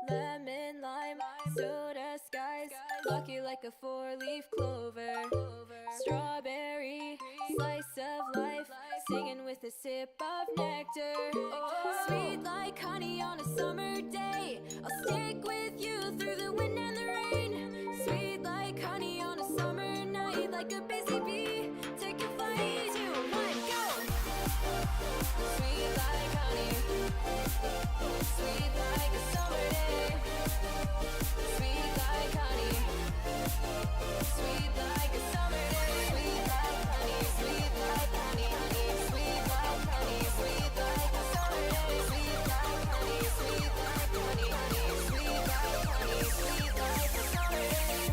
Lemon, lime, soda skies, lucky like a four-leaf clover. Strawberry, slice of life, singing with a sip of nectar. Sweet like honey on a summer day, I'll stick with you through the wind and the rain. Sweet like honey on a summer night, like a busy bee, take a flight, 2, 1, go! Sweet like honey, sweet like a summer day. Sweet like honey, sweet like a summer day. Sweet like honey, sweet like honey, honey. Sweet like honey, sweet like a summer day. Sweet like honey, sweet like honey, honey. Sweet like honey, sweet like a summer day.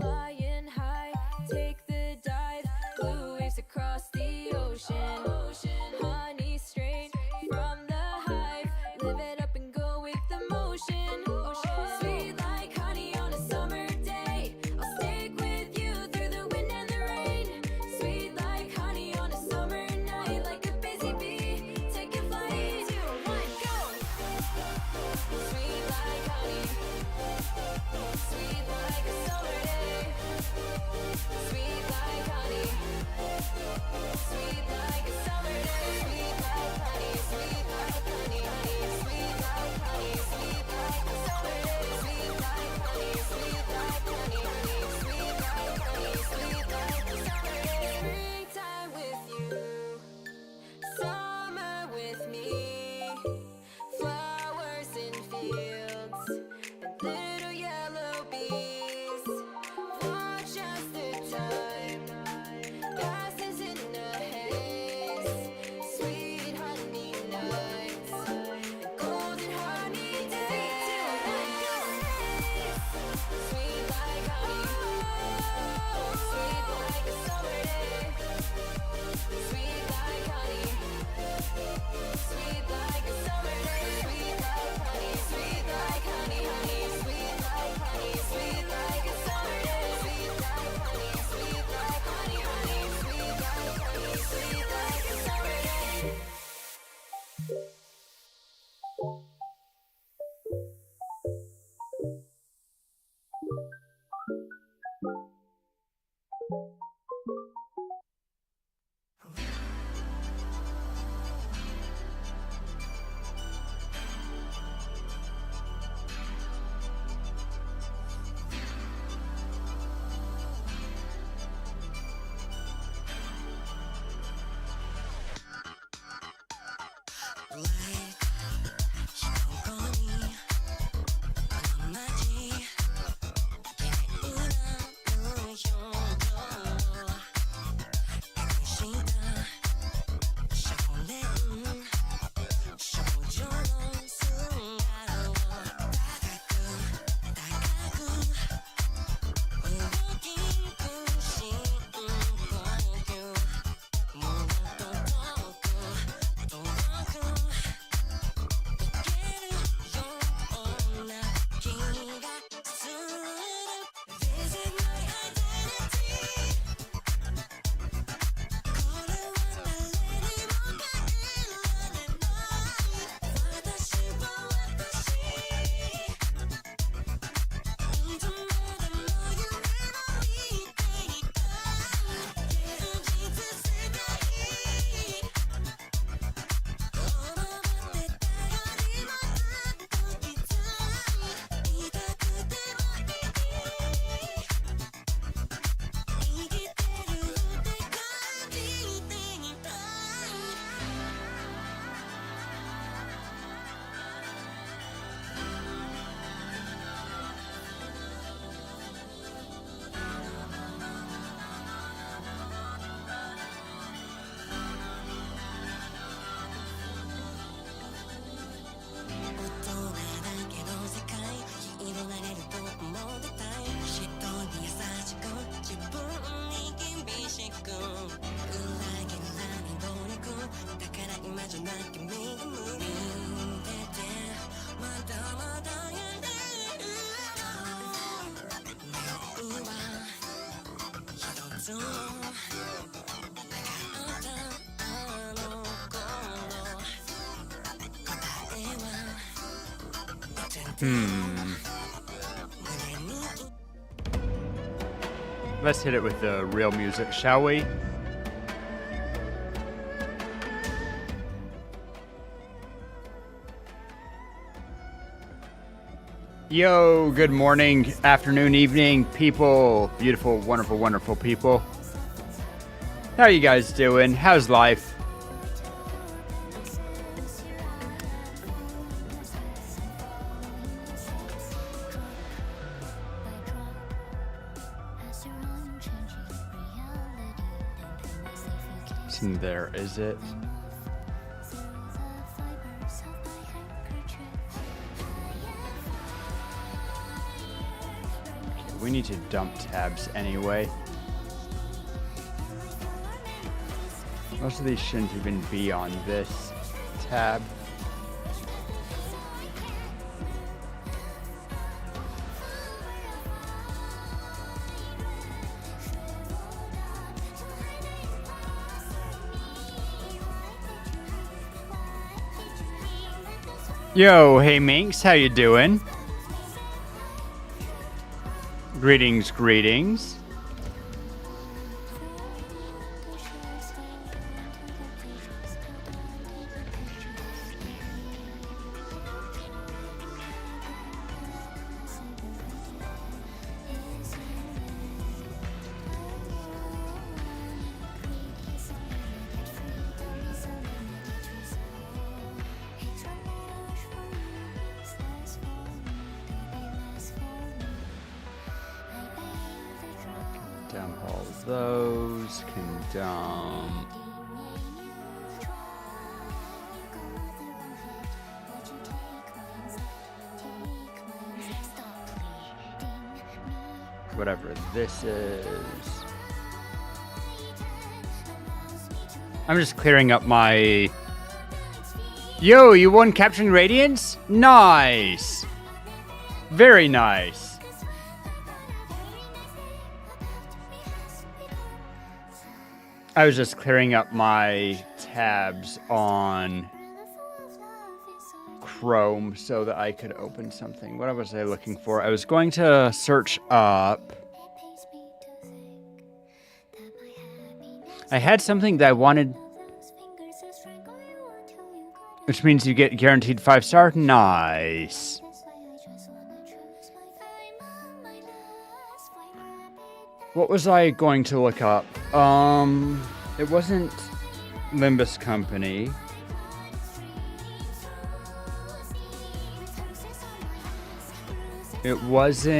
Flying high, take the dive, blue waves across the ocean. Honey straight from the hive, live it up and go with the motion. Sweet like honey on a summer day, I'll stick with you through the wind and the rain. Sweet like honey on a summer night, like a busy bee, take a flight, 2, 1, go! Sweet like honey, sweet like a summer day. Sweet like honey, sweet like a summer day. Sweet like honey, sweet like honey, honey. Sweet like honey, sweet like a summer day. Sweet like honey, sweet like honey, honey. Sweet like honey, sweet like a summer day. Springtime with you, summer with me. Flowers in fields and little yellow bees. Watch as the time passes in a haze. Sweet honey nights and golden honey days. Sweet like honey, sweet like a summer day. Sweet like honey, sweet like a summer day. Sweet like honey, sweet like honey, honey. Sweet like honey, sweet like a summer day. Sweet like honey, sweet like honey, honey. Sweet like honey, sweet like a summer day. Let's hit it with the real music, shall we? Yo, good morning, afternoon, evening, people. Beautiful, wonderful, wonderful people. How are you guys doing? How's life? Isn't there, is it? We need to dump tabs anyway. Most of these shouldn't even be on this tab. Yo, hey Minx, how you doing? Greetings, greetings. Dump all those, can dump. Whatever this is. I'm just clearing up my... Yo, you won Capturing Radiance? Nice! Very nice. I was just clearing up my tabs on Chrome so that I could open something. What was I looking for? I was going to search up... I had something that I wanted... Which means you get guaranteed 5-star? Nice. What was I going to look up? It wasn't Limbus Company. It wasn't...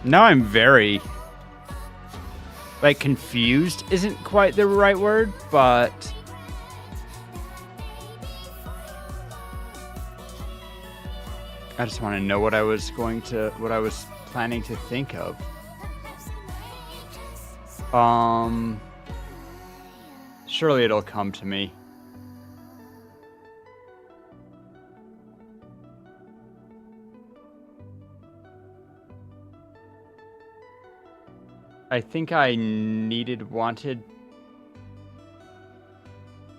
Now I'm very... Like, confused isn't quite the right word, but... I just want to know what I was planning to think of. Surely it'll come to me. I think I wanted...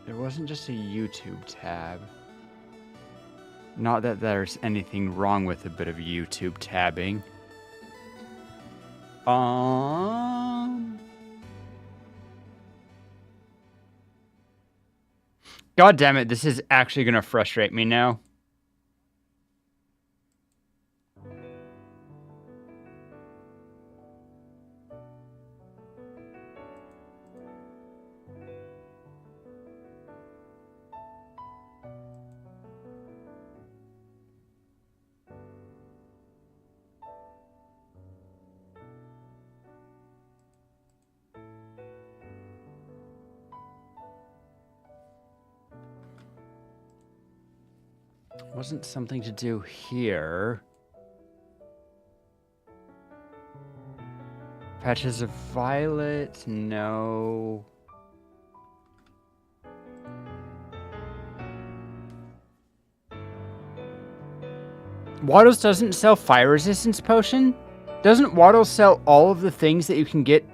There wasn't just a YouTube tab. Not that there's anything wrong with a bit of YouTube tabbing. God damn it, this is actually gonna frustrate me now. Wasn't something to do here. Patches of violet? No. Waddles doesn't sell fire resistance potion? Doesn't Waddles sell all of the things that you can get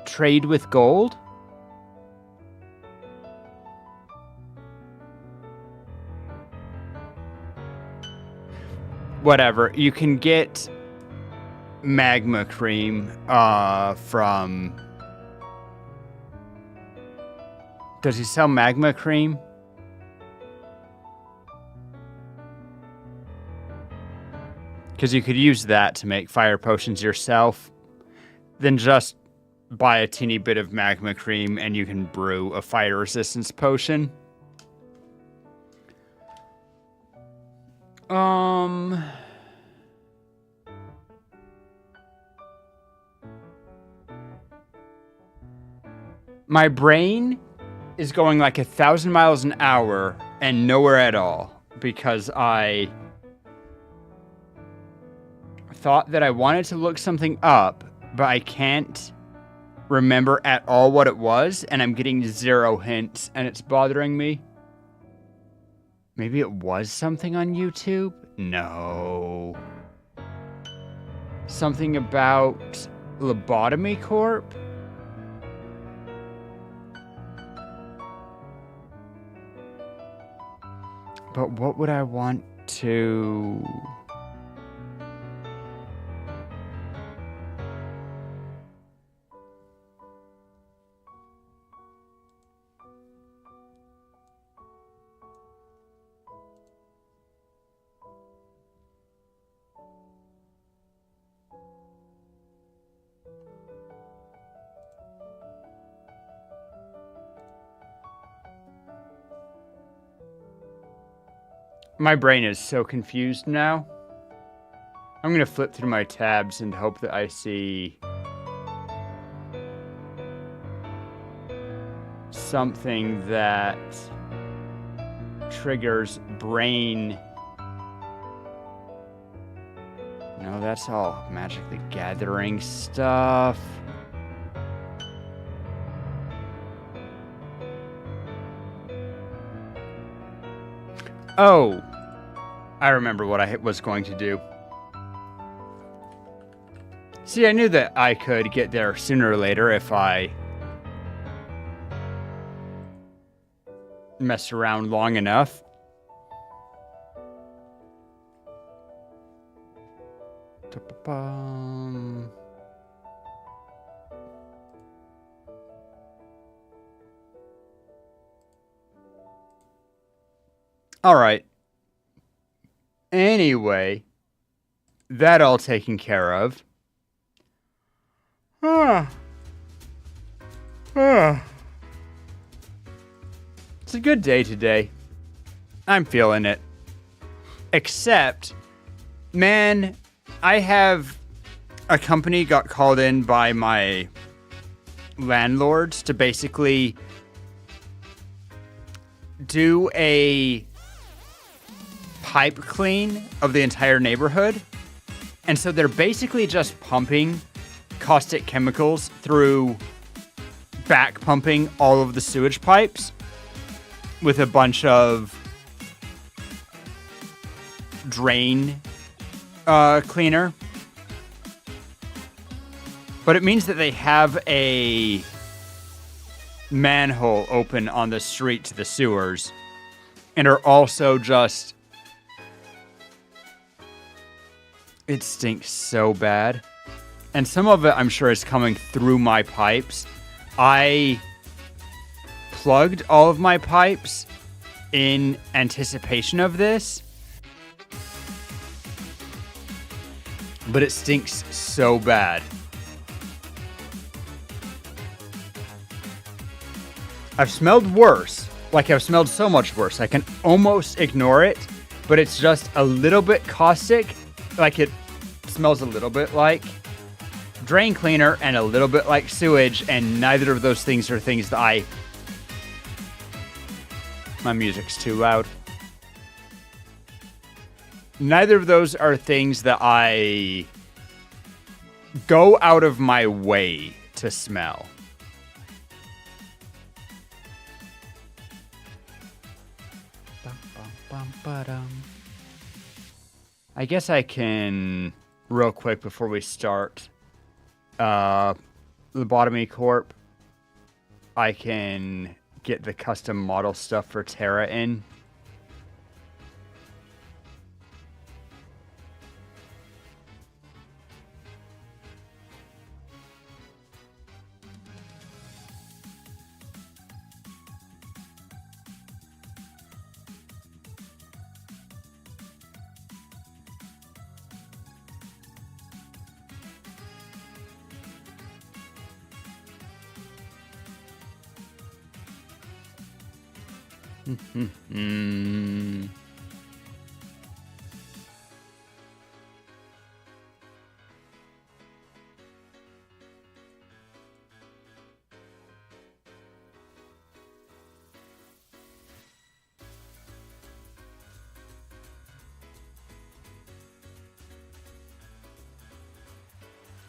trade with gold? whatever. You can get magma cream from... Does he sell magma cream? Because you could use that to make fire potions yourself. Then just buy a teeny bit of magma cream and you can brew a fire resistance potion. My brain is going like 1,000 miles an hour and nowhere at all because I thought that I wanted to look something up, but I can't remember at all what it was, and I'm getting 0 hints, and it's bothering me. Maybe it was something on YouTube? No. Something about Lobotomy Corp? But what would I want to... My brain is so confused now. I'm going to flip through my tabs and hope that I see something that triggers brain. No, that's all magically gathering stuff. Oh, I remember what I was going to do. See, I knew that I could get there sooner or later if I messed around long enough. All right. Anyway, that all taken care of. It's a good day today. I'm feeling it. Except, man, I have a company got called in by my landlords to basically do a pipe clean of the entire neighborhood. And so they're basically just pumping caustic chemicals through back pumping all of the sewage pipes with a bunch of drain cleaner. But it means that they have a manhole open on the street to the sewers and are also just... It stinks so bad. And some of it, I'm sure, is coming through my pipes. I plugged all of my pipes in anticipation of this. But it stinks so bad. I've smelled worse. Like, I've smelled so much worse. I can almost ignore it. But it's just a little bit caustic. Like, it smells a little bit like drain cleaner and a little bit like sewage, and neither of those things are things that my music's too loud. Neither of those are things that I go out of my way to smell. I guess I can, real quick before we start, Lobotomy Corp, I can get the custom model stuff for Terra in.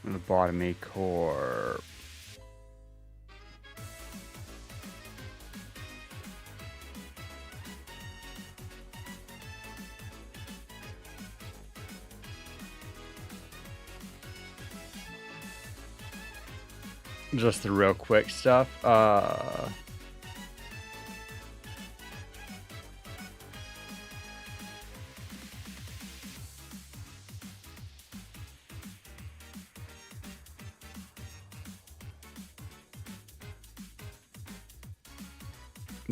Lobotomy Corp. Just the real quick stuff.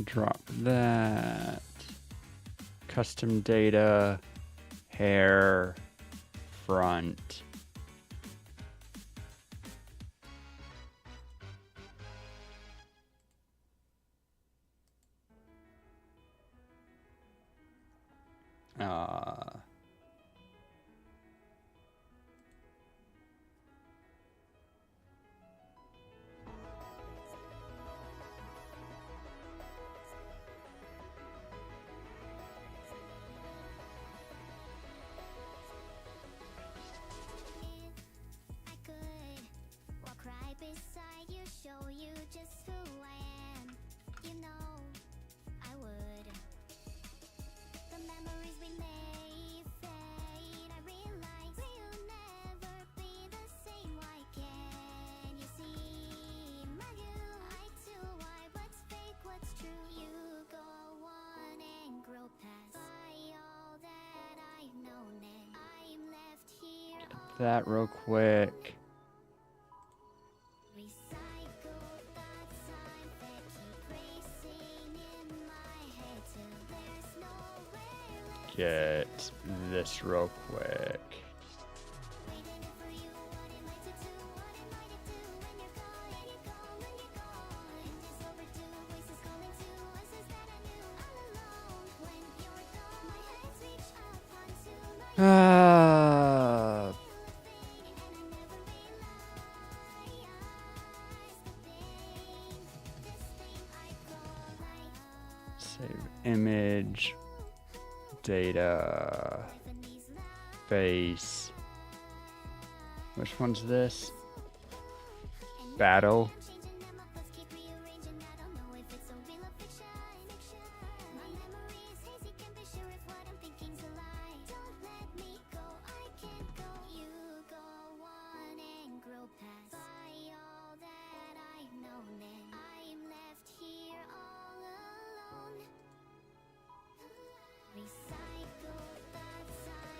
Drop that. Custom data, hair, front. That real quick. Get this real quick. Save image, data, face. Which one's this? Battle.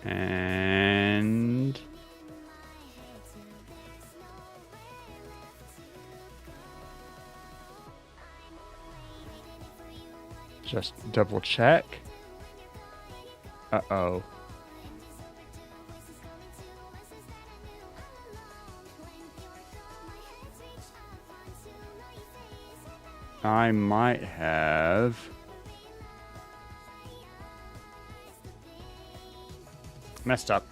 And just double check. Uh-oh. I might have messed up.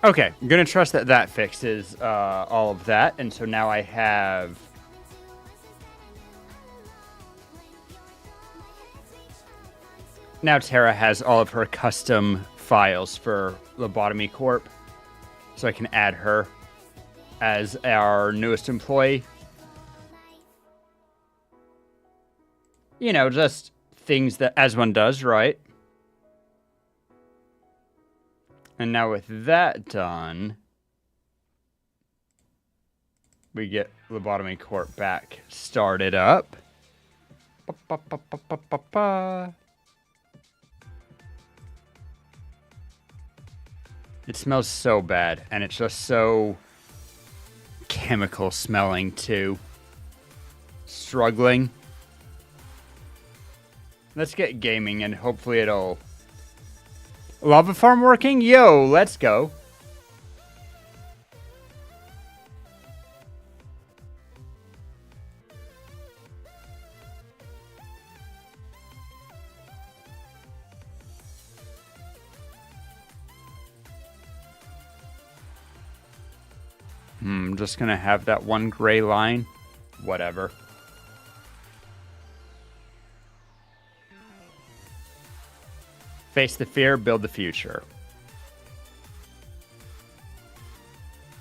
Okay, I'm gonna trust that that fixes all of that, and so now I have now Tara has all of her custom files for Lobotomy Corp, so I can add her as our newest employee. You know, just things that as one does, right? And now with that done, we get Lobotomy Corp back started up. It smells so bad, and it's just so chemical smelling too. Struggling. Let's get gaming and hopefully it'll... Lava farm working? Yo, let's go. I'm just gonna have that one gray line. Whatever. Face the fear, build the future.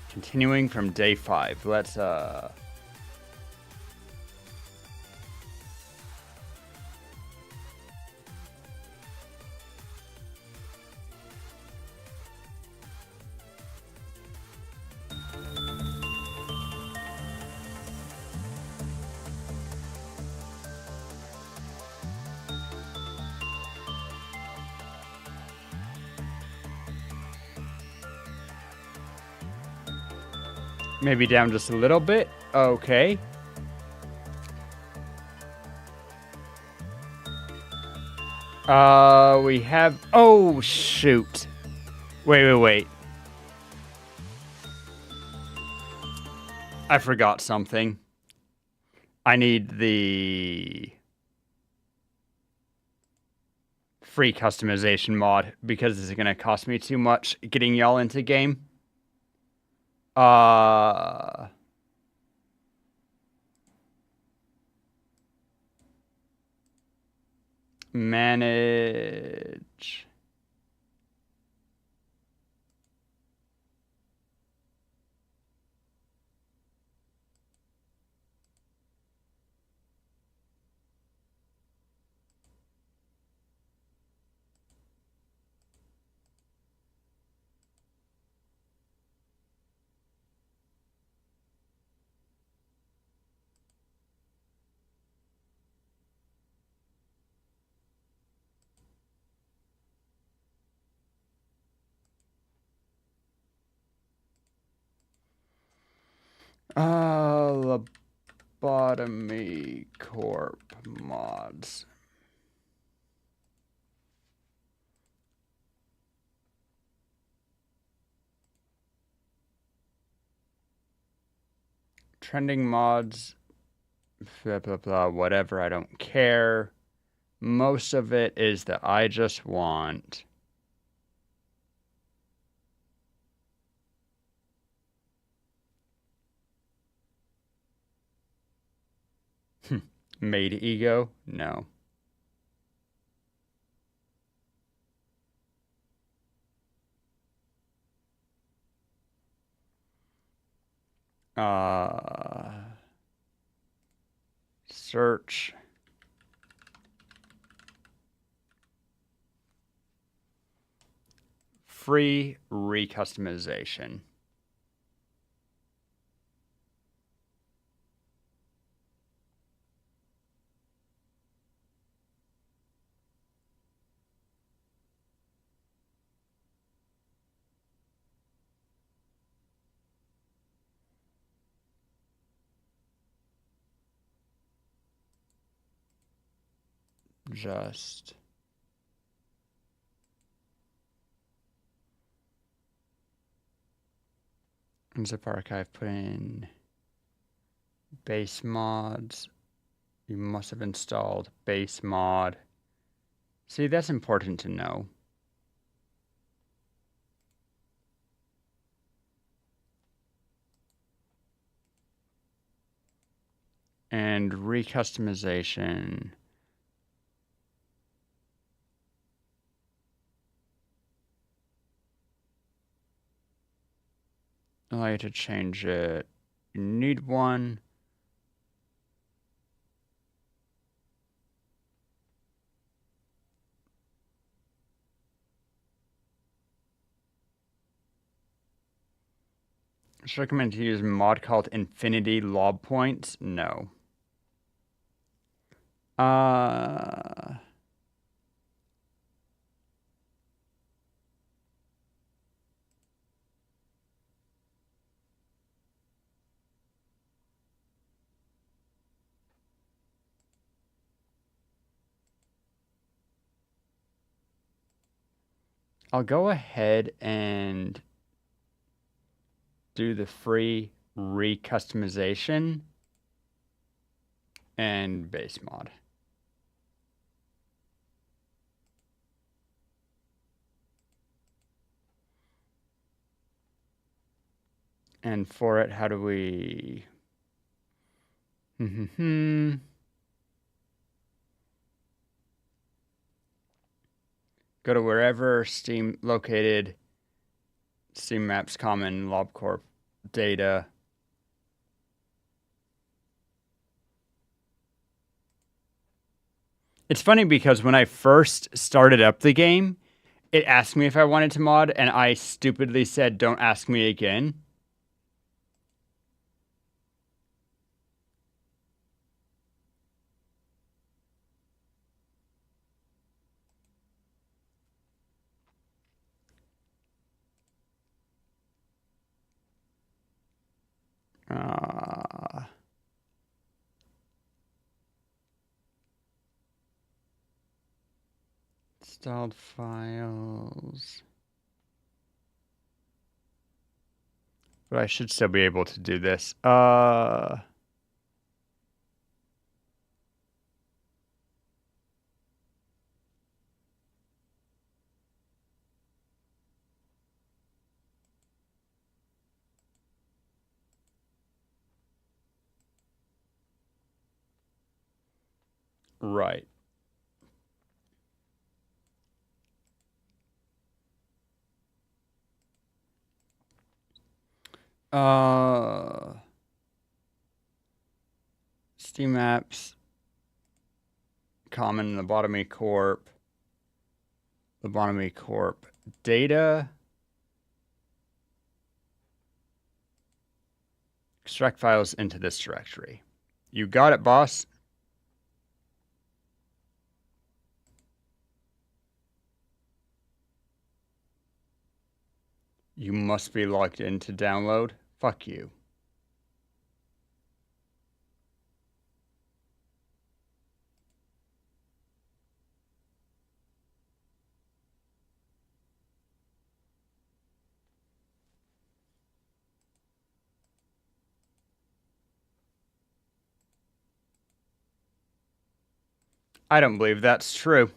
Continuing from day 5. Let's maybe down just a little bit. Okay. We have... Oh, shoot. Wait. I forgot something. I need the free customization mod because this is going to cost me too much getting y'all into game. Manage. Lobotomy Corp mods. Trending mods. Blah, blah, blah. Whatever. I don't care. Most of it is that I just want... Made ego? No. Search. Free recustomization. Just zip archive, put in base mods. You must have installed base mod. See, that's important to know. And recustomization. Allow you to change it. You need one. It's recommended to use a mod called Infinity Lob Points. No. I'll go ahead and do the free recustomization and base mod. And for it, how do we... Go to wherever Steam located, Steam Maps Common, LobCorp data. It's funny because when I first started up the game, it asked me if I wanted to mod, and I stupidly said, don't ask me again. Installed files. But I should still be able to do this. Right. Steam Apps, Common, Lobotomy Corp, Lobotomy Corp, data, extract files into this directory. You got it, boss. You must be logged in to download. Fuck you. I don't believe that's true.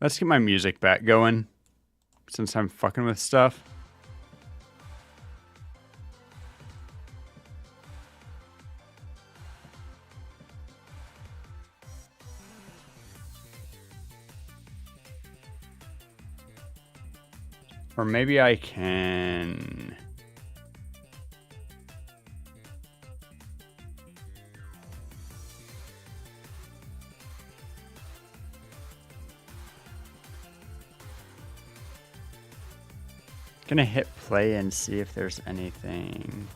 Let's get my music back going, since I'm fucking with stuff. Or maybe I can... Gonna hit play and see if there's anything.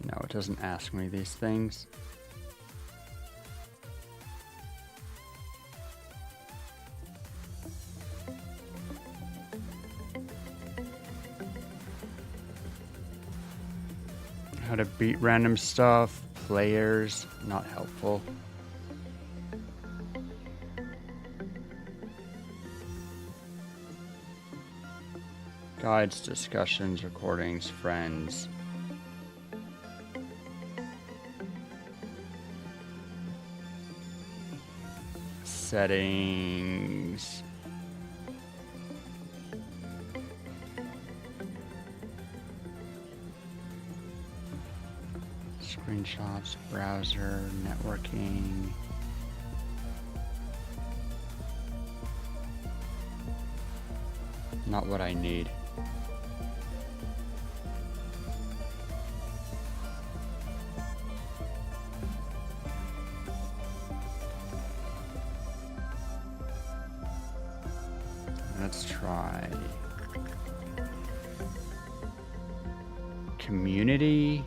No, it doesn't ask me these things. How to beat random stuff, players, not helpful. Guides, discussions, recordings, friends. Settings. Screenshots, browser, networking. Not what I need. Let's try community.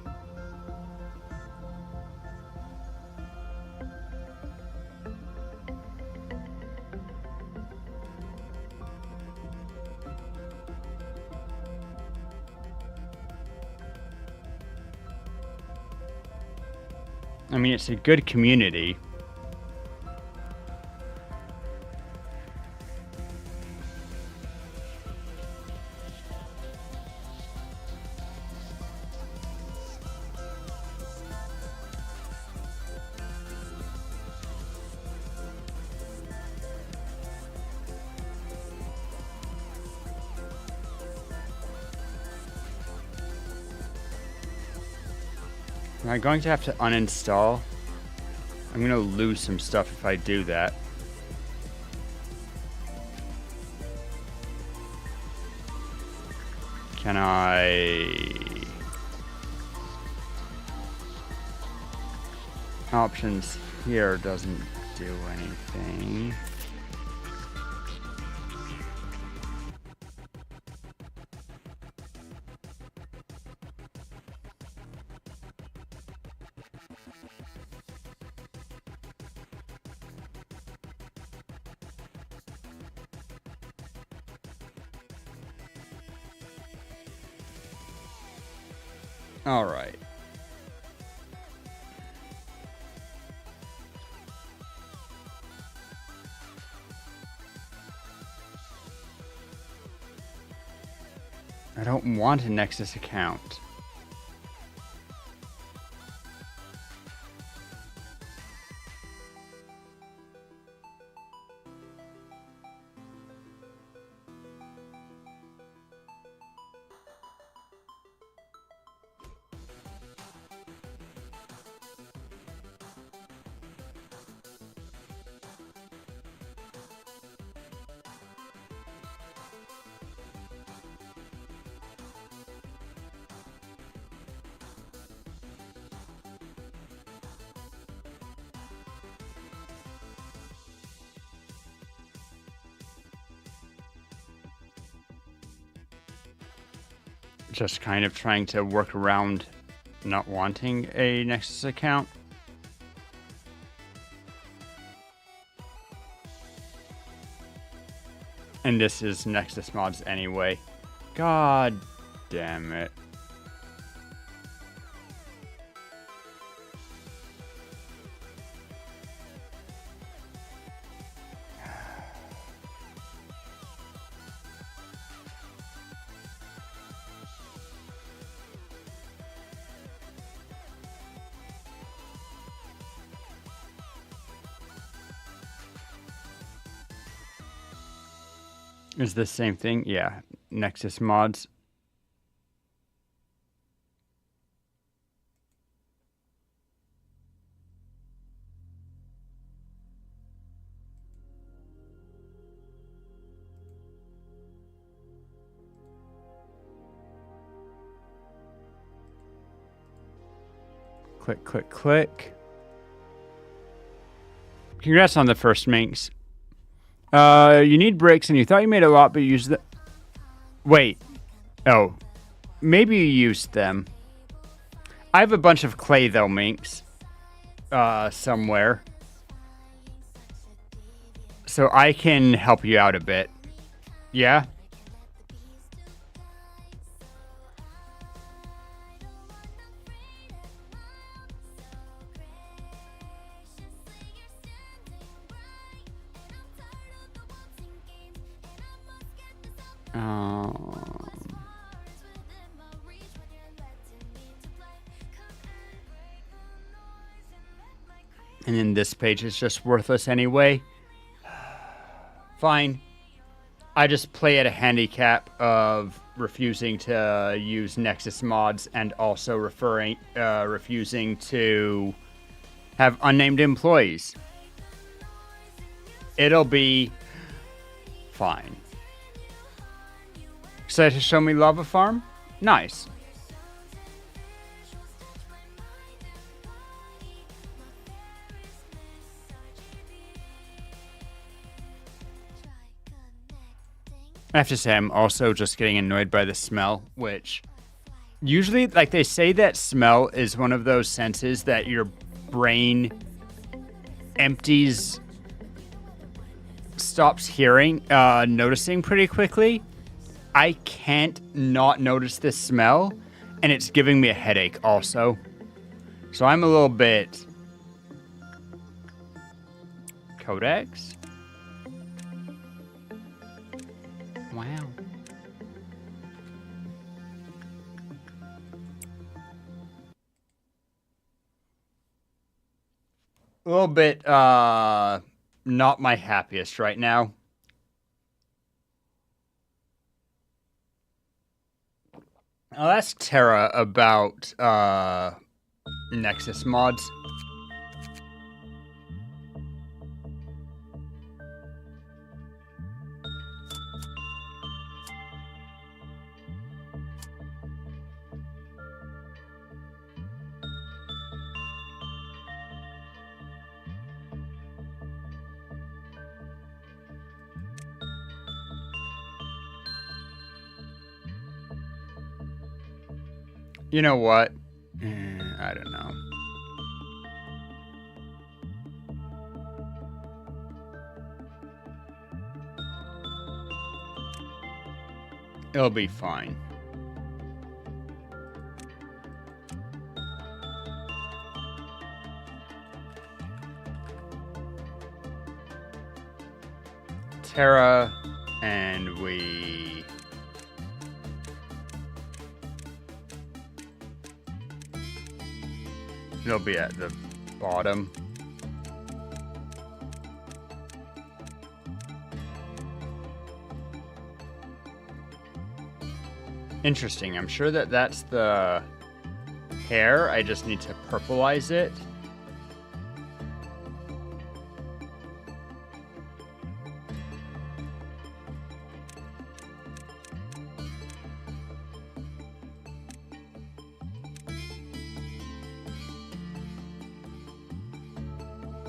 I mean, it's a good community. Am I going to have to uninstall? I'm going to lose some stuff if I do that. Can I... Options here doesn't do anything. All right. I don't want a Nexus account. Just kind of trying to work around not wanting a Nexus account. And this is Nexus mods anyway. God damn it. Is the same thing? Yeah. Nexus mods. Click, click, click. Congrats on the first Minx. You need bricks, and you thought you made a lot, but you used the... Wait. Oh. Maybe you used them. I have a bunch of clay, though, Minx. Somewhere. So I can help you out a bit. Yeah? And then this page is just worthless anyway. Fine. I just play at a handicap of refusing to use Nexus mods and also refusing to have unnamed employees. It'll be fine. Excited to show me Lava Farm? Nice. I have to say, I'm also just getting annoyed by the smell, which usually, like, they say that smell is one of those senses that your brain stops noticing pretty quickly. I can't not notice this smell, and it's giving me a headache also. So I'm a little bit Codex? Wow. A little bit, not my happiest right now. I'll ask Terra about, Nexus mods. You know what? I don't know. It'll be fine. Terra, and we... It'll be at the bottom. Interesting. I'm sure that that's the hair. I just need to purplize it.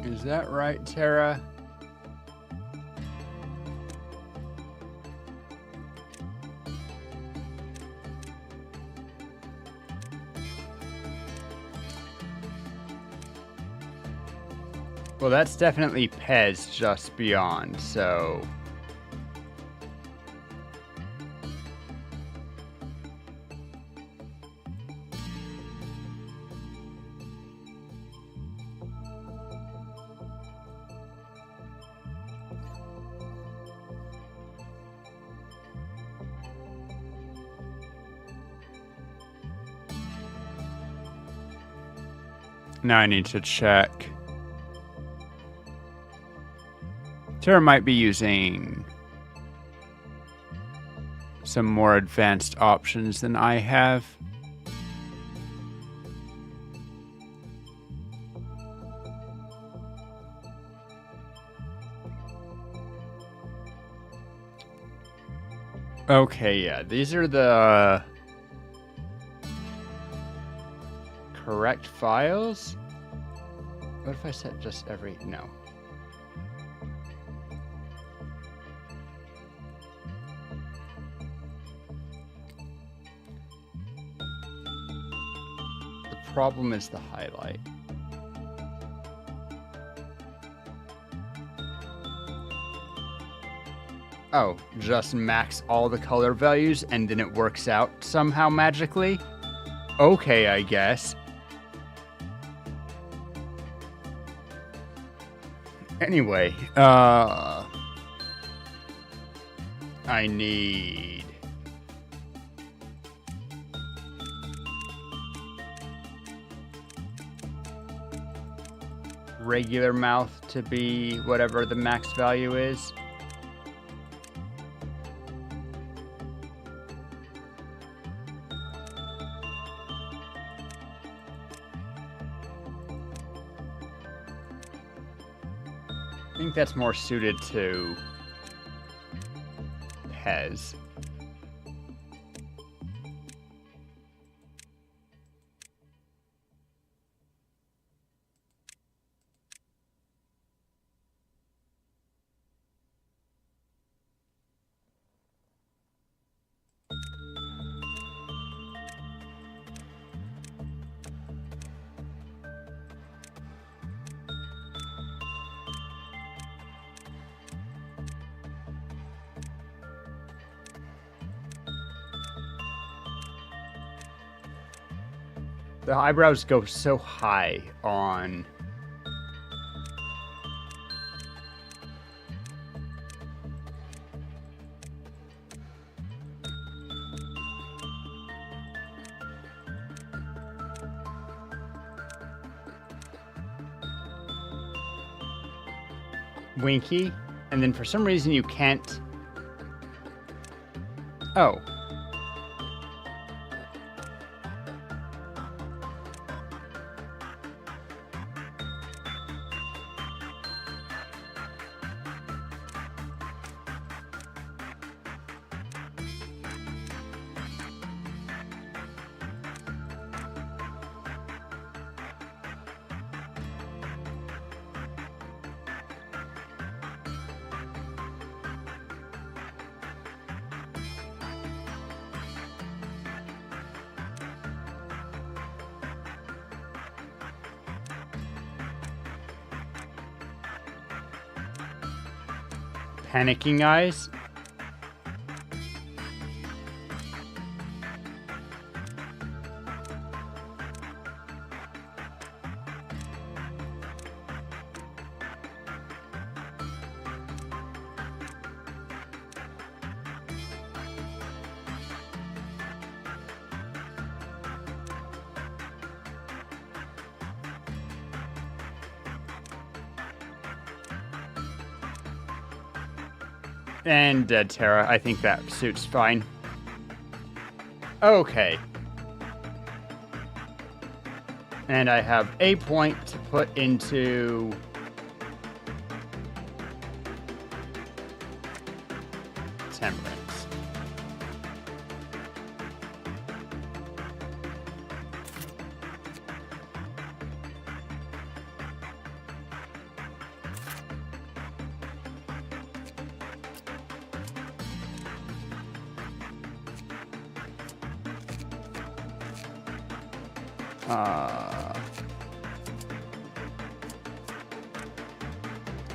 Is that right, Terra? Well, that's definitely Pez just beyond, so... Now I need to check. Terra might be using some more advanced options than I have. Okay, yeah, these are the correct files. What if I set just every... No. The problem is the highlight. Oh, just max all the color values and then it works out somehow magically? Okay, I guess. Anyway, I need... regular mouth to be whatever the max value is. I think that's more suited to Pez. The eyebrows go so high on Winky, and then for some reason you can't... Oh. Panicking eyes. And Dead Terra. I think that suits fine. Okay. And I have a point to put into... Temperance.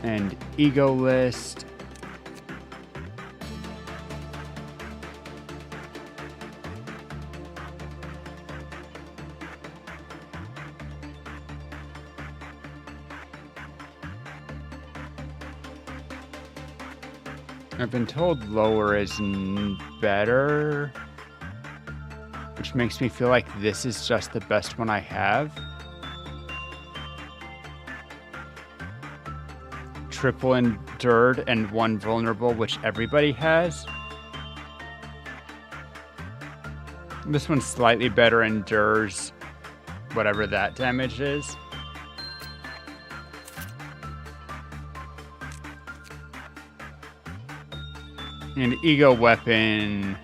And ego list. I've been told lower is better, which makes me feel like this is just the best one I have. Triple endured and 1 vulnerable, which everybody has. This one's slightly better, endures whatever that damage is. And ego weapon.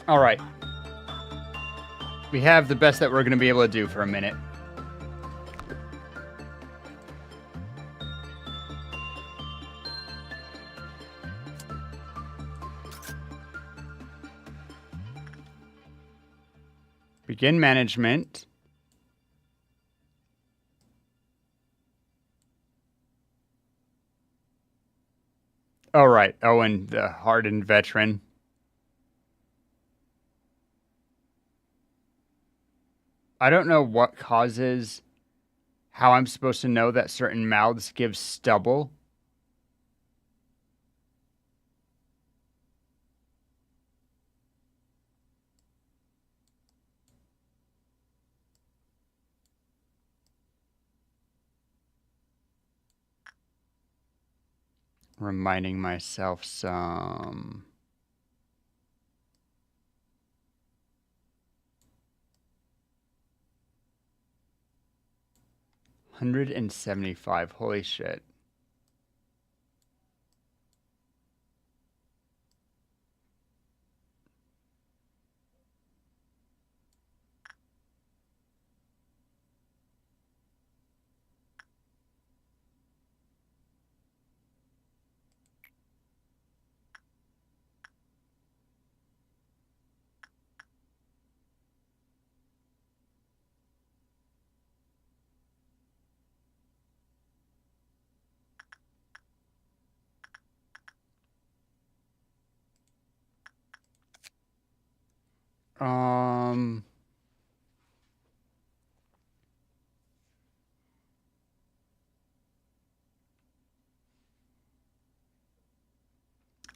All right. We have the best that we're going to be able to do for a minute. Begin management. All right. Oh, and the hardened veteran. I don't know what causes how I'm supposed to know that certain mouths give stubble. Reminding myself some... $175. Holy shit.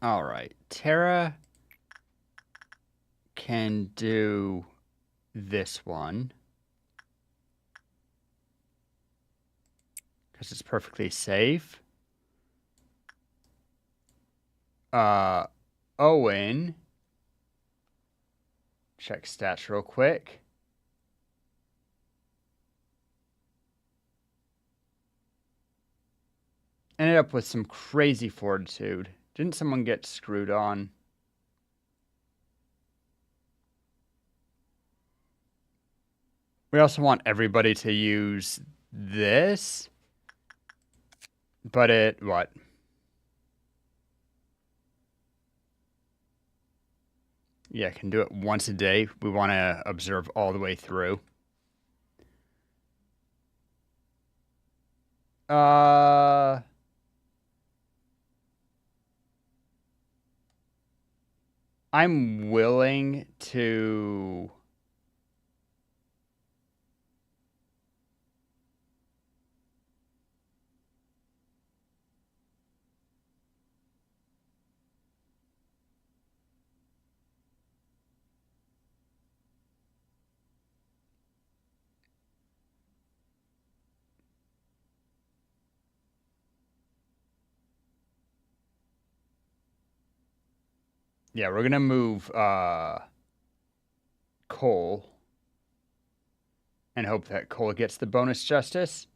All right, Terra can do this one. Because it's perfectly safe. Owen. Check stats real quick. Ended up with some crazy fortitude. Didn't someone get screwed on? We also want everybody to use this. But what? Yeah, can do it once a day. We want to observe all the way through. I'm willing to... Yeah, we're going to move Cole and hope that Cole gets the bonus justice.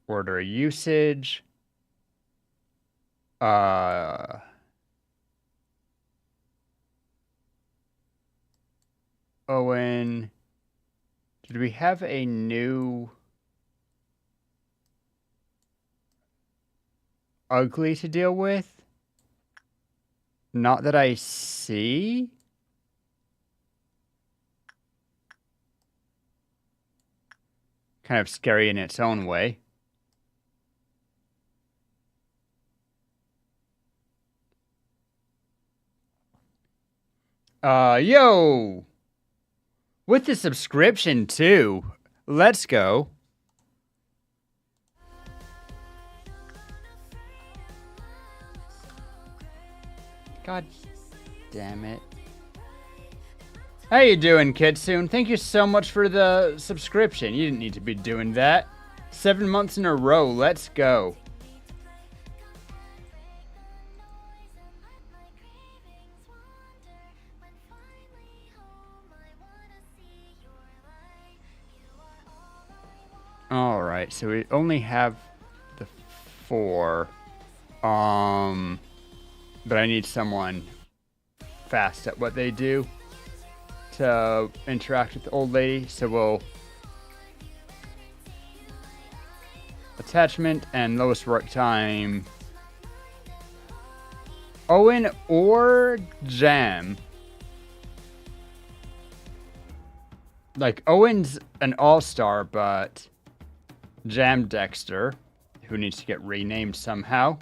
Order usage. Owen. Did we have a new ugly to deal with? Not that I see. Kind of scary in its own way. Yo! With the subscription, too. Let's go. God damn it. How you doing, Kitsune? Thank you so much for the subscription. You didn't need to be doing that. 7 months in a row. Let's go. Alright, so we only have the 4. But I need someone fast at what they do to interact with the old lady, so we'll attachment and lowest work time. Owen or Jam. Like, Owen's an all-star, but Jam Dexter, who needs to get renamed somehow.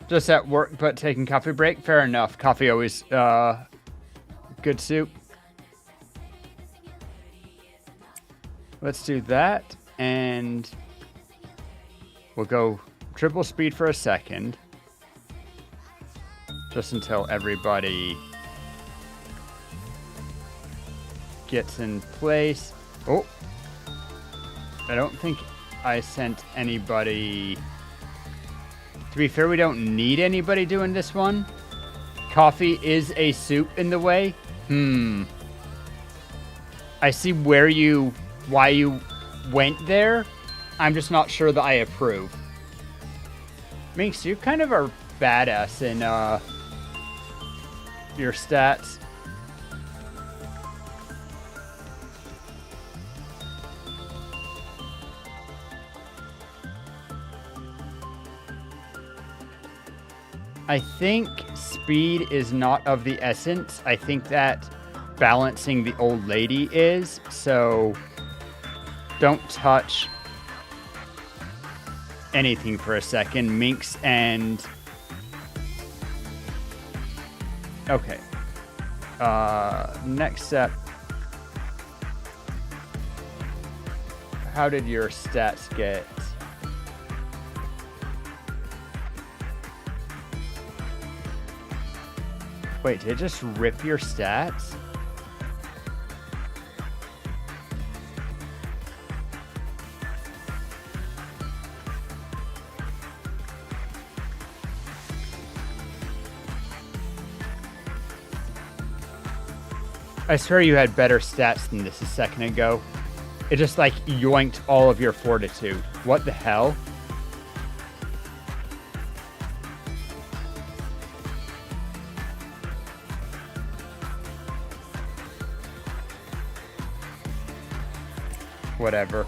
Just at work, but taking coffee break. Fair enough. Coffee always, good soup. Let's do that, and we'll go triple speed for a second. Just until everybody gets in place. Oh. I don't think I sent anybody... To be fair, we don't need anybody doing this one. Coffee is a soup in the way. I see why you went there. I'm just not sure that I approve. Minx, you kind of are badass in your stats. I think speed is not of the essence. I think that balancing the old lady is. So don't touch anything for a second. Minx and... Okay. Next step. How did your stats get? Wait, did it just rip your stats? I swear you had better stats than this a second ago. It just like yoinked all of your fortitude. What the hell? Whatever.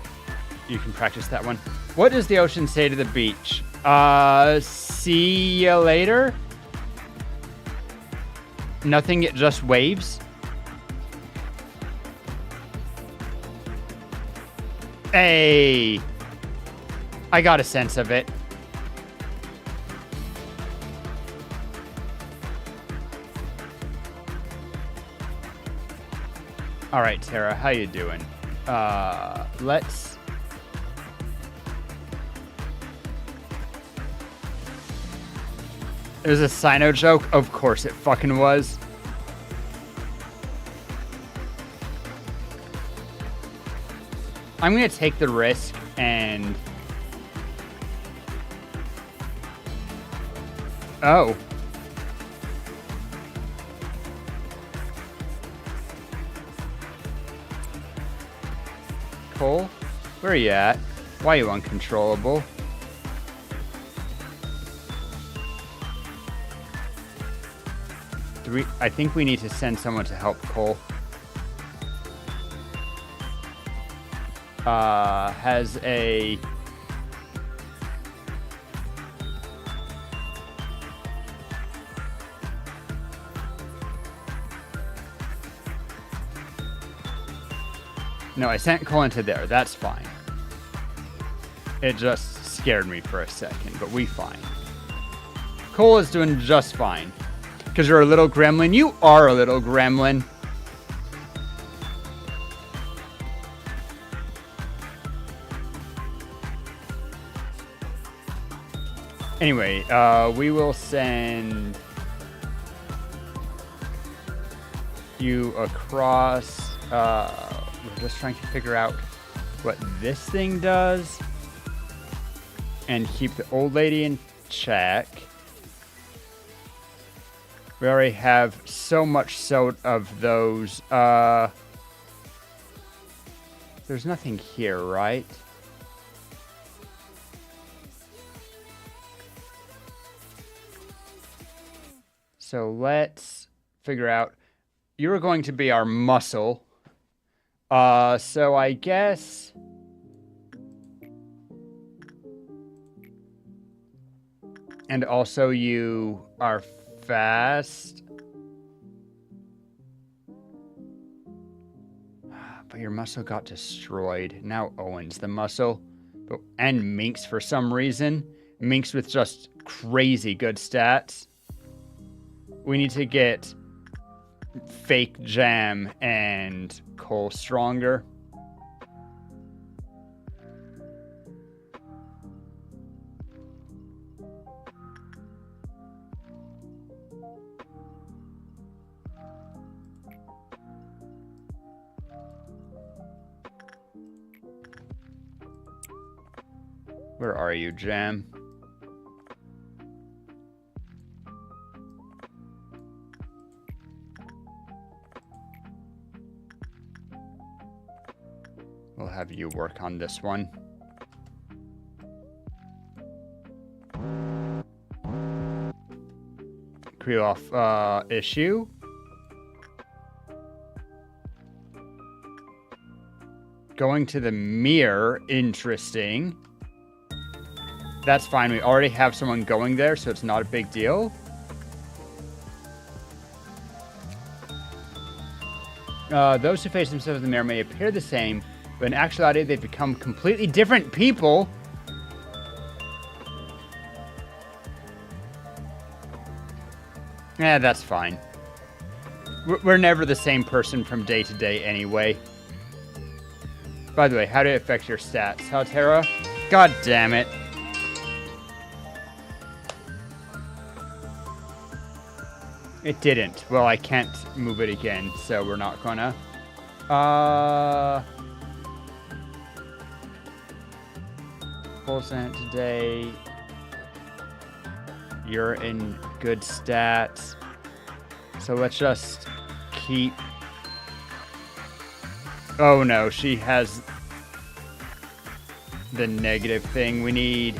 You can practice that one. What does the ocean say to the beach? See ya later? Nothing, it just waves? Hey! I got a sense of it. All right, Tara, how you doing? Let's... It was a Sino joke? Of course it fucking was. I'm gonna take the risk and... Oh. Cole? Where are you at? Why are you uncontrollable? I think we need to send someone to help Cole. Has a... No, I sent Cole into there. That's fine. It just scared me for a second, but we fine. Cole is doing just fine. Because you're a little gremlin. You are a little gremlin. Anyway, we will send you across. We're just trying to figure out what this thing does and keep the old lady in check. We already have so much of those. There's nothing here, right? So let's figure out. You're going to be our muscle. So I guess... And also you are fast. But your muscle got destroyed. Now Owen's the muscle. And Minx for some reason. Minx with just crazy good stats. We need to get Fake Jam and Cole stronger. Where are you, Jam? We'll have you work on this one. Create off issue. Going to the mirror, interesting. That's fine, we already have someone going there, so it's not a big deal. Those who face themselves in the mirror may appear the same, but in actuality, they've become completely different people. Yeah, that's fine. We're never the same person from day to day anyway. By the way, how did it affect your stats, huh, Tara? God damn it. It didn't. Well, I can't move it again, so we're not gonna. Full sent today. You're in good stats. So let's just keep... Oh no, she has the negative thing. We need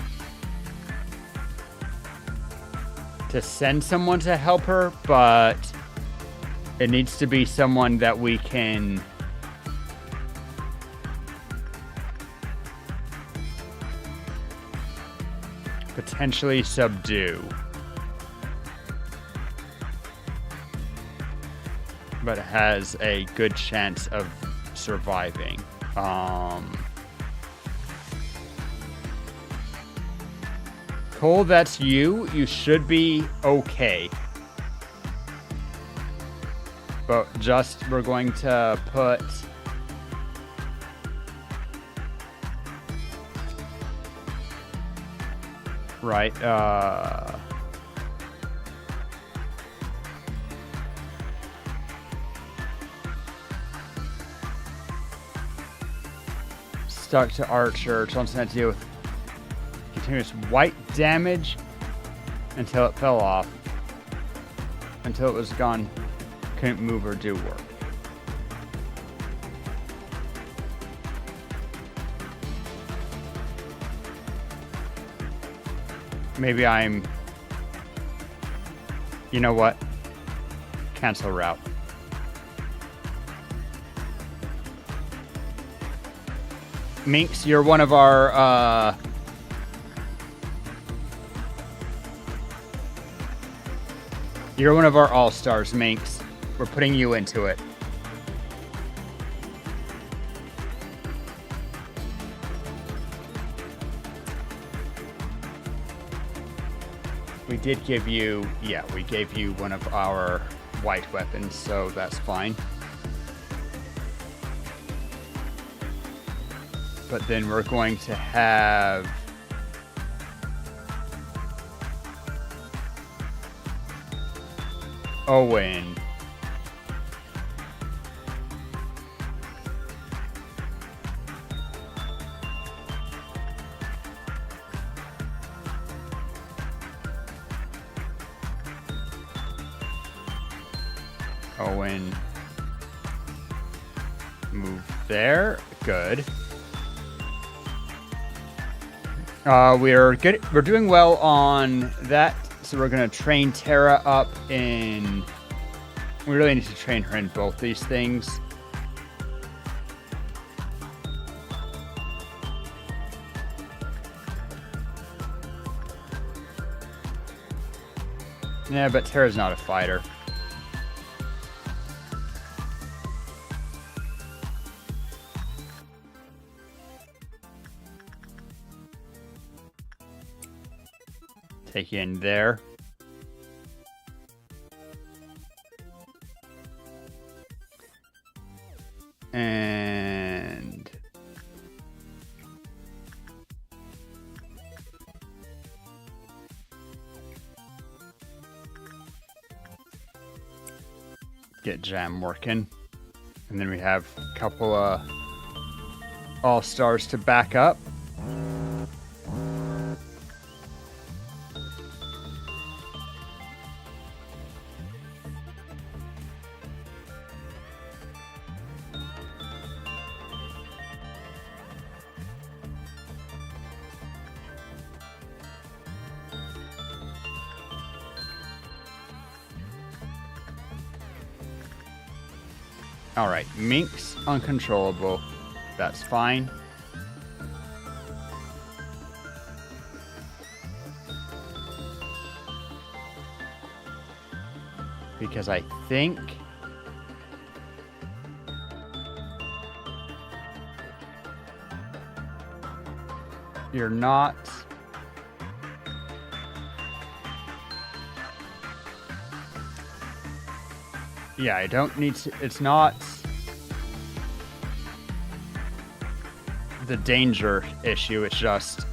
to send someone to help her, but it needs to be someone that we can potentially subdue. But has a good chance of surviving. Cole, that's you. You should be okay. But just, we're going to put... Right, stuck to Archer. Johnson had to deal with continuous white damage until it fell off. Until it was gone. Couldn't move or do work. Maybe I'm... You know what? Cancel route. Minx, you're one of our, You're one of our all-stars, Minx. We're putting you into it. We did give you... Yeah, we gave you one of our white weapons, so that's fine. But then we're going to have... Owen. Owen. Move there. Good. We're good. We're doing well on that. So we're gonna train Tara up in... We really need to train her in both these things. Yeah, but Tara's not a fighter. Take you in there. And get Jam working. And then we have a couple of all-stars to back up. Alright, Minx, uncontrollable. That's fine. Because I think... You're not... Yeah, I don't need to... It's not the danger issue. It's just...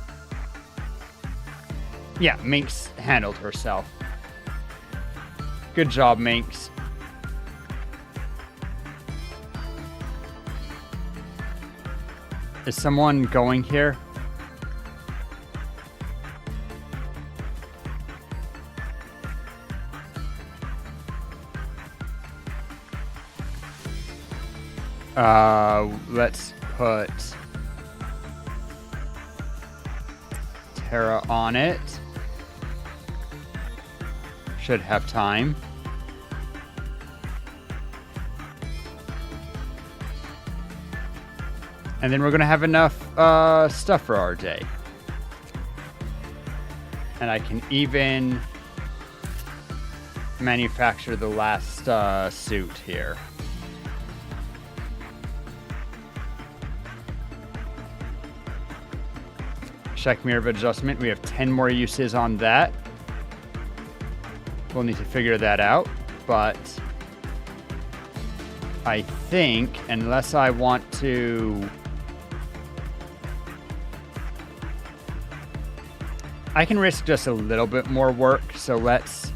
Yeah, Minx handled herself. Good job, Minx. Is someone going here? Let's put Tara on it. Should have time. And then we're going to have enough stuff for our day. And I can even manufacture the last suit here. Check mirror of adjustment. We have 10 more uses on that. We'll need to figure that out. But I think, unless I want to... I can risk just a little bit more work, so let's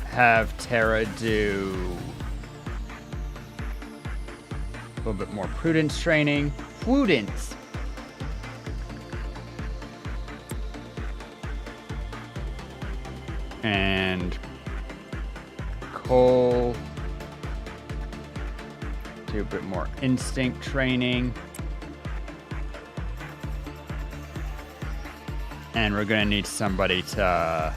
have Tara do a little bit more prudence training. Prudence! And Cole do a bit more instinct training. And we're going to need somebody to...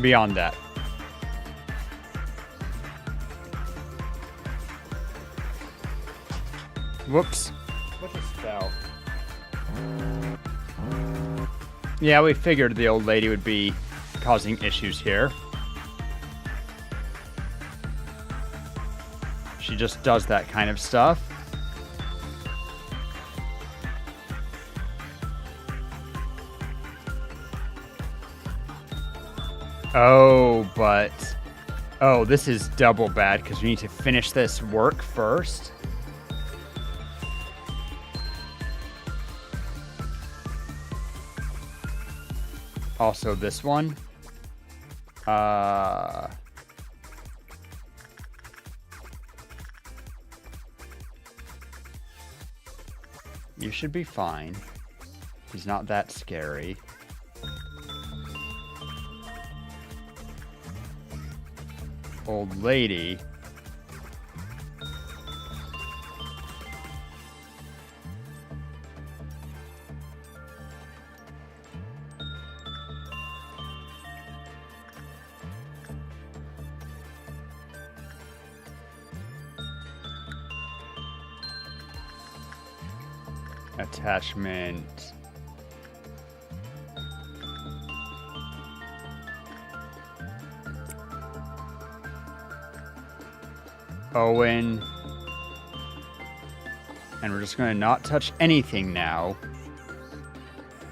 beyond that. Whoops. What just fell? Yeah, we figured the old lady would be causing issues here. She just does that kind of stuff. Oh, but... Oh, this is double bad because we need to finish this work first. Also this one. You should be fine. He's not that scary. Old lady. Attachment. Owen. And we're just going to not touch anything now.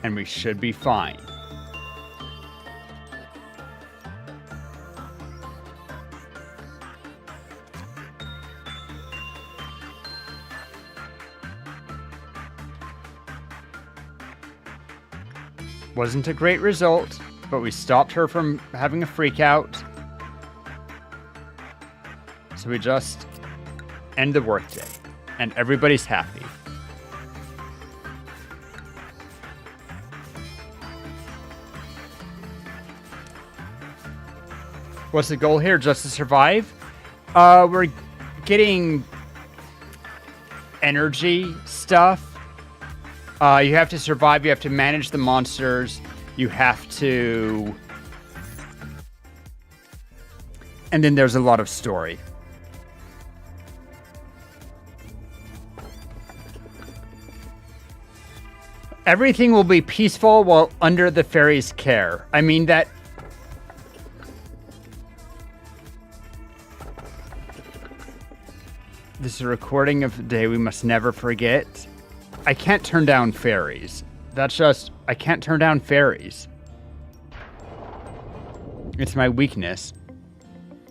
And we should be fine. Wasn't a great result, but we stopped her from having a freak out. So we just end the workday, and everybody's happy. What's the goal here? Just to survive? We're getting energy stuff. You have to survive, you have to manage the monsters, you have to... And then there's a lot of story. Everything will be peaceful while under the fairy's care. I mean, that This is a recording of the day we must never forget. I can't turn down fairies. That's just, I can't turn down fairies. It's my weakness.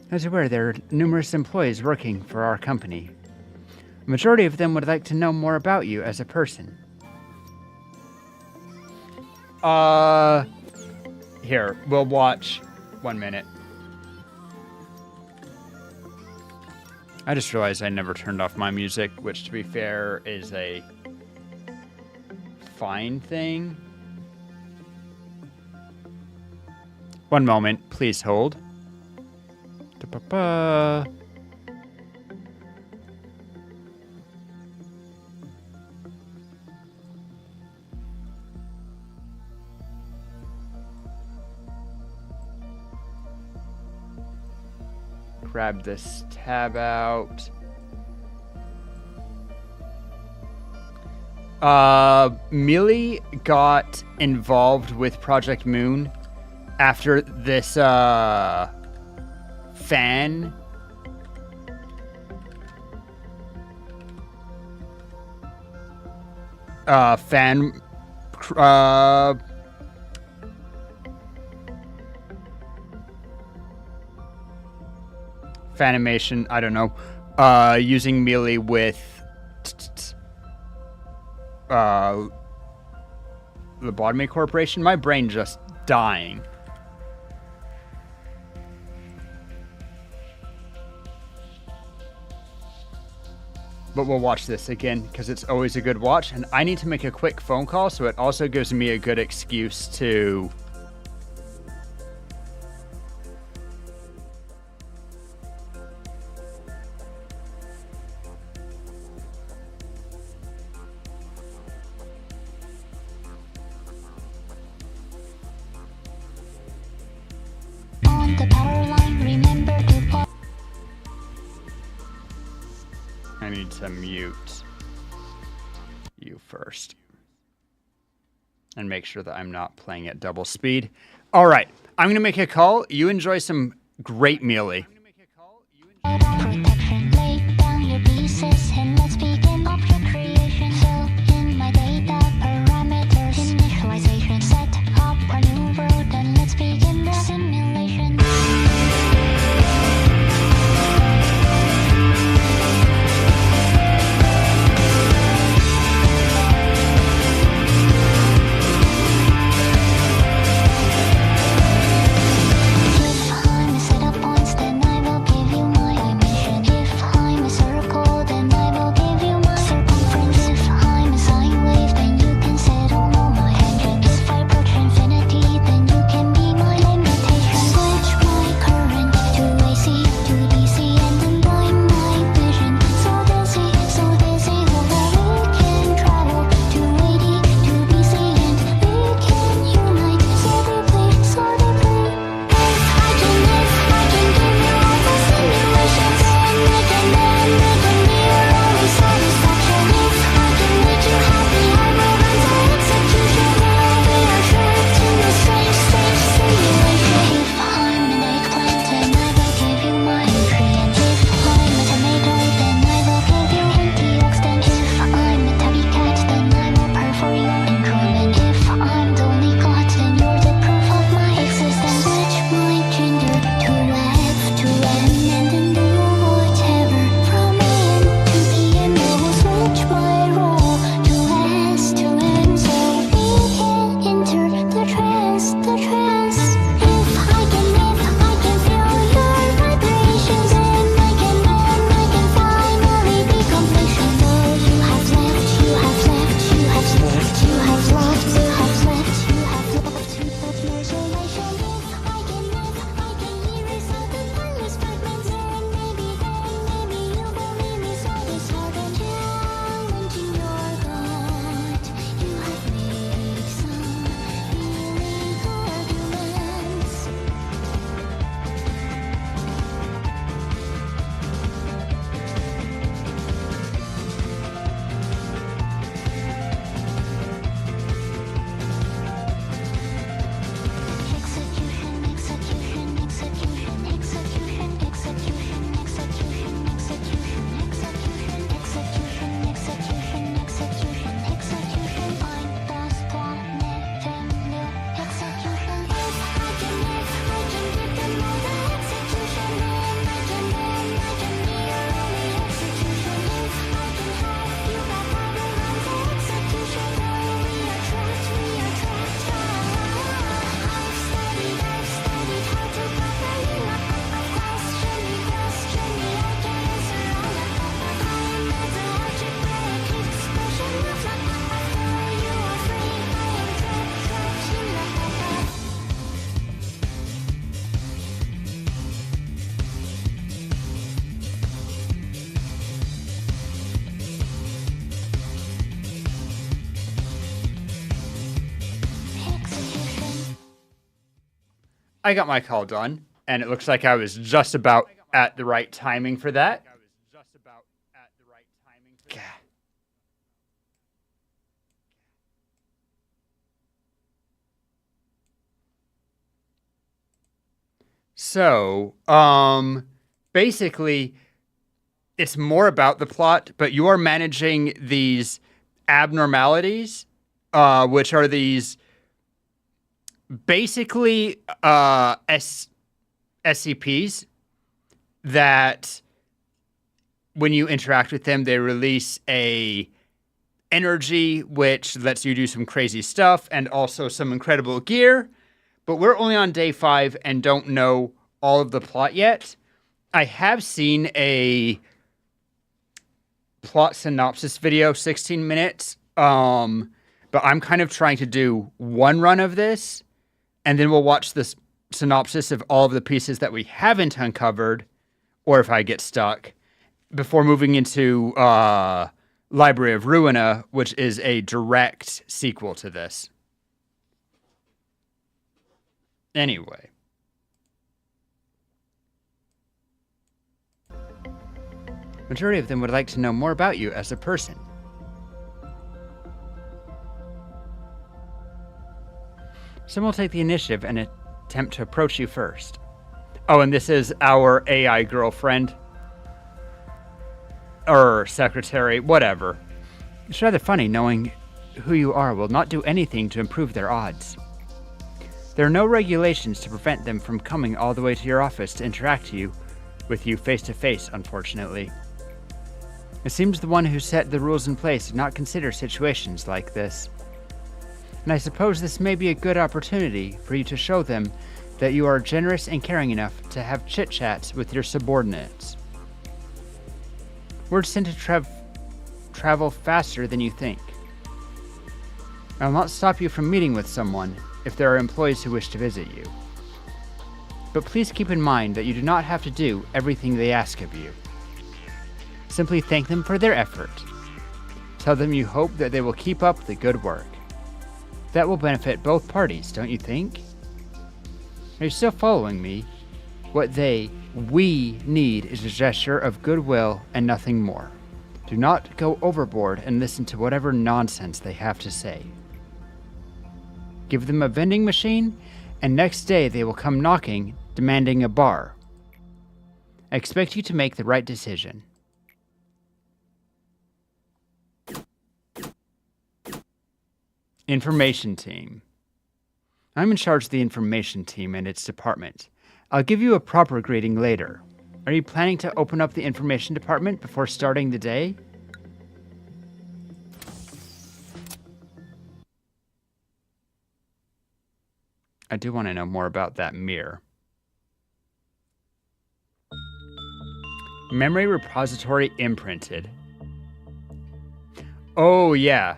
As you're aware, there are numerous employees working for our company. A majority of them would like to know more about you as a person. Here, we'll watch 1 minute. I just realized I never turned off my music, which, to be fair, is a fine thing. 1 moment, please hold. Da-ba-ba. Grab this tab out. Millie got involved with Project Moon after this fan Fanimation, I don't know, using Melee with Lobotomy Corporation. My brain just dying. But we'll watch this again because it's always a good watch, and I need to make a quick phone call, so it also gives me a good excuse to the power line, remember to pause. I need to mute you first and make sure that I'm not playing at double speed. All right, I'm going to make a call. You enjoy some great Melee. Protection, lay down your pieces and let's begin object creation. Fill in my data parameters, initialization, set up our new world and let's begin the simulation. Define the setup points, then I got my call done, and it looks like I was just about at the right timing for that. Gah. So, basically, it's more about the plot, but you are managing these abnormalities, which are these basically SCPs that when you interact with them, they release a energy which lets you do some crazy stuff and also some incredible gear. But we're only on day 5 and don't know all of the plot yet. I have seen a plot synopsis video, 16 minutes. But I'm kind of trying to do one run of this, and then we'll watch this synopsis of all of the pieces that we haven't uncovered, or if I get stuck, before moving into Library of Ruina, which is a direct sequel to this. Anyway. Majority of them would like to know more about you as a person. Some will take the initiative and attempt to approach you first. Oh, and this is our AI girlfriend. Or secretary, whatever. It's rather funny knowing who you are will not do anything to improve their odds. There are no regulations to prevent them from coming all the way to your office to interact with you face to face, unfortunately. It seems the one who set the rules in place did not consider situations like this. And I suppose this may be a good opportunity for you to show them that you are generous and caring enough to have chit-chats with your subordinates. Words tend to travel faster than you think. I will not stop you from meeting with someone if there are employees who wish to visit you. But please keep in mind that you do not have to do everything they ask of you. Simply thank them for their effort. Tell them you hope that they will keep up the good work. That will benefit both parties, don't you think? Are you still following me? What we need is a gesture of goodwill and nothing more. Do not go overboard and listen to whatever nonsense they have to say. Give them a vending machine, and next day they will come knocking, demanding a bar. I expect you to make the right decision. Information team. I'm in charge of the information team and its department. I'll give you a proper greeting later. Are you planning to open up the information department before starting the day? I do want to know more about that mirror. Memory repository imprinted. Oh, yeah.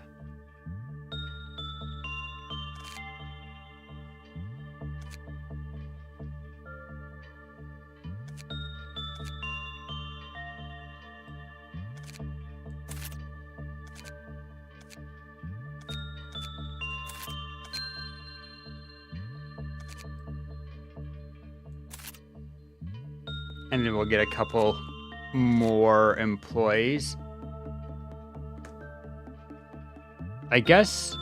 And then we'll get a couple more employees. I guess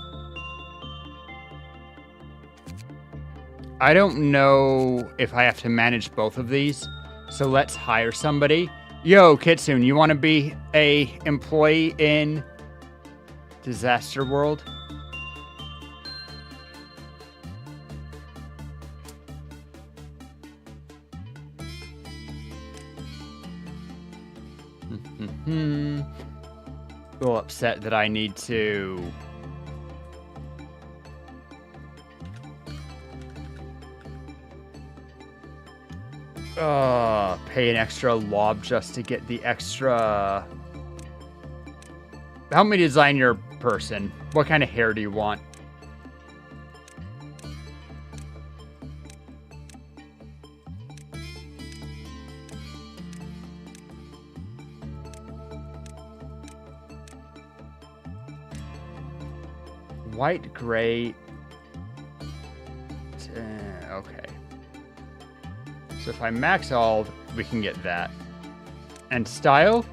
I don't know if I have to manage both of these. So let's hire somebody. Yo, Kitsune, you want to be a employee in Disaster World? A little upset that I need to pay an extra lob just to get the extra. Help me design your person. What kind of hair do you want? White, gray. Okay. So if I max all, we can get that. And style?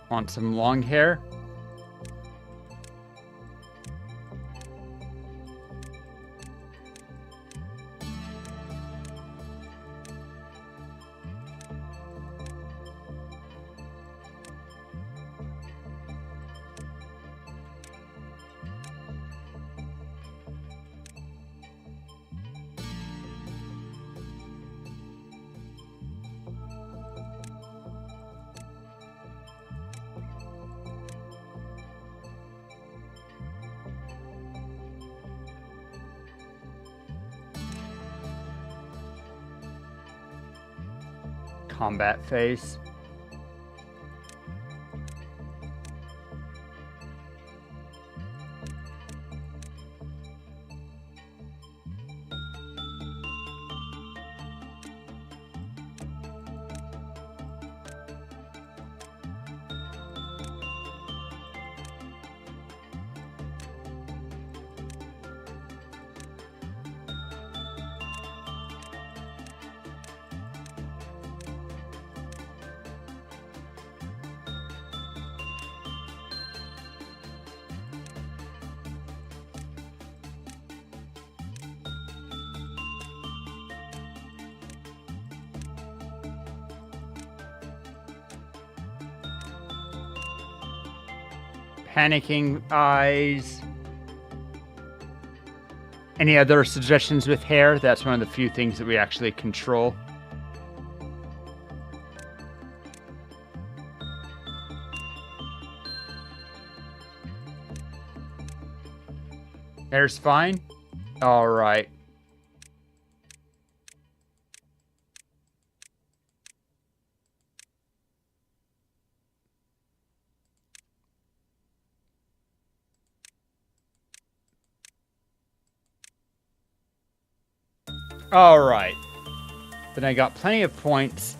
Want some long hair? Combat face. Panicking eyes. Any other suggestions with hair? That's one of the few things that we actually control. Hair's fine? All right. All right. Then I got plenty of points.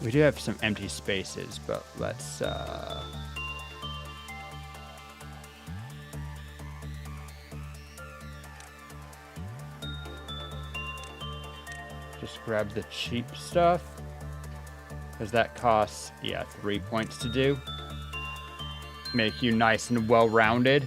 We do have some empty spaces, but let's just grab the cheap stuff, because that costs, yeah, 3 points to do. Make you nice and well-rounded.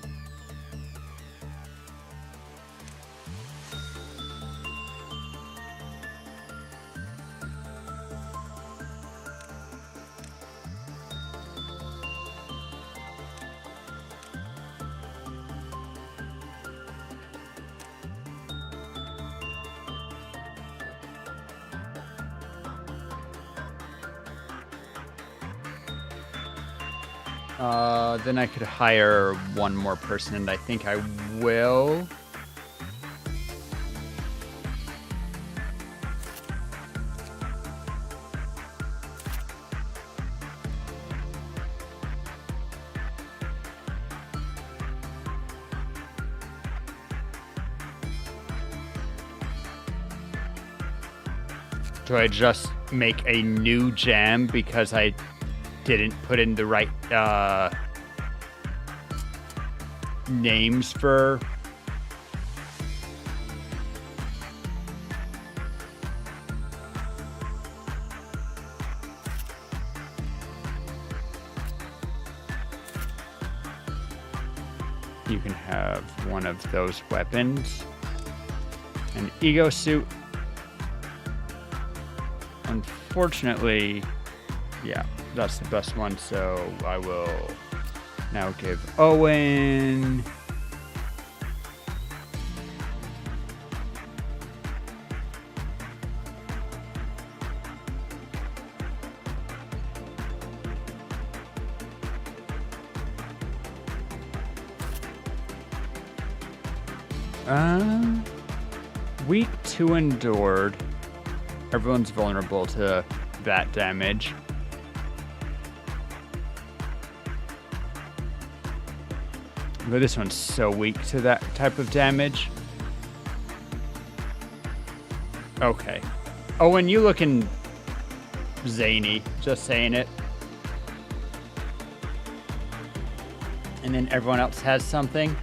Then I could hire one more person, and I think I will. Do I just make a new jam because I didn't put in the right names for you can have one of those weapons. An ego suit. Unfortunately, yeah, that's the best one, so I will now give Owen weak 2 endured. Everyone's vulnerable to that damage. But this one's so weak to that type of damage. Okay. Owen, you looking zany. Just saying it. And then everyone else has something.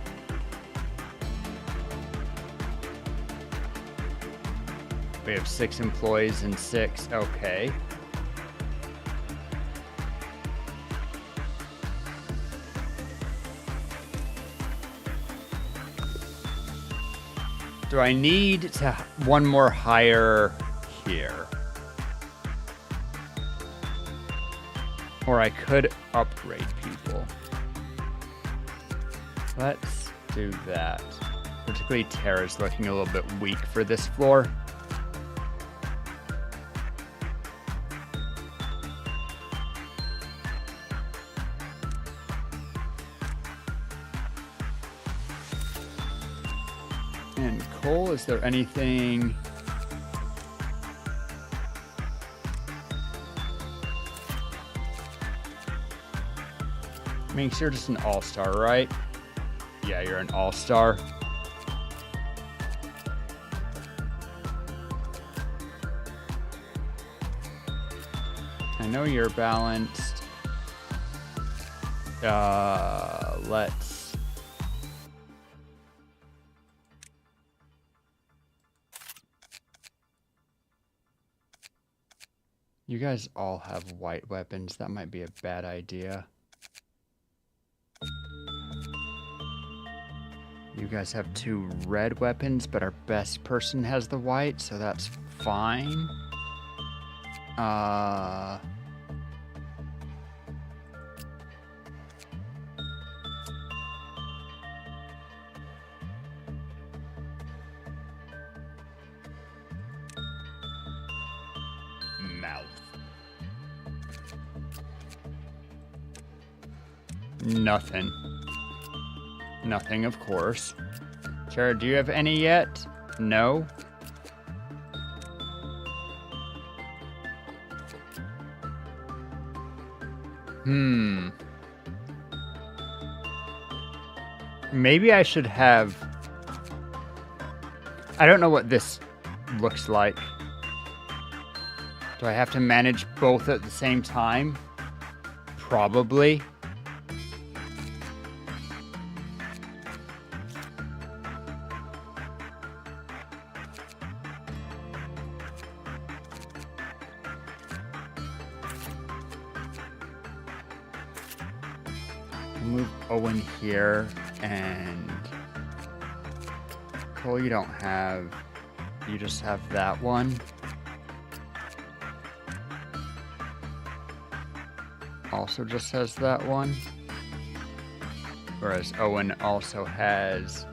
We have 6 employees and 6. Okay. Do I need to one more hire here? Or I could upgrade people. Let's do that. Particularly Tara's looking a little bit weak for this floor. And Cole, is there anything? Minx, you're just an all-star, right? Yeah, you're an all-star. I know you're balanced. Let's... You guys all have white weapons. That might be a bad idea. You guys have 2 red weapons, but our best person has the white, so that's fine. Mouth. Nothing. Nothing, of course. Tara, do you have any yet? No? Maybe I should have... I don't know what this looks like. Do I have to manage both at the same time? Probably. Move Owen here, and Cole, you don't have, you just have that one. Also just has that one. Whereas Owen also has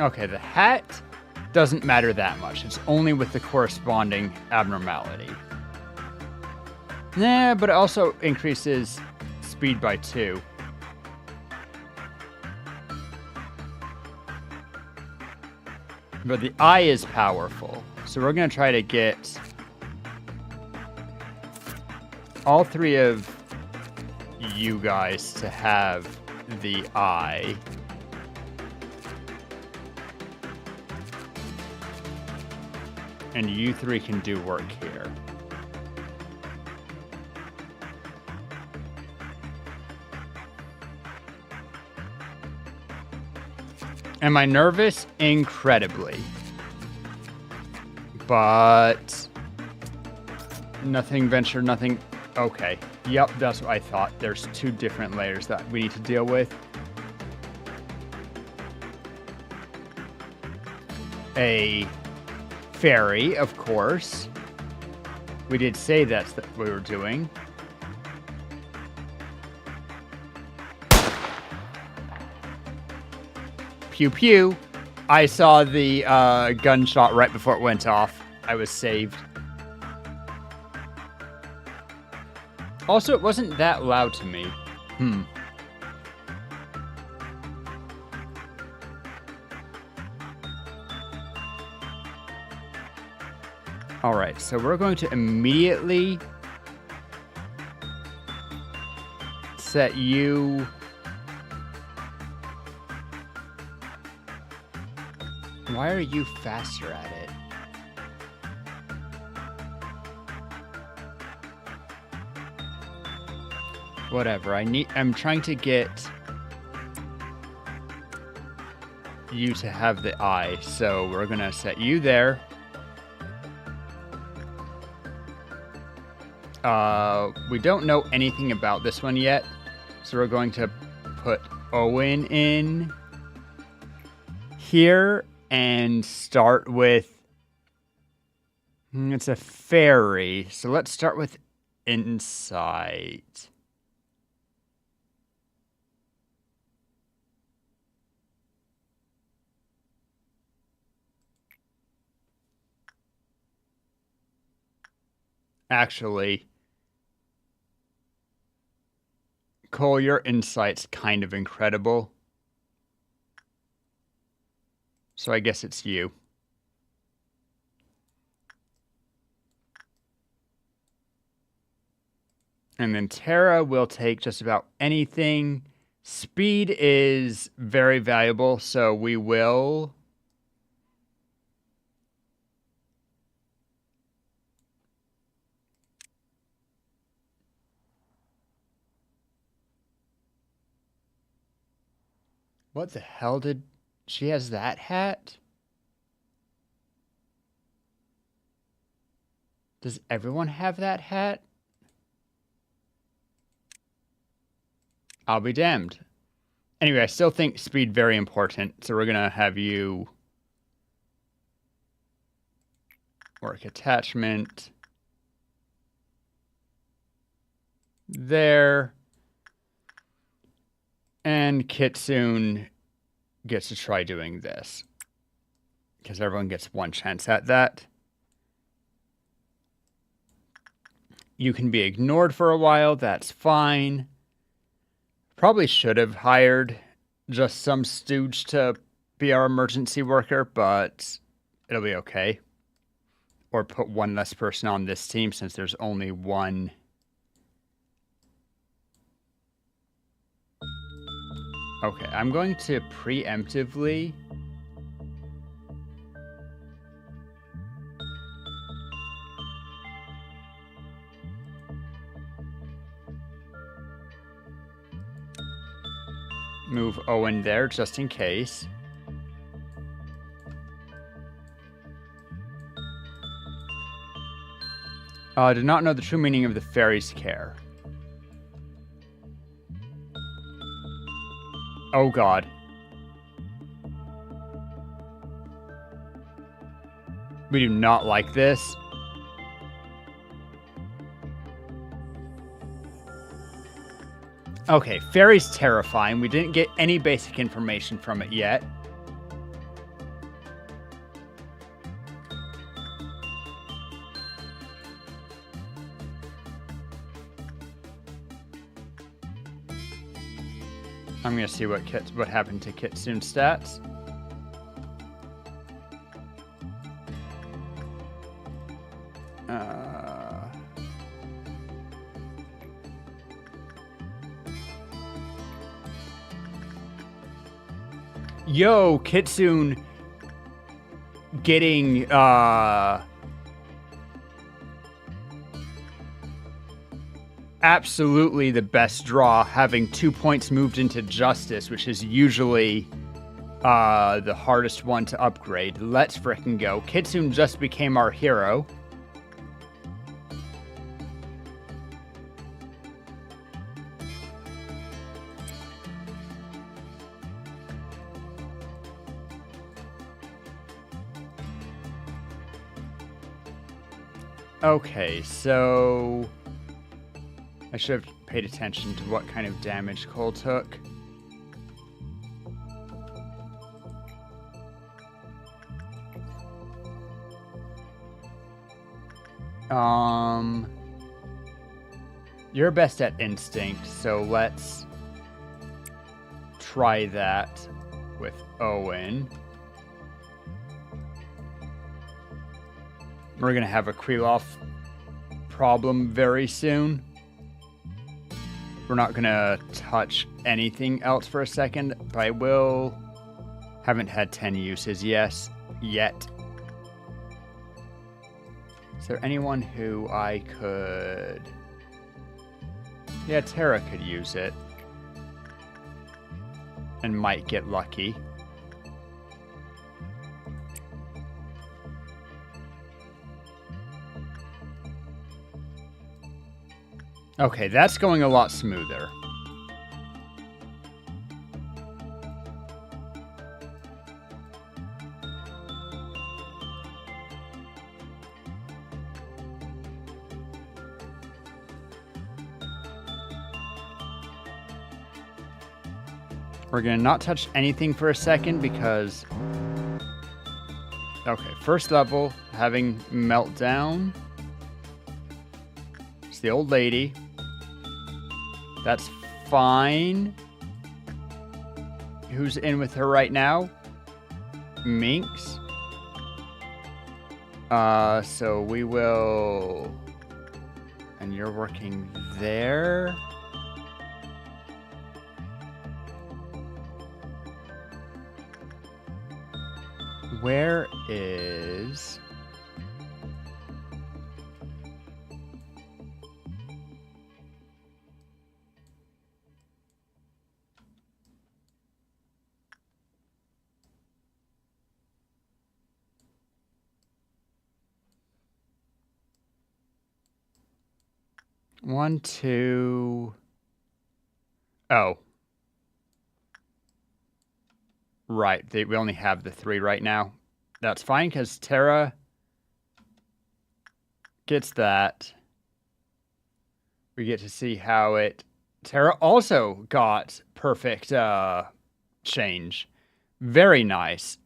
okay, the hat doesn't matter that much. It's only with the corresponding abnormality. Nah, but it also increases speed by 2. But the eye is powerful. So we're going to try to get all 3 of you guys to have the eye. And you 3 can do work here. Am I nervous? Incredibly. But nothing venture, nothing. Okay. Yep, that's what I thought. There's 2 different layers that we need to deal with. A fairy, of course. We did say that's what we were doing. Pew pew. I saw the gunshot right before it went off. I was saved. Also, it wasn't that loud to me. All right, so we're going to immediately set you... Why are you faster at it? Whatever, I'm trying to get you to have the eye, so we're gonna set you there. We don't know anything about this one yet, so we're going to put Owen in here and start with... It's a fairy, so let's start with insight. Actually, Cole, your insight's kind of incredible. So I guess it's you. And then Tara will take just about anything. Speed is very valuable, so we will... What the hell did... She has that hat? Does everyone have that hat? I'll be damned. Anyway, I still think speed very important, so we're gonna have you work attachment there. And Kitsune gets to try doing this, because everyone gets one chance at that. You can be ignored for a while, that's fine. Probably should have hired just some stooge to be our emergency worker, but it'll be okay. Or put one less person on this team since there's only one. Okay, I'm going to preemptively... move Owen there, just in case. I did not know the true meaning of the fairy's care. Oh god. We do not like this. Okay, fairy's terrifying. We didn't get any basic information from it yet. I'm gonna see what happened to Kitsune's stats. Yo, Kitsune getting absolutely the best draw, having 2 points moved into Justice, which is usually the hardest one to upgrade. Let's frickin' go. Kitsune just became our hero. Okay, so I should have paid attention to what kind of damage Cole took. You're best at instinct, so let's try that with Owen. We're gonna have a Krylov problem very soon. we're not gonna touch anything else for a second, but I will. Haven't had 10 uses yet. Is there anyone who I could... Yeah, Tara could use it. And might get lucky. Okay, that's going a lot smoother. We're going to not touch anything for a second because... Okay, first level, having meltdown. It's the old lady. That's fine. Who's in with her right now? Minx. So we will... And you're working there. Where is... One, two... Oh. Right, we only have the 3 right now. That's fine, because Tara gets that. We get to see how it... Tara also got perfect change. Very nice.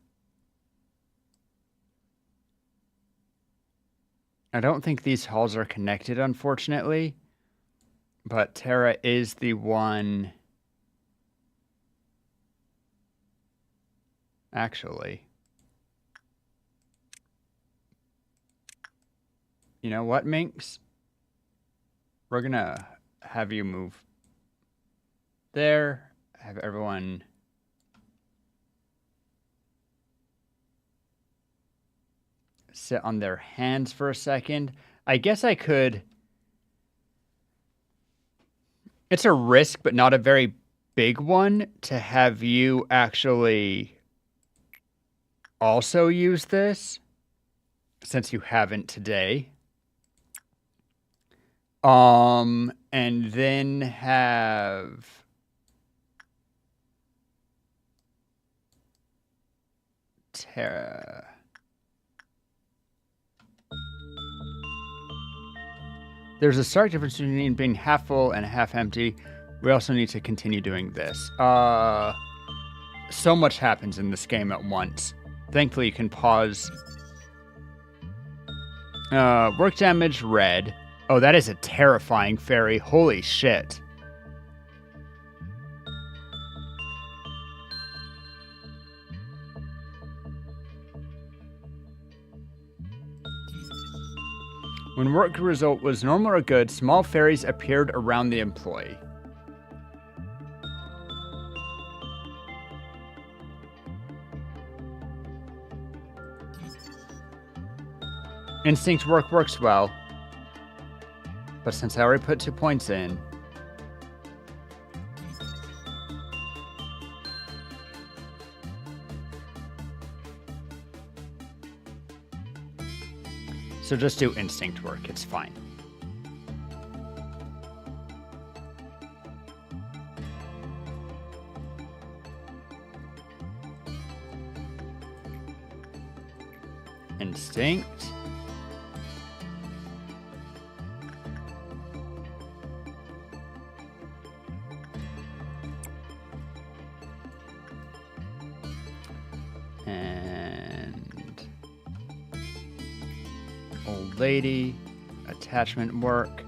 I don't think these halls are connected, unfortunately. But Tara is the one... Actually... You know what, Minx? We're gonna have you move there. Have everyone sit on their hands for a second. I guess I could... It's a risk, but not a very big one, to have you actually also use this, since you haven't today. And then have... Tara... There's a stark difference between being half full and half empty. We also need to continue doing this. So much happens in this game at once. Thankfully, you can pause. Work damage, red. Oh, that is a terrifying fairy. Holy shit. When work result was normal or good, small fairies appeared around the employee. Instinct work works well. But since I already put 2 points in... So just do instinct work, it's fine. Instinct. And old lady, attachment work.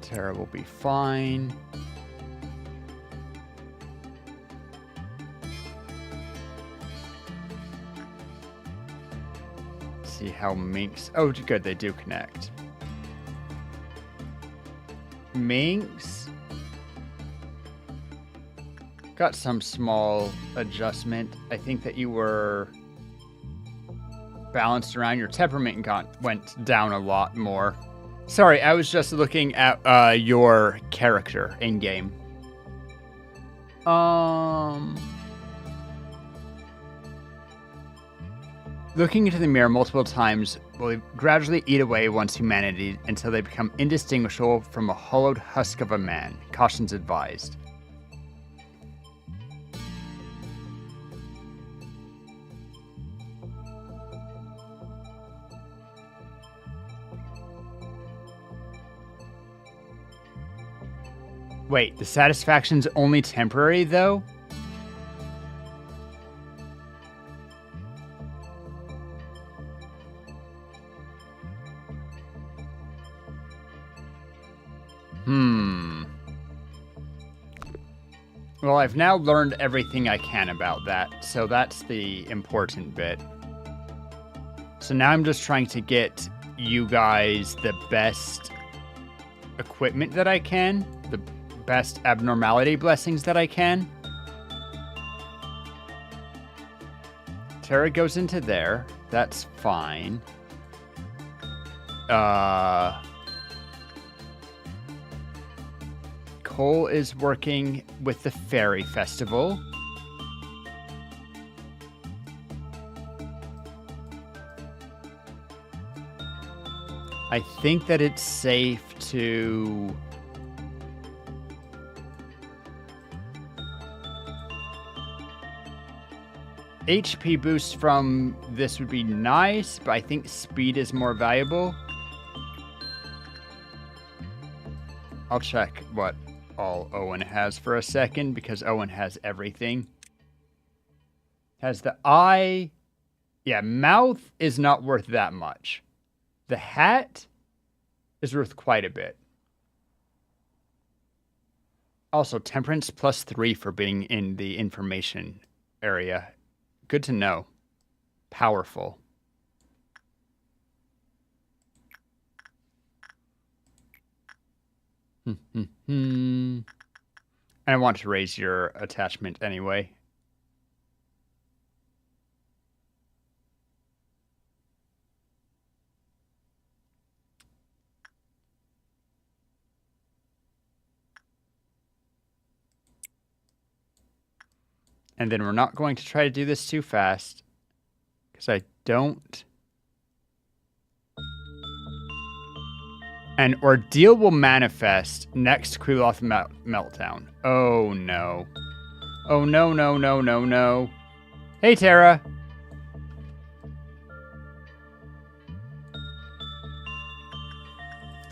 Tara will be fine. see how minks... Oh, good, they do connect. Minks... got some small adjustment. I think that you were balanced around. Your temperament went down a lot more. Sorry, I was just looking at your character in-game. Looking into the mirror multiple times will gradually eat away one's humanity until they become indistinguishable from a hollowed husk of a man. Cautions advised. Wait, the satisfaction's only temporary, though? Well, I've now learned everything I can about that, so that's the important bit. So now I'm just trying to get you guys the best equipment that I can, the best abnormality blessings that I can. Terra goes into there. That's fine. Cole is working with the Fairy Festival. I think that it's safe to... HP boost from this would be nice, but I think speed is more valuable. I'll check what all Owen has for a second, because Owen has everything. Has the eye... Yeah, mouth is not worth that much. The hat is worth quite a bit. Also, temperance +3 for being in the information area. Good to know. Powerful. And I want to raise your attachment anyway. And then we're not going to try to do this too fast, because I don't... An ordeal will manifest next Kreloth meltdown. Oh no. Oh no, no, no, no, no. Hey, Terra.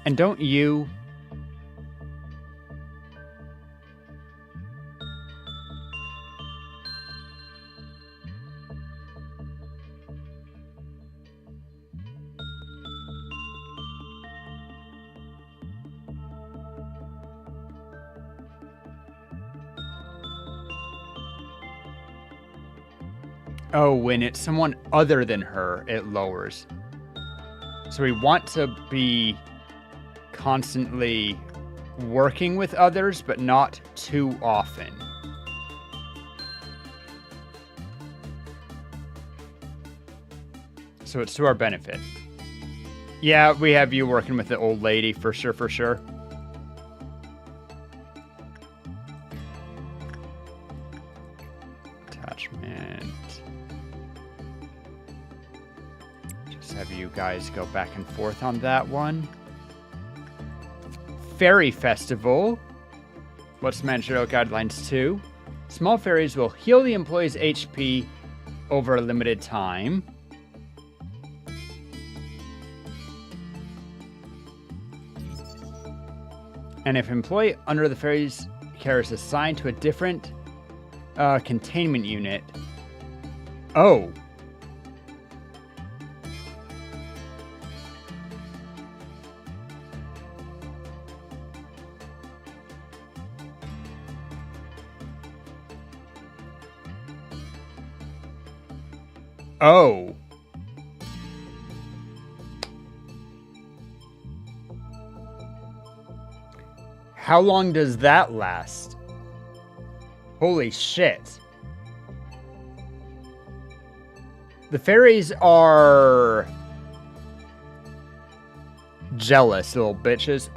And don't you... Oh, when it's someone other than her, it lowers. So we want to be constantly working with others, but not too often. So it's to our benefit. Yeah, we have you working with the old lady, for sure, for sure. Attachment. Just have you guys go back and forth on that one. Fairy Festival. What's managerial guidelines 2? Small fairies will heal the employee's HP over a limited time. And if employee under the fairy's care is assigned to a different containment unit. Oh. Oh. How long does that last? Holy shit. The fairies are jealous little bitches.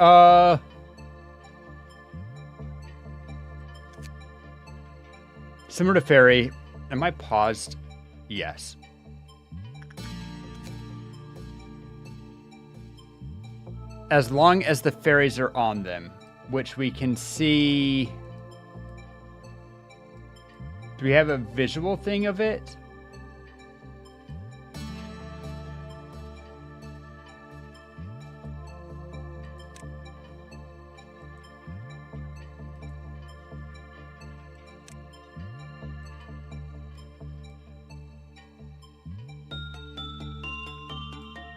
Similar to fairy. Am I paused? Yes. As long as the fairies are on them, which we can see. Do we have a visual thing of it?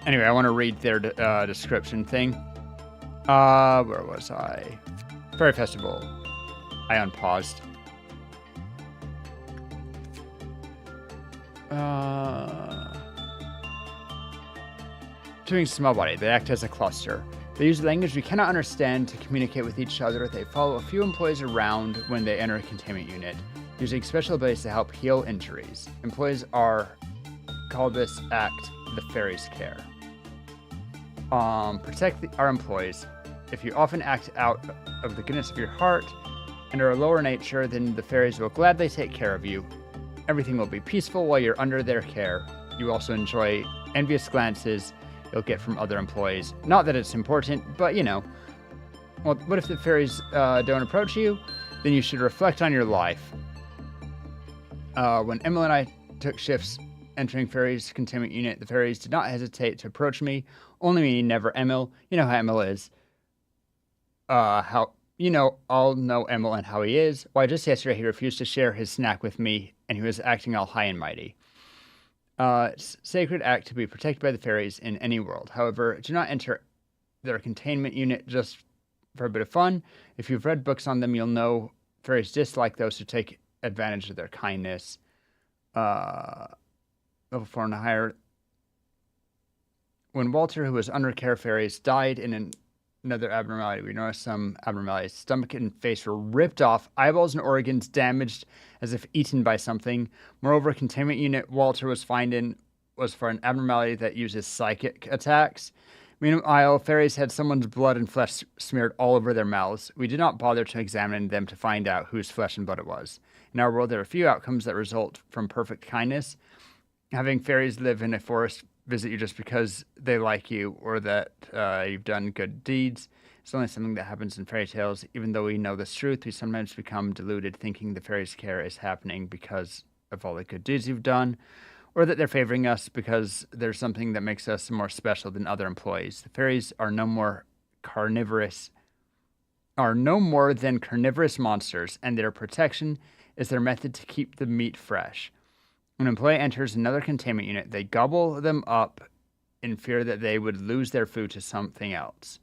Anyway, I want to read their description thing. Where was I? Fairy Festival. I unpaused. Doing small body. They act as a cluster. They use language we cannot understand to communicate with each other. They follow a few employees around when they enter a containment unit, using special abilities to help heal injuries. Employees call this act the fairies' care. Protect our employees. If you often act out of the goodness of your heart and are a lower nature, then the fairies will gladly take care of you. Everything will be peaceful while you're under their care. You also enjoy envious glances you'll get from other employees. Not that it's important, but you know. Well, what if the fairies don't approach you? Then you should reflect on your life. When Emil and I took shifts entering Fairy's containment unit, the fairies did not hesitate to approach me. Only me, never Emil. You know how Emil is. I'll know Emil and how he is. Why, just yesterday he refused to share his snack with me, and he was acting all high and mighty. It's a sacred act to be protected by the fairies in any world. However, do not enter their containment unit just for a bit of fun. If you've read books on them, you'll know fairies dislike those who take advantage of their kindness. Level 4 and higher. When Walter, who was under care of fairies, died in another abnormality, we noticed some abnormalities. Stomach and face were ripped off, eyeballs and organs damaged as if eaten by something. Moreover, containment unit Walter was found in was for an abnormality that uses psychic attacks. Meanwhile, fairies had someone's blood and flesh smeared all over their mouths. We did not bother to examine them to find out whose flesh and blood it was. In our world, there are few outcomes that result from perfect kindness. Having fairies live in a forest visit you just because they like you or that you've done good deeds. It's only something that happens in fairy tales. Even though we know this truth, we sometimes become deluded thinking the fairies' care is happening because of all the good deeds you've done, or that they're favoring us because there's something that makes us more special than other employees. The fairies are no more than carnivorous monsters, and their protection is their method to keep the meat fresh. When an employee enters another containment unit, they gobble them up in fear that they would lose their food to something else.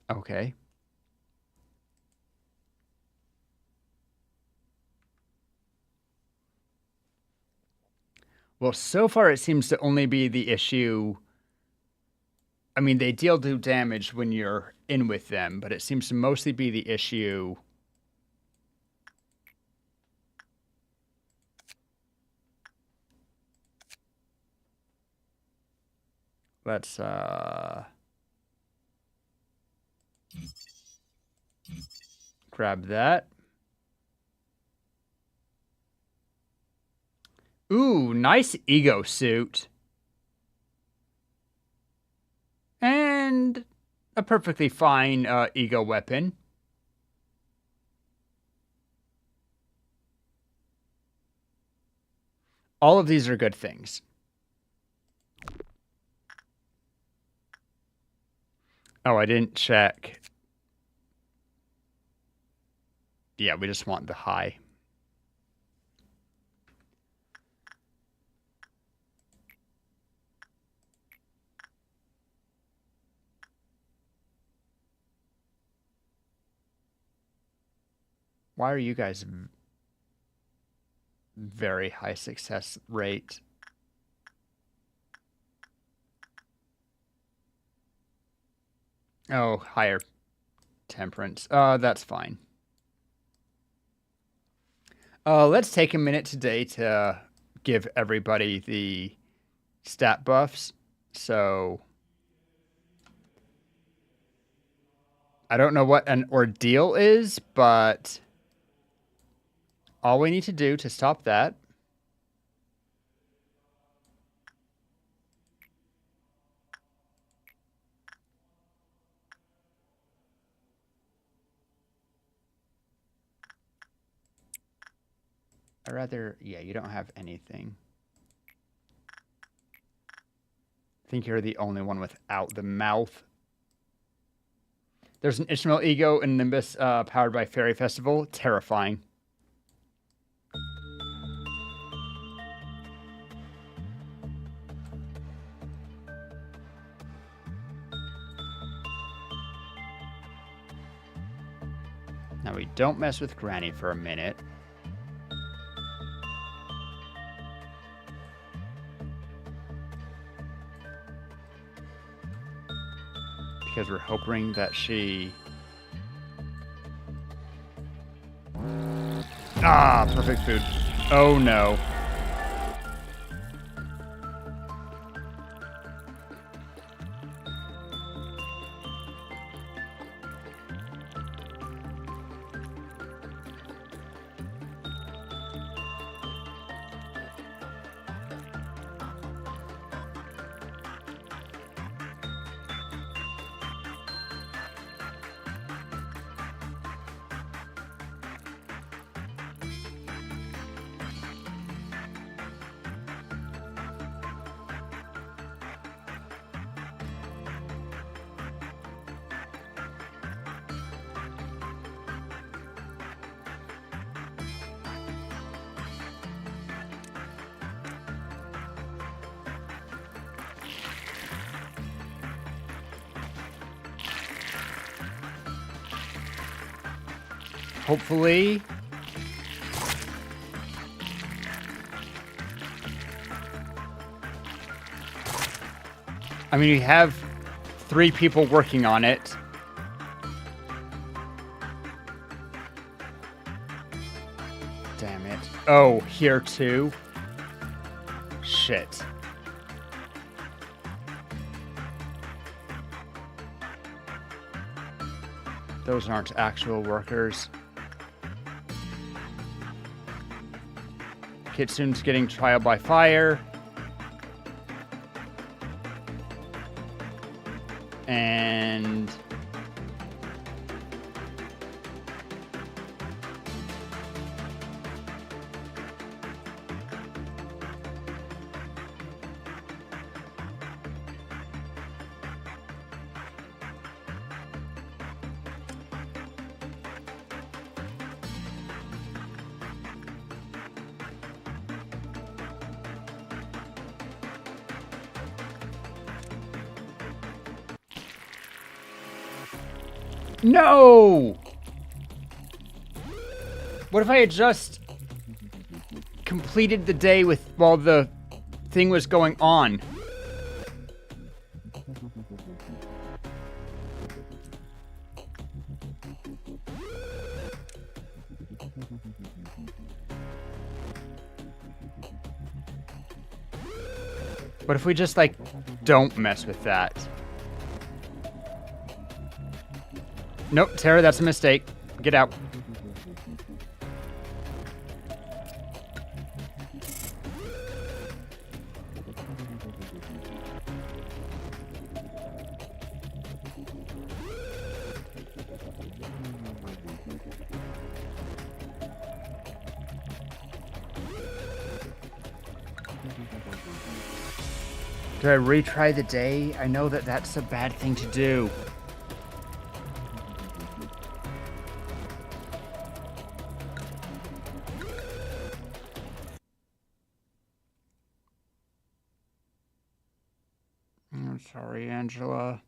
Okay. Well, so far it seems to only be the issue. I mean, they deal damage when you're in with them, but it seems to mostly be the issue. Let's grab that. Ooh, nice ego suit. And a perfectly fine ego weapon. All of these are good things. Oh, I didn't check. Yeah, we just want the high. Why are you guys very high success rate? Oh, higher temperance. That's fine. Let's take a minute today to give everybody the stat buffs. So I don't know what an ordeal is, but all we need to do to stop that yeah, you don't have anything. I think you're the only one without the mouth. There's an instrumental ego in Nimbus powered by Fairy Festival. Terrifying. Now we don't mess with Granny for a minute. Because we're hoping that she... Ah, perfect food. Oh no. Hopefully. I mean, we have 3 people working on it. Damn it. Oh, here too? Shit. Those aren't actual workers. Kitsune's getting trial by fire. And... No! What if I had just completed the day while the thing was going on? What if we just, like, don't mess with that? Nope, Tara, that's a mistake. Get out. Do I retry the day? I know that that's a bad thing to do. I'm sorry, Angela.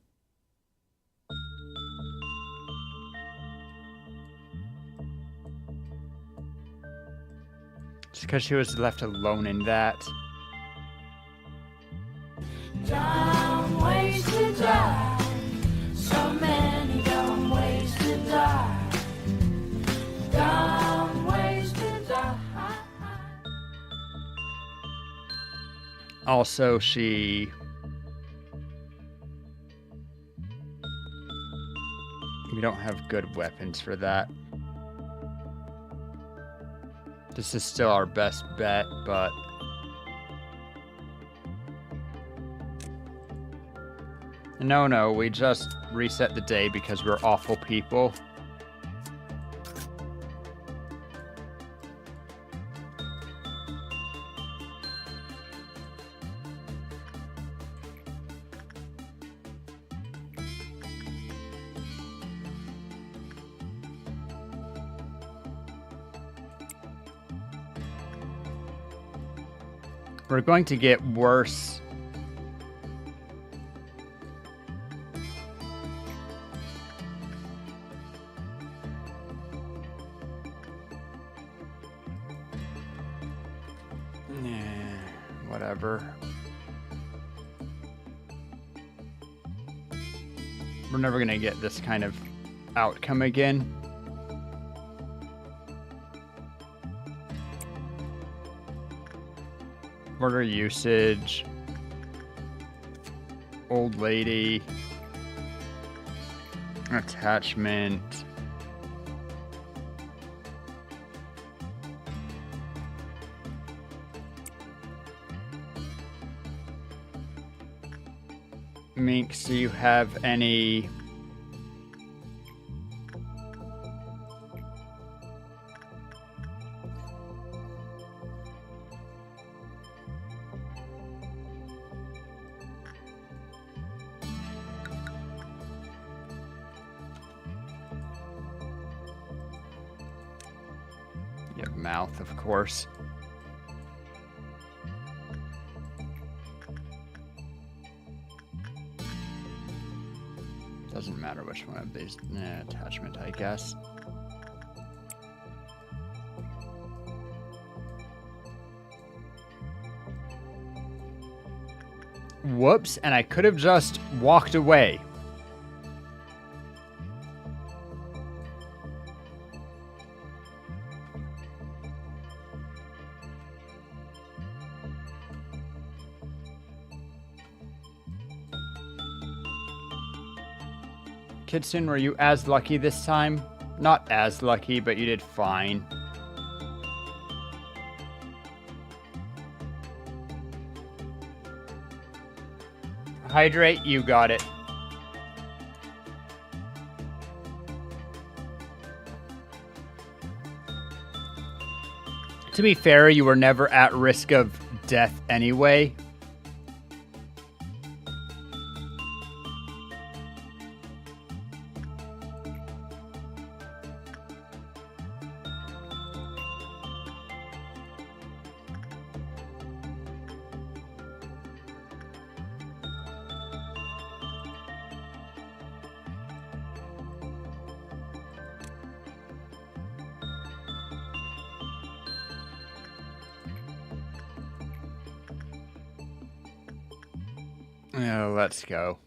Just because she was left alone in that. Time waits to die. So many Also, we don't have good weapons for that. This is still our best bet, but no, we just reset the day because we're awful people. We're going to get worse. Whatever. We're never going to get this kind of outcome again. Order usage. Old lady. Attachment. Minx, do you have any... You have mouth, of course. Doesn't matter which one of these. Attachment, I guess. Whoops, and I could have just walked away. Kitsune, were you as lucky this time? Not as lucky, but you did fine. Hydrate, you got it. To be fair, you were never at risk of death anyway. Oh, let's go.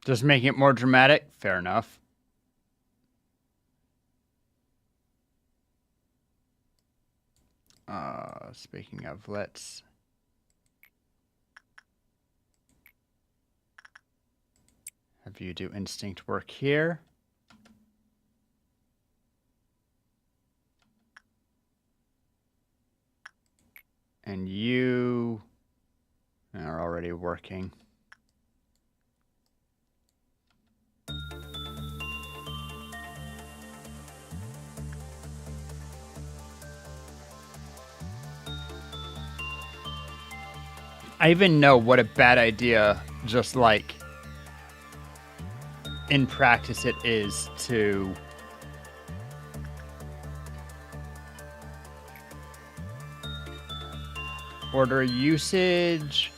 Just making it more dramatic? Fair enough. Speaking of, let's... have you do instinct work here. And you are already working. I even know what a bad idea, just like in practice it is to order usage.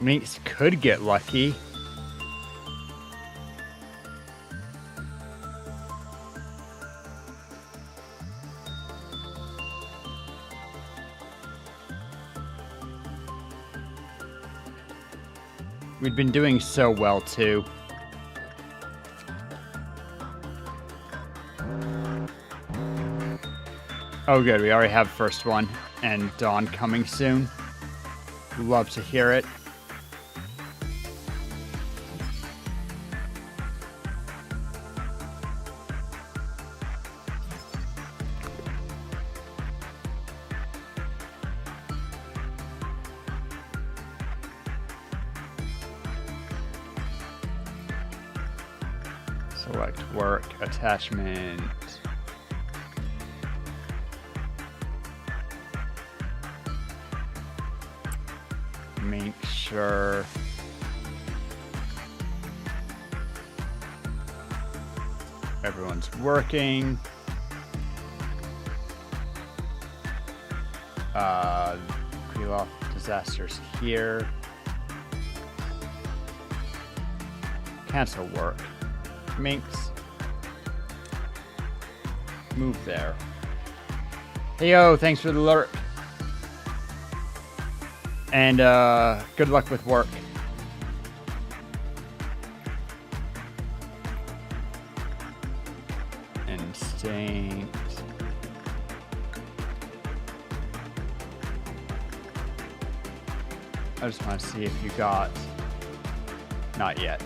Minx could get lucky. We'd been doing so well too. Oh, good. We already have first one. And Dawn coming soon. Love to hear it. Select work, attachment. Make sure everyone's working. Pre-off disasters here. Cancel work. Minx. Move there. Hey yo, thanks for the lurk. And good luck with work. Instinct. I just want to see if you got... Not yet.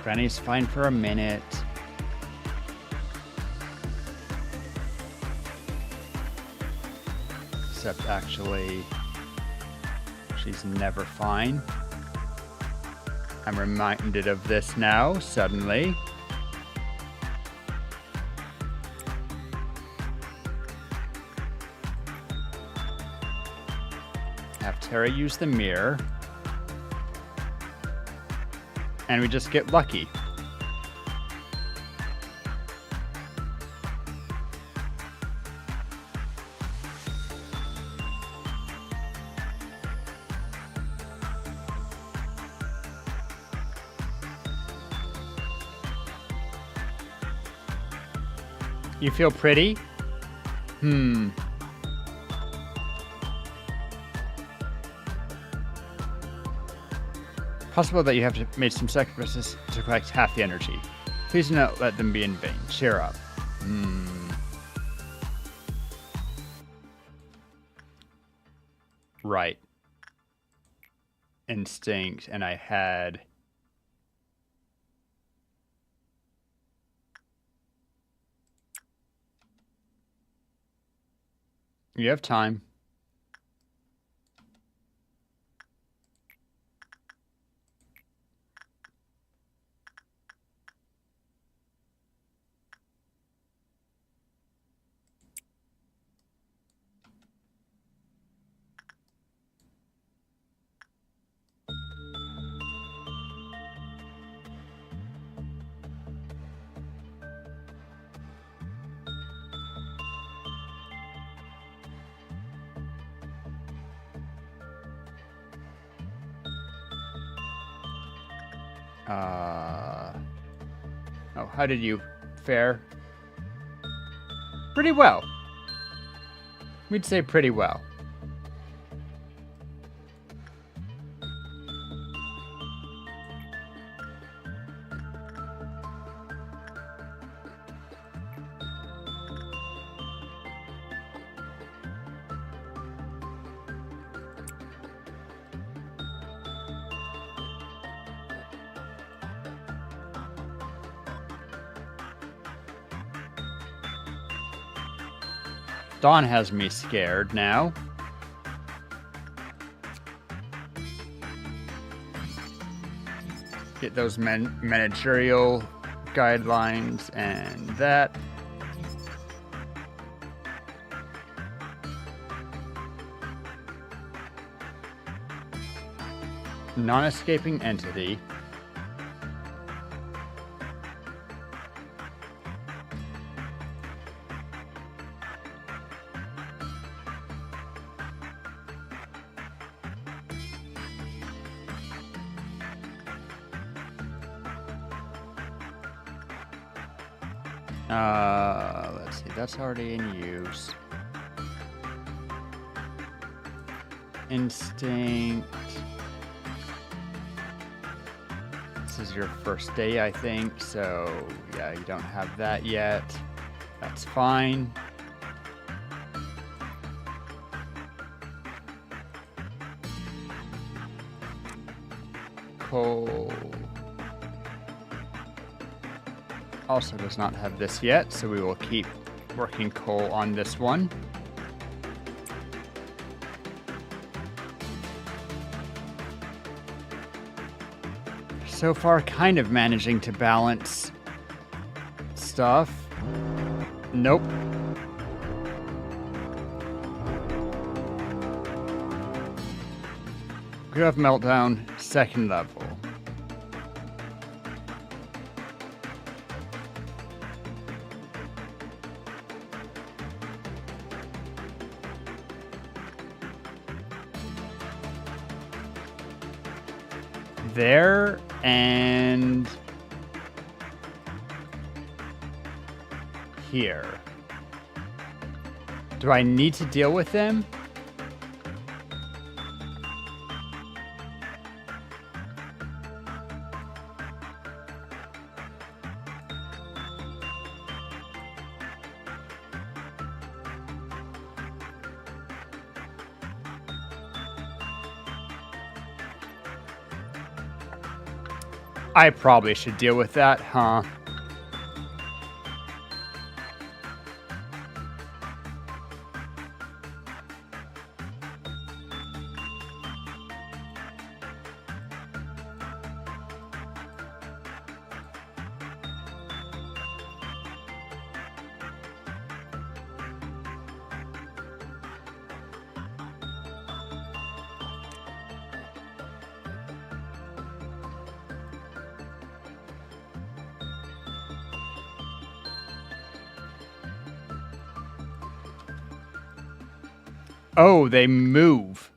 Granny's fine for a minute. Except actually, she's never fine. I'm reminded of this now, suddenly. Have Tara use the mirror. And we just get lucky. You feel pretty? Possible that you have to made some sacrifices to collect half the energy. Please do not let them be in vain. Cheer up. Right. Instinct, and I had... You have time. Oh, how did you fare? Pretty well. We'd say pretty well. Dawn has me scared now. Get those managerial guidelines and that. Non-escaping entity. Let's see. That's already in use. Instinct. This is your first day, I think. So, yeah, you don't have that yet. That's fine. Coal also does not have this yet, so we will keep working coal on this one. So far, kind of managing to balance stuff. Nope. Graph meltdown, second level. There and here. Do I need to deal with them? I probably should deal with that, huh? Oh, they move.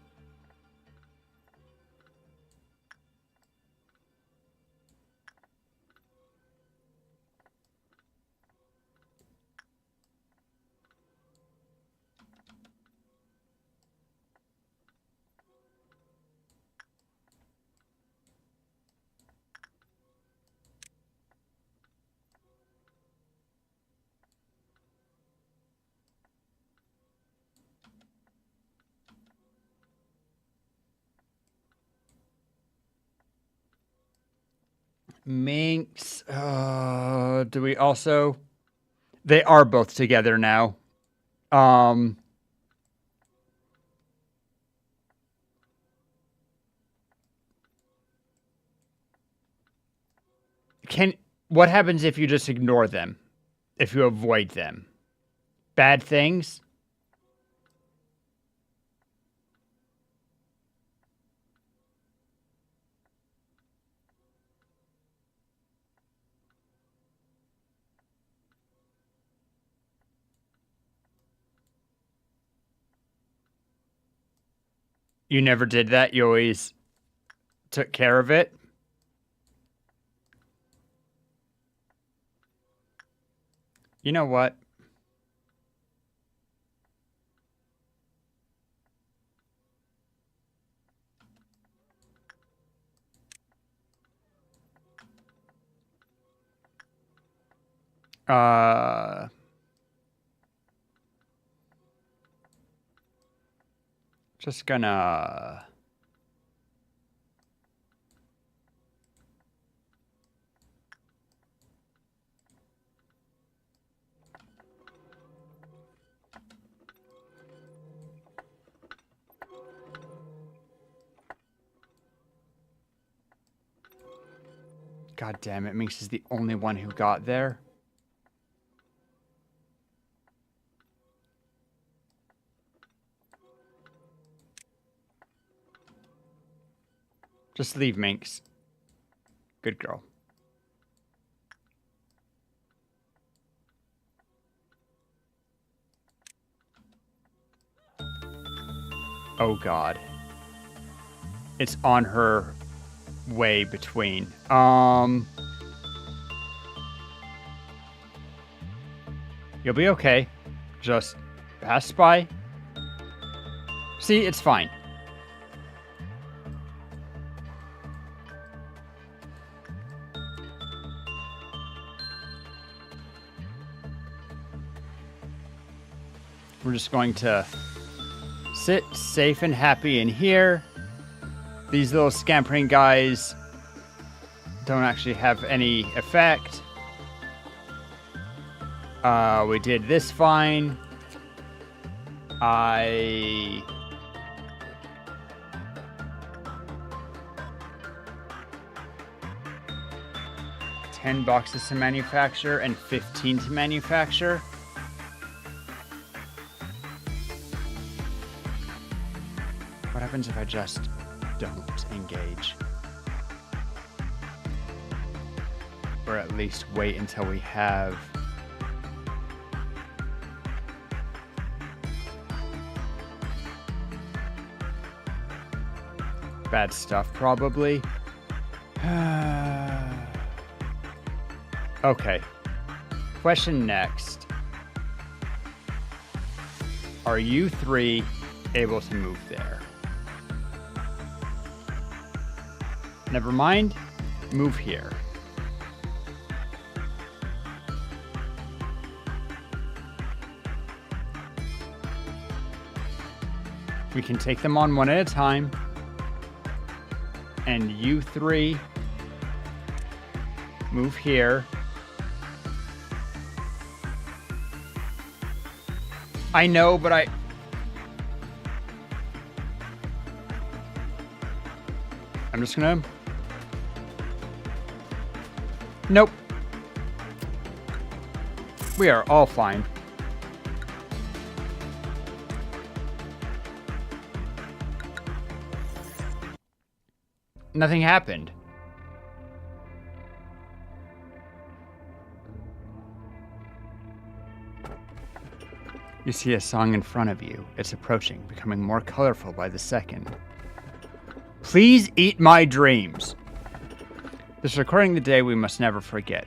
Minks. Do we also? They are both together now. What happens if you just ignore them? If you avoid them? Bad things? You never did that? You always took care of it? You know what? Just gonna... God damn it, Minx is the only one who got there. Just leave, Minx. Good girl. Oh God. It's on her way between. You'll be okay. Just pass by. See, it's fine. We're just going to sit safe and happy in here. These little scampering guys don't actually have any effect. We did this fine. 10 boxes to manufacture and 15 to manufacture. What happens if I just don't engage? Or at least wait until we have bad stuff, probably. Okay. Question next. Are you three able to move there? Never mind. Move here. We can take them on one at a time. And you three move here. I know, but I'm just gonna... Nope. We are all fine. Nothing happened. You see a song in front of you. It's approaching, becoming more colorful by the second. Please eat my dreams. This recording the day we must never forget.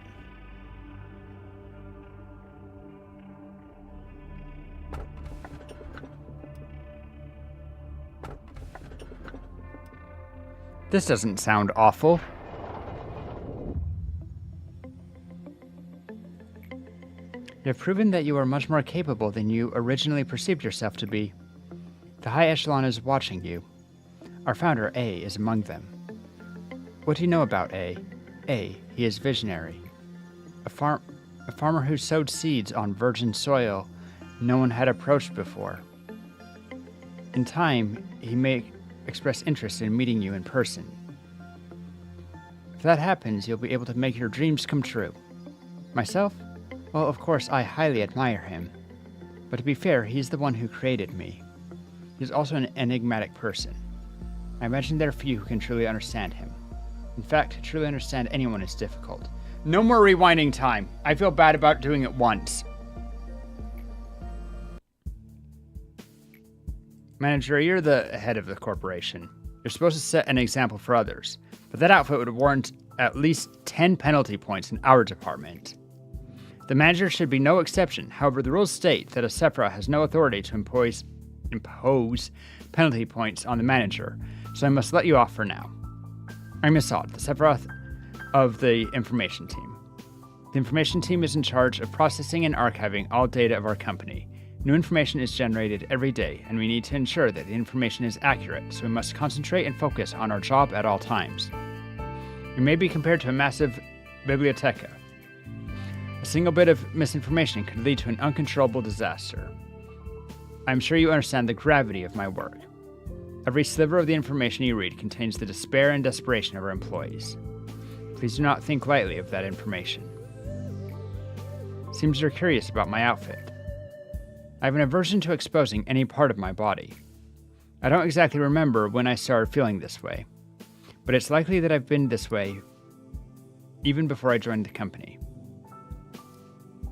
This doesn't sound awful. You have proven that you are much more capable than you originally perceived yourself to be. The high echelon is watching you. Our founder, A, is among them. What do you know about A? A, he is visionary. A farmer who sowed seeds on virgin soil no one had approached before. In time, he may express interest in meeting you in person. If that happens, you'll be able to make your dreams come true. Myself? Well, of course, I highly admire him. But to be fair, he's the one who created me. He's also an enigmatic person. I imagine there are few who can truly understand him. In fact, to truly understand anyone is difficult. No more rewinding time. I feel bad about doing it once. Manager, you're the head of the corporation. You're supposed to set an example for others, but that outfit would warrant at least 10 penalty points in our department. The manager should be no exception. However, the rules state that a Sephiroth has no authority to impose penalty points on the manager, so I must let you off for now. I'm Assad, the Sephiroth of the information team. The information team is in charge of processing and archiving all data of our company. New information is generated every day, and we need to ensure that the information is accurate, so we must concentrate and focus on our job at all times. We may be compared to a massive biblioteca. A single bit of misinformation could lead to an uncontrollable disaster. I'm sure you understand the gravity of my work. Every sliver of the information you read contains the despair and desperation of our employees. Please do not think lightly of that information. Seems you're curious about my outfit. I have an aversion to exposing any part of my body. I don't exactly remember when I started feeling this way, but it's likely that I've been this way even before I joined the company.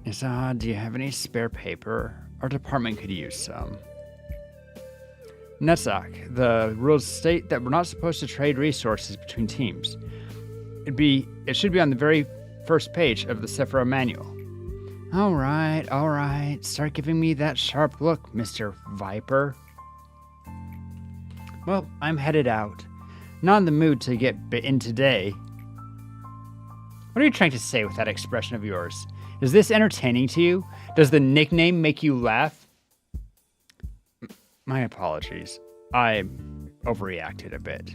Izad, do you have any spare paper? Our department could use some. Netzach, the rules state that we're not supposed to trade resources between teams. It should be on the very first page of the Sephiroth manual. All right. Start giving me that sharp look, Mr. Viper. Well, I'm headed out. Not in the mood to get bitten today. What are you trying to say with that expression of yours? Is this entertaining to you? Does the nickname make you laugh? My apologies. I overreacted a bit.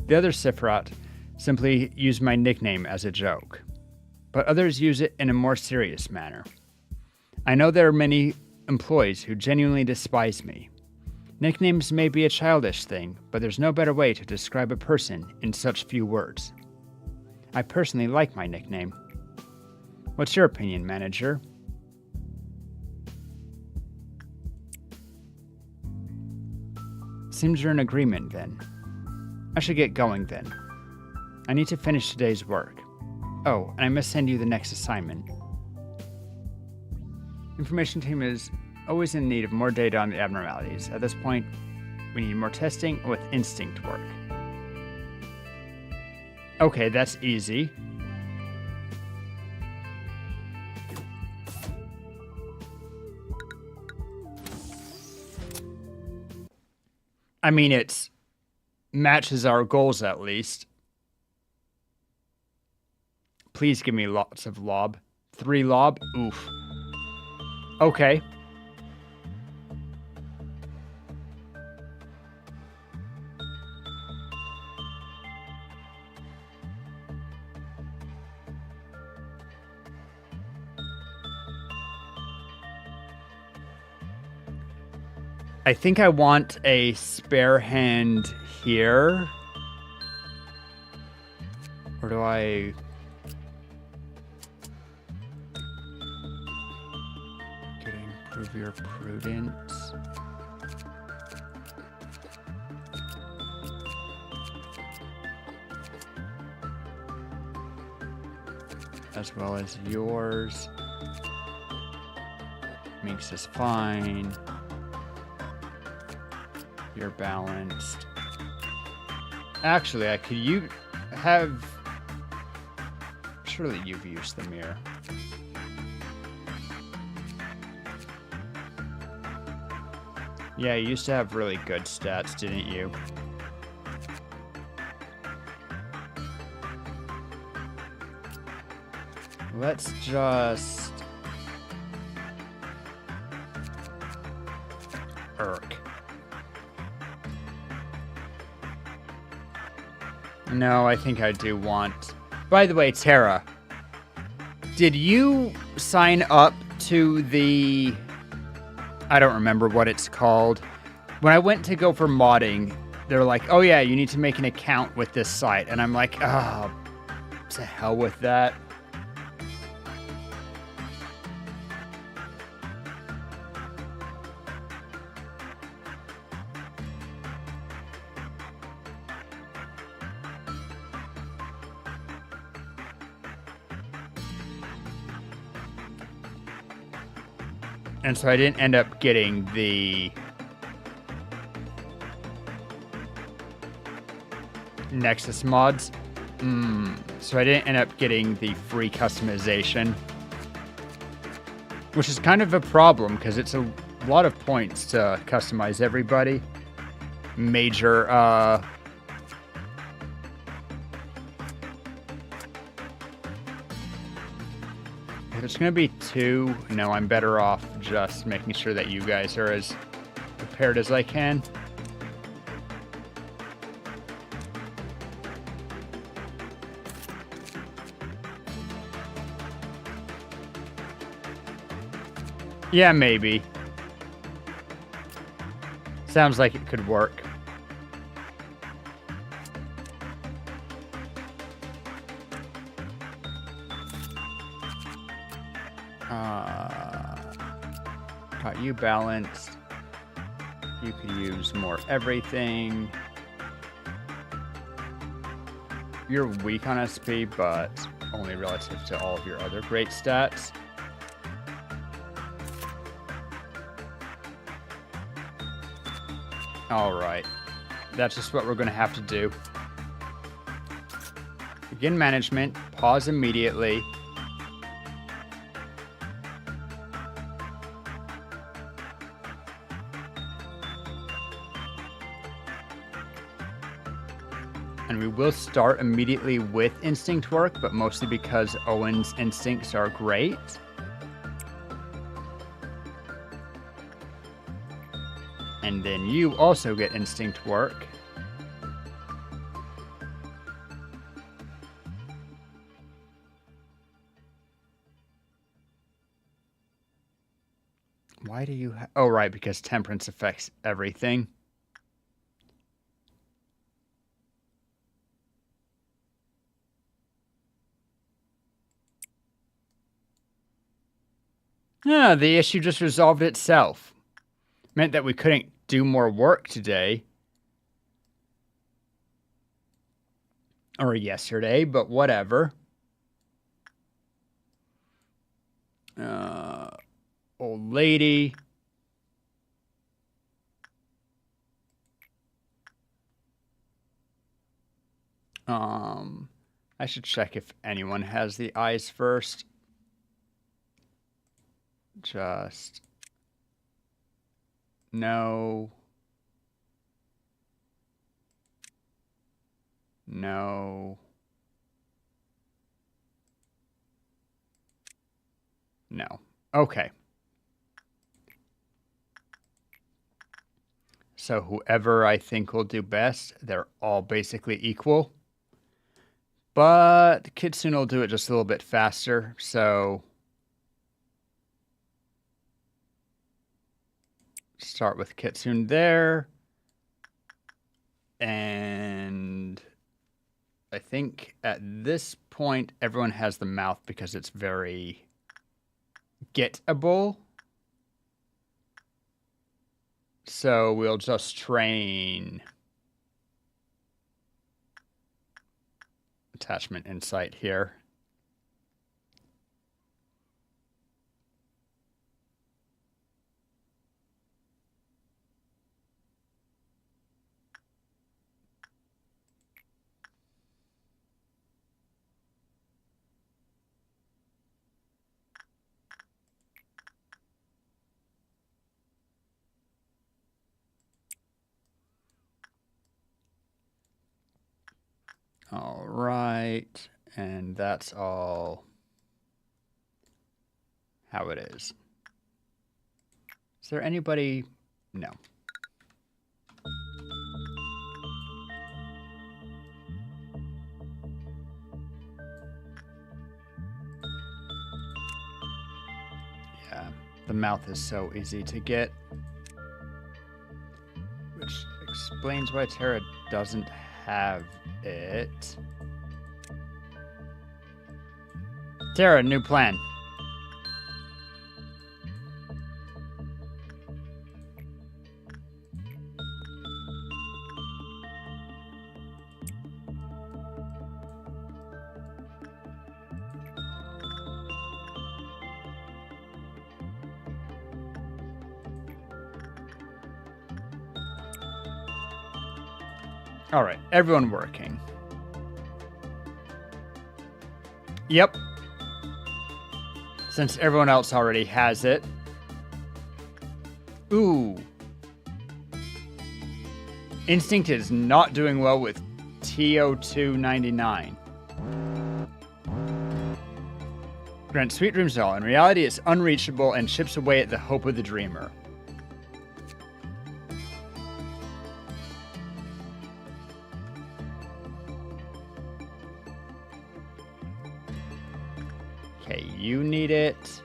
The other Sifrat simply used my nickname as a joke, but others use it in a more serious manner. I know there are many employees who genuinely despise me. Nicknames may be a childish thing, but there's no better way to describe a person in such few words. I personally like my nickname. What's your opinion, manager? Seems you're in agreement then. I should get going then. I need to finish today's work. Oh, and I must send you the next assignment. Information team is always in need of more data on the abnormalities. At this point, we need more testing with instinct work. Okay, that's easy. I mean, it matches our goals at least. Please give me lots of lob. 3 lob? Oof. Okay. I think I want a spare hand here. Or do I... Improve your prudence. As well as yours. Makes us fine. You're balanced. Actually, I could have... Surely you've used the mirror. Yeah, you used to have really good stats, didn't you? Let's just... Irk. No, I think I do want... By the way, Tara, did you sign up to the... I don't remember what it's called. When I went to go for modding, they're like, oh yeah, you need to make an account with this site. And I'm like, oh, to hell with that. And so I didn't end up getting the Nexus mods. So I didn't end up getting the free customization. Which is kind of a problem because it's a lot of points to customize everybody. Major, If it's going to be 2, no, I'm better off just making sure that you guys are as prepared as I can. Yeah, maybe. Sounds like it could work. Got you balanced. You could use more everything. You're weak on SP, but only relative to all of your other great stats. Alright. That's just what we're going to have to do. Begin management. Pause immediately. And we will start immediately with instinct work, but mostly because Owen's instincts are great. And then you also get instinct work. Why do you oh, right, because temperance affects everything. Yeah, the issue just resolved itself. Meant that we couldn't do more work today. Or yesterday, but whatever. Old lady. I should check if anyone has the eyes first. Just... No. No. No. Okay. So whoever I think will do best, they're all basically equal. But Kitsune will do it just a little bit faster, so... Start with Kitsune there. And I think at this point, everyone has the mouth because it's very gettable. So we'll just train attachment insight here. All right, and that's all how it is. Is there anybody? No. Yeah, the mouth is so easy to get, which explains why Terra doesn't have it. Terra, new plan. All right, everyone working. Yep. Since everyone else already has it. Ooh. Instinct is not doing well with TO299. Grants sweet dreams to all. In reality, it's unreachable and chips away at the hope of the dreamer. Okay, you need it.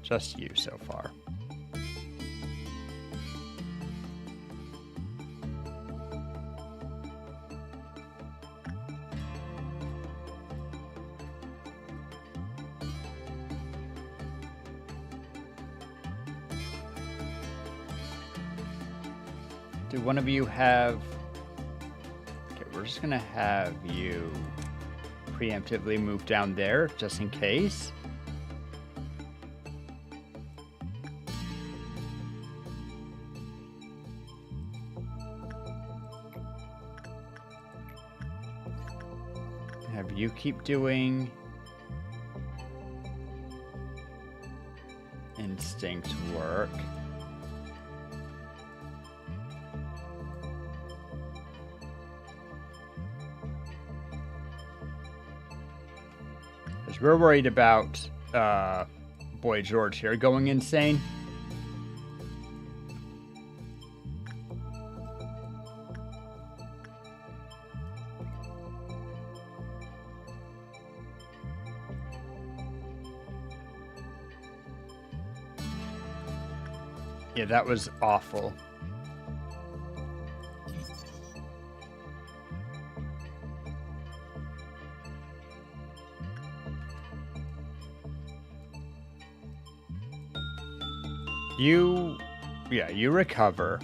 Just you so far. Do one of you have... Okay, we're just gonna have you preemptively move down there, just in case. Have you keep doing instinct work. Because we're worried about Boy George here going insane. Yeah, that was awful. You recover.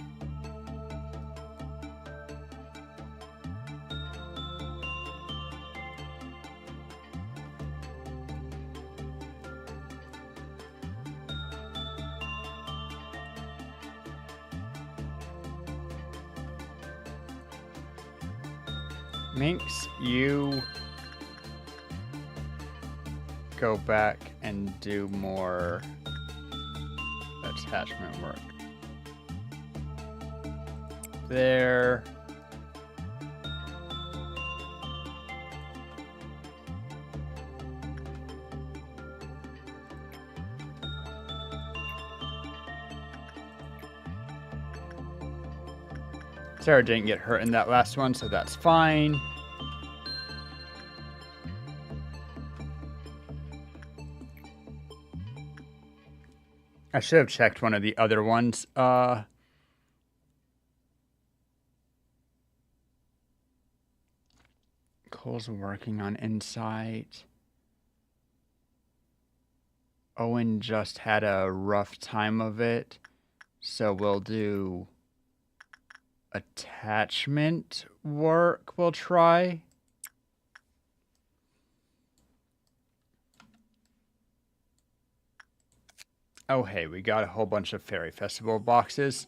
Minx, you go back and do more attachment work. There. Sarah didn't get hurt in that last one, so that's fine. I should have checked one of the other ones. Cole's working on insight. Owen just had a rough time of it, so we'll do attachment work. We'll try. Oh, hey, we got a whole bunch of Fairy Festival boxes.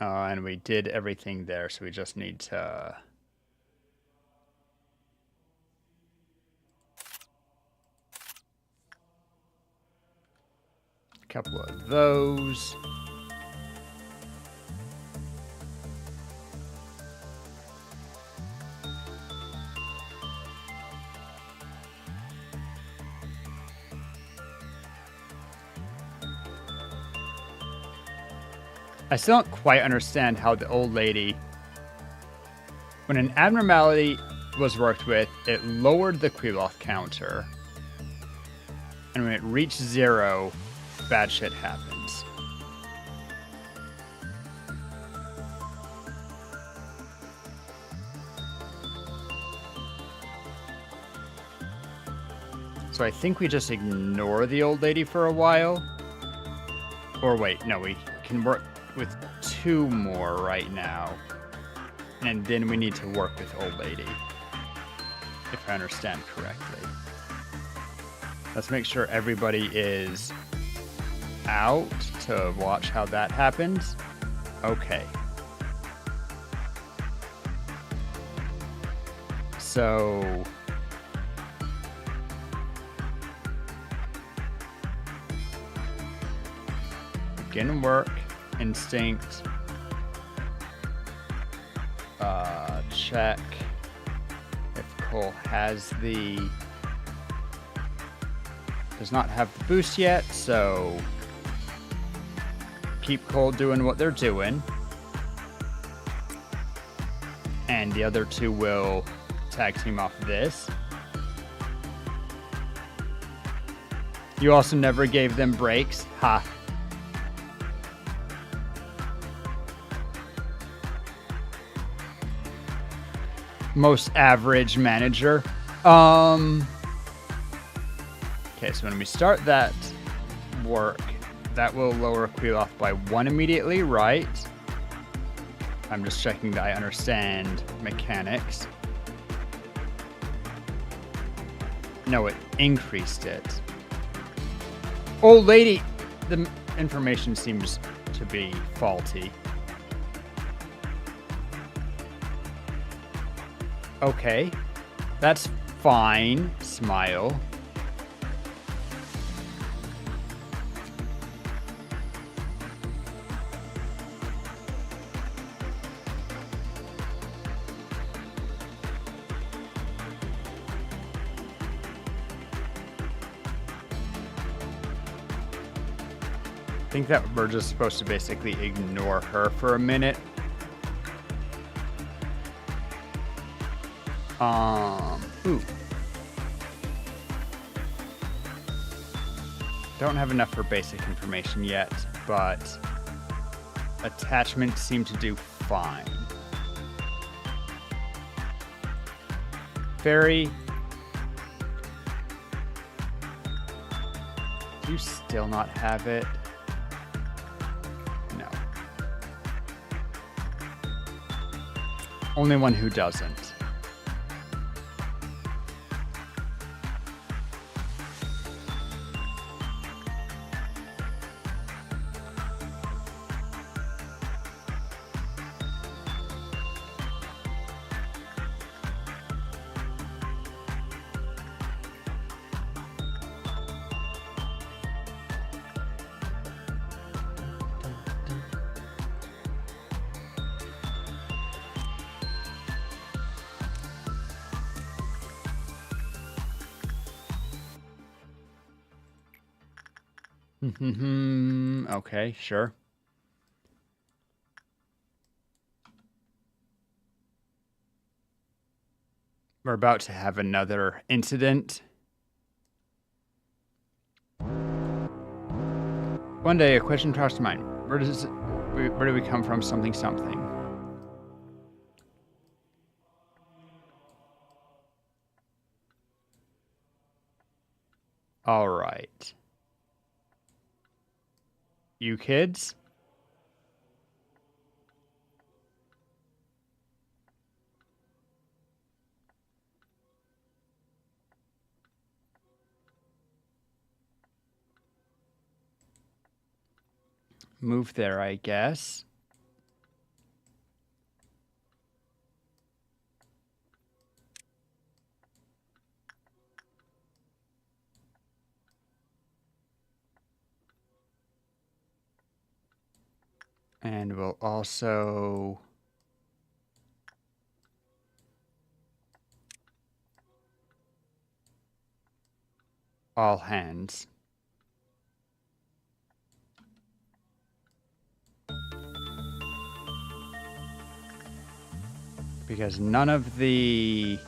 And we did everything there, so we just need to... a couple of those. I still don't quite understand how the old lady, when an abnormality was worked with, it lowered the Queeloth counter. And when it reached 0, bad shit happens. So I think we just ignore the old lady for a while. Or wait, no, we can work with 2 more right now. And then we need to work with old lady, if I understand correctly. Let's make sure everybody is out to watch how that happens. Okay. So... begin work, instinct, check if Cole has does not have the boost yet, so keep Cole doing what they're doing, and the other 2 will tag team off this. You also never gave them breaks, ha. Most average manager. Okay, so when we start that work, that will lower Queeloth by 1 immediately, right? I'm just checking that I understand mechanics. No, it increased it. Old lady, the information seems to be faulty. Okay, that's fine. Smile. think that we're just supposed to basically ignore her for a minute. Ooh. Don't have enough for basic information yet, but attachments seem to do fine. Fairy. Do you still not have it? No. Only one who doesn't. Okay, sure. We're about to have another incident. One day, a question crossed my mind. Where do we come from? Something. All right. You kids? Move there, I guess. And we'll also all hands. Because none of the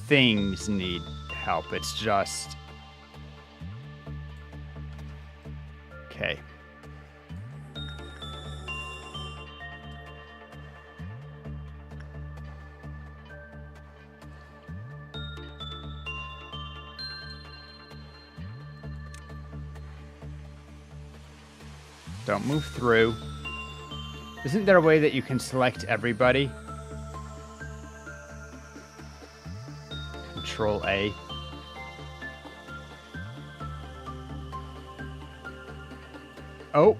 things need help. It's just... Okay. Don't move through. Isn't there a way that you can select everybody? Control A. Oh,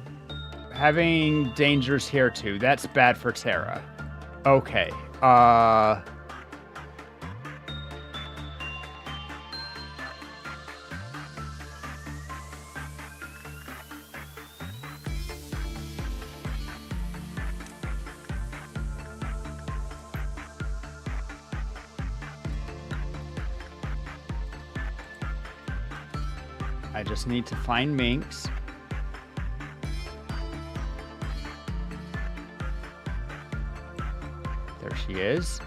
having dangers here too. That's bad for Terra. Okay. I just need to find Minx. There she is.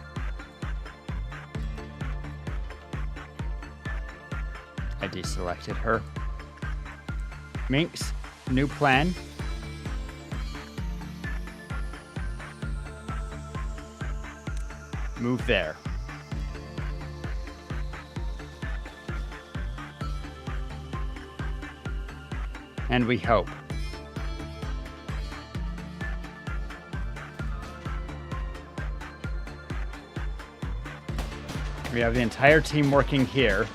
I deselected her. Minx, new plan. Move there. And we hope. We have the entire team working here.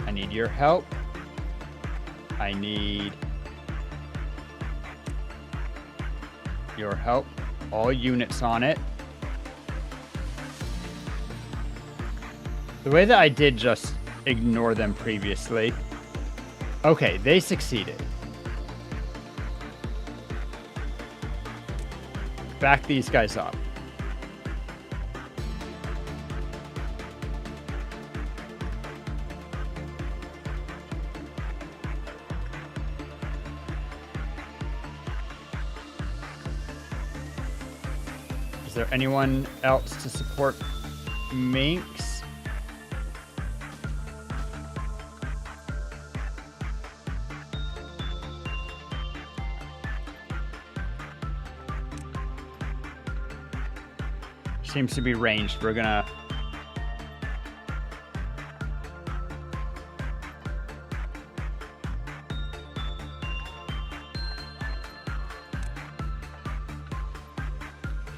I need your help. I need your help. All units on it. The way that I did just ignore them previously. Okay, they succeeded. Back these guys up. Is there anyone else to support Minx? Seems to be ranged. We're gonna...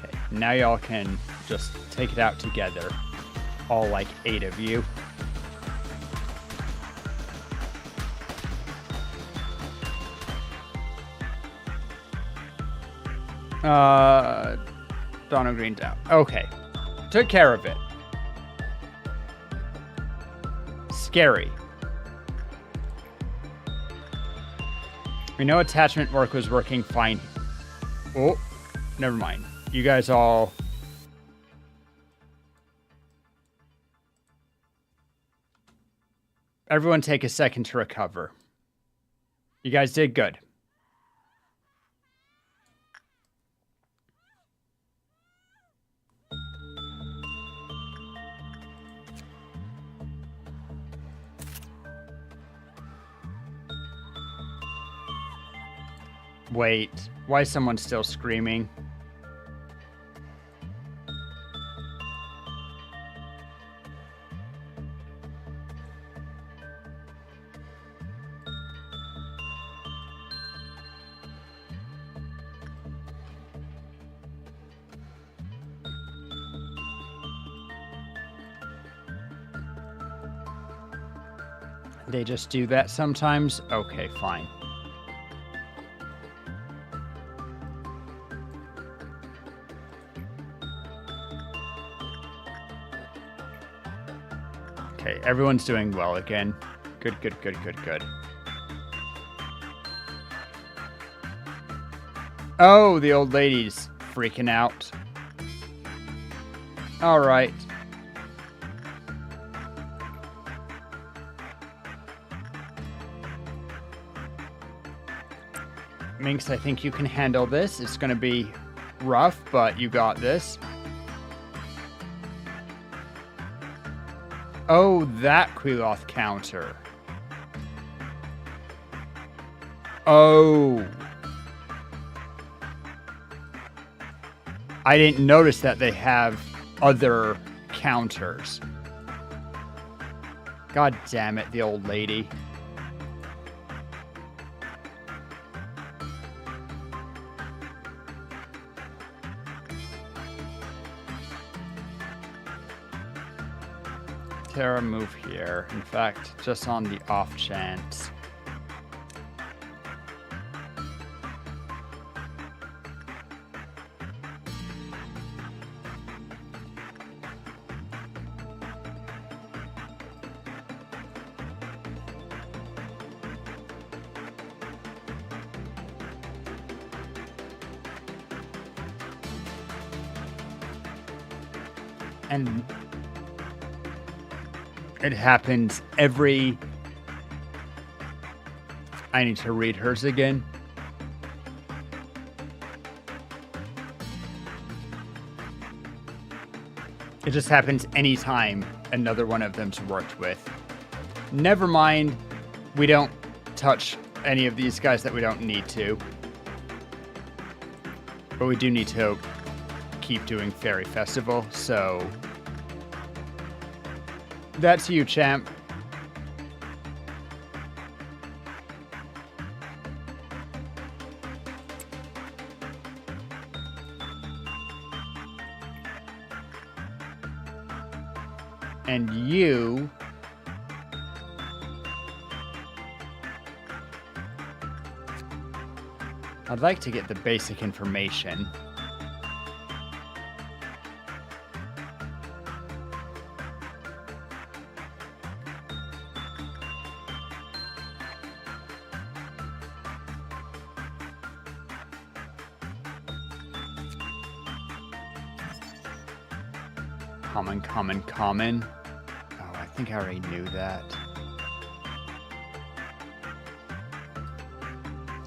Okay, now y'all can just take it out together. All like 8 of you. Donald Green's out. Okay. Took care of it. Scary. We know attachment work was working fine. Oh, never mind. You guys all... Everyone take a second to recover. You guys did good. Wait, why is someone still screaming? They just do that sometimes? Okay, fine. Okay, everyone's doing well again. Good, good, good, good, good. Oh, the old lady's freaking out. All right. Minx, I think you can handle this. It's going to be rough, but you got this. Oh, that Queeloth counter. Oh. I didn't notice that they have other counters. God damn it, the old lady. Terra, move here. In fact, just on the off chance. And it happens every... I need to read hers again. It just happens anytime another one of them's worked with. Never mind, we don't touch any of these guys that we don't need to. But we do need to keep doing Fairy Festival, so... That's you, champ. And you... I'd like to get the basic information. Common, common, common. Oh, I think I already knew that.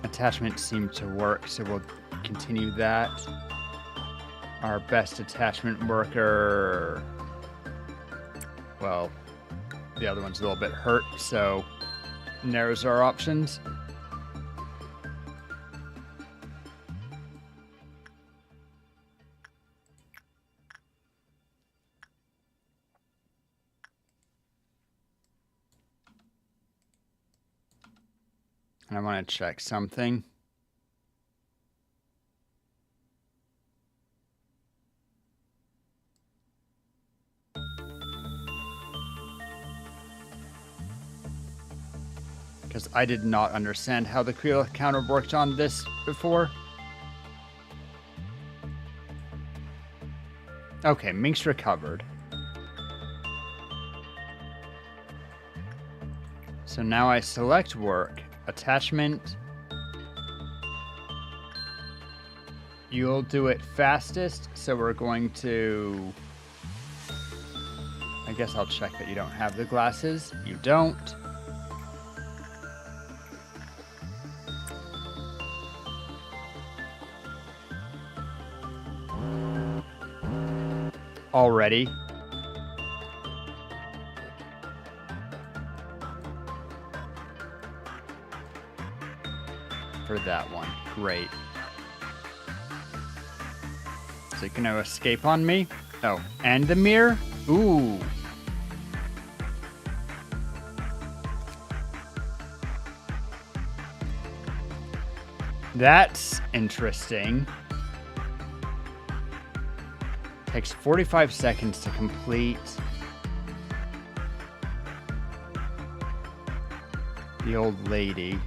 Attachment seemed to work, so we'll continue that. Our best attachment worker... Well, the other one's a little bit hurt, so narrows our options. And I want to check something. Because I did not understand how the Creel counter worked on this before. Okay, Minx recovered. So now I select work. Attachment. You'll do it fastest, so we're going to... I guess I'll check that you don't have the glasses. You don't. Already. For that one. Great. Is it gonna escape on me? Oh, and the mirror? Ooh. That's interesting. Takes 45 seconds to complete. The old lady.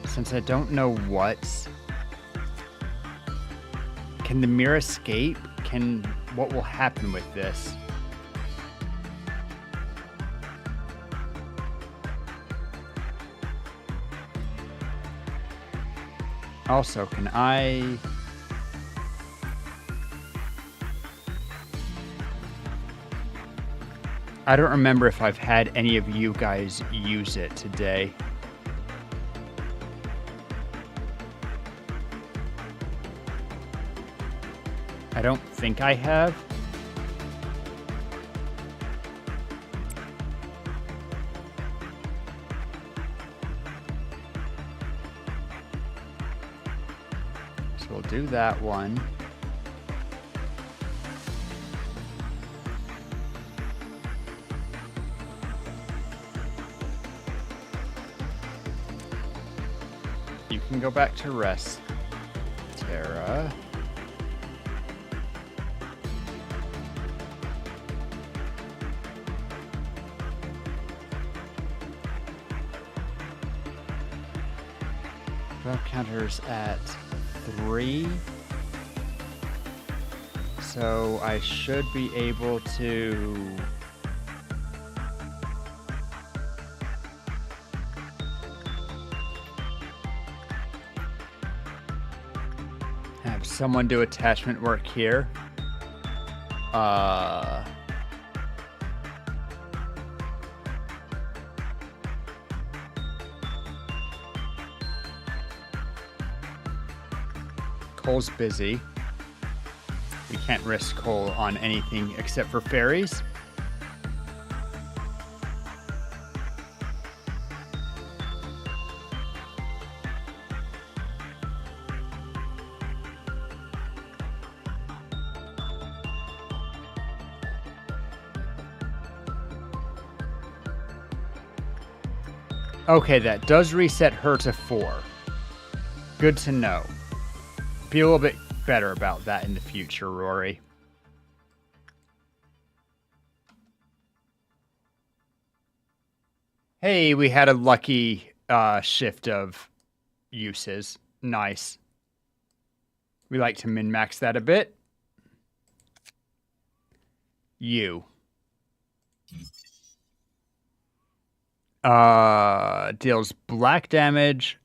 Since I don't know what... Can the mirror escape? What will happen with this? Also, can I... I don't remember if I've had any of you guys use it today. I don't think I have. So we'll do that one. You can go back to rest, Tara. Counters at 3. So I should be able to... have someone do attachment work here. Cole's busy. We can't risk Cole on anything except for fairies. Okay, that does reset her to 4. Good to know. Be a little bit better about that in the future, Rory. Hey, we had a lucky shift of uses. Nice. We like to min-max that a bit. You. Deals black damage.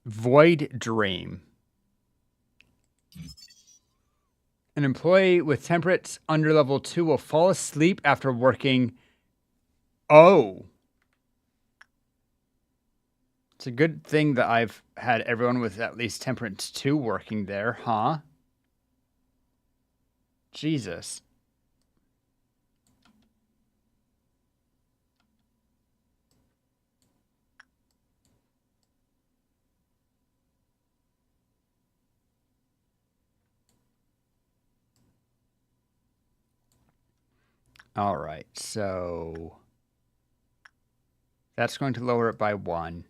Void Dream. An employee with temperature under level 2 will fall asleep after working. Oh. It's a good thing that I've had everyone with at least temperance 2 working there, huh? Jesus. All right, so that's going to lower it by 1.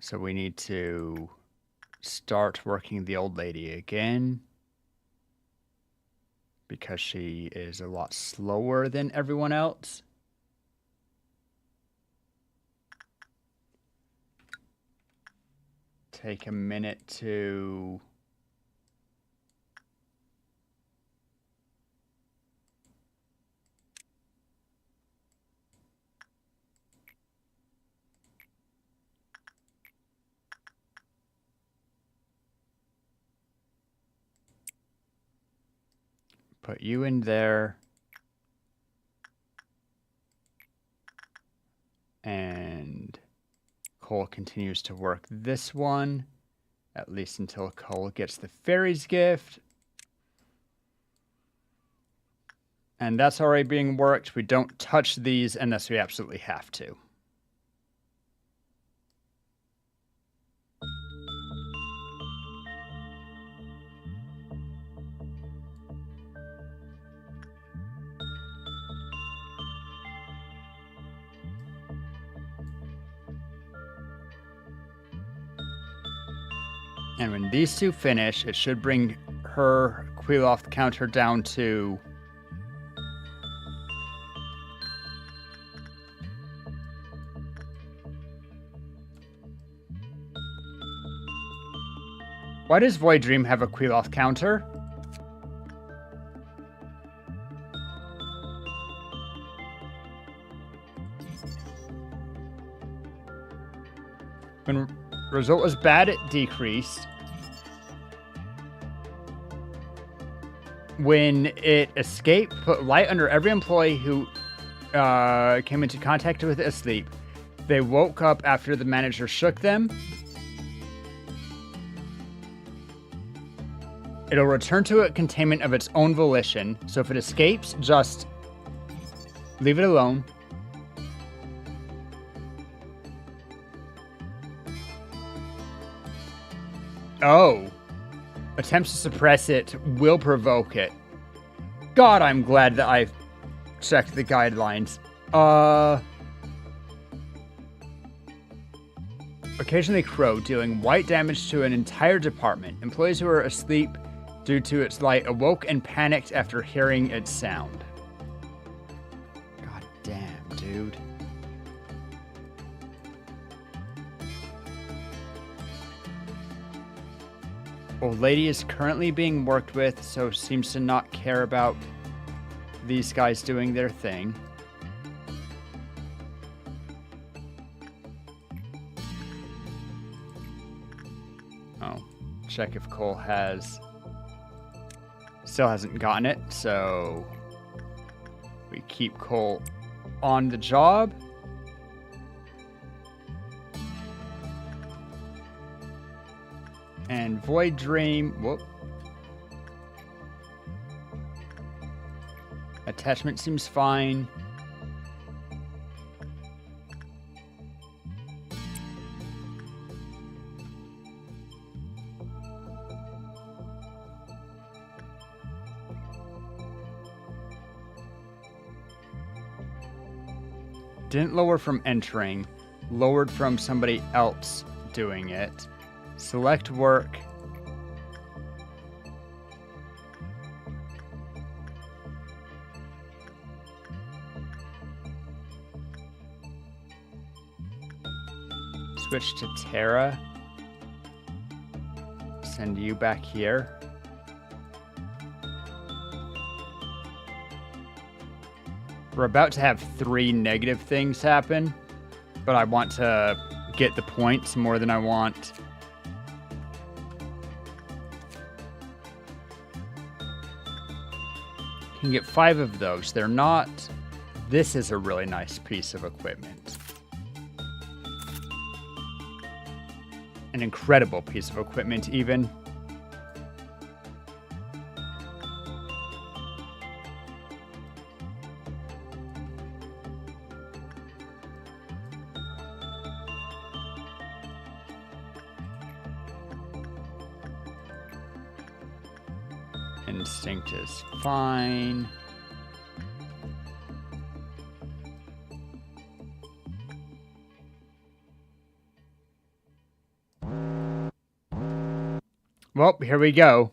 So we need to start working the old lady again because she is a lot slower than everyone else. Take a minute to put you in there. And Cole continues to work this one, at least until Cole gets the fairy's gift. And that's already being worked. We don't touch these unless we absolutely have to. And when these two finish, it should bring her Queeloth counter down to Why does Void Dream have a Queeloth counter? When result was bad, it decreased. When it escaped, put light under every employee who came into contact with it asleep. They woke up after the manager shook them. It'll return to a containment of its own volition. So if it escapes, just leave it alone. Oh. Attempts to suppress it will provoke it. God, I'm glad that I've checked the guidelines. Occasionally crow, dealing white damage to an entire department. Employees who are asleep due to its light awoke and panicked after hearing its sound. God damn, dude. Old lady is currently being worked with, so seems to not care about these guys doing their thing. Oh, check if Cole has... Still hasn't gotten it, so we keep Cole on the job. And Void Dream, whoop. Attachment seems fine. Didn't lower from entering, lowered from somebody else doing it. Select work. Switch to Terra. send you back here. We're about to have 3 negative things happen, but I want to get the points more than I want. You can get 5 of those. They're not... This is a really nice piece of equipment. An incredible piece of equipment, even. Instinct is fine. Well, here we go.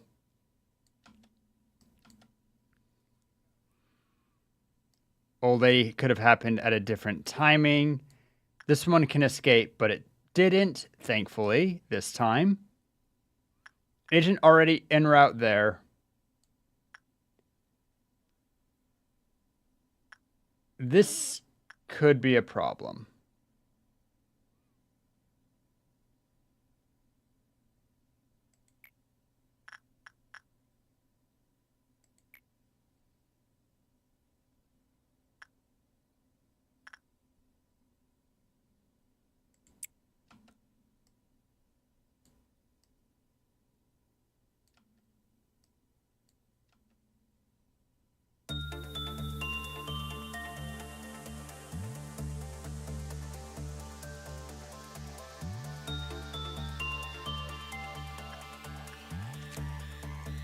They could have happened at a different timing. This one can escape, but it didn't, thankfully, this time. Agent already en route there. This could be a problem.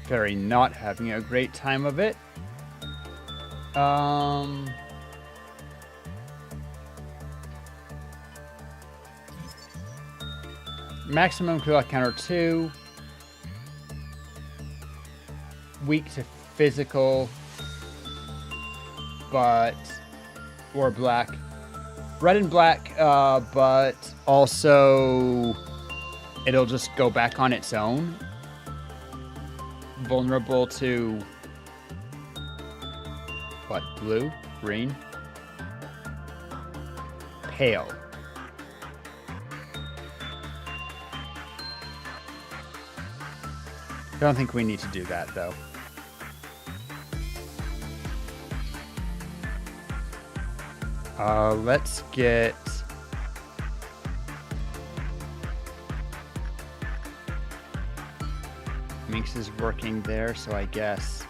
Very not having a great time of it. Maximum cooldown counter 2. Weak to physical, but or black, red and black, but also it'll just go back on its own. Vulnerable to what? Blue, green, pale. I don't think we need to do that though. Let's get Minx is working there, so I guess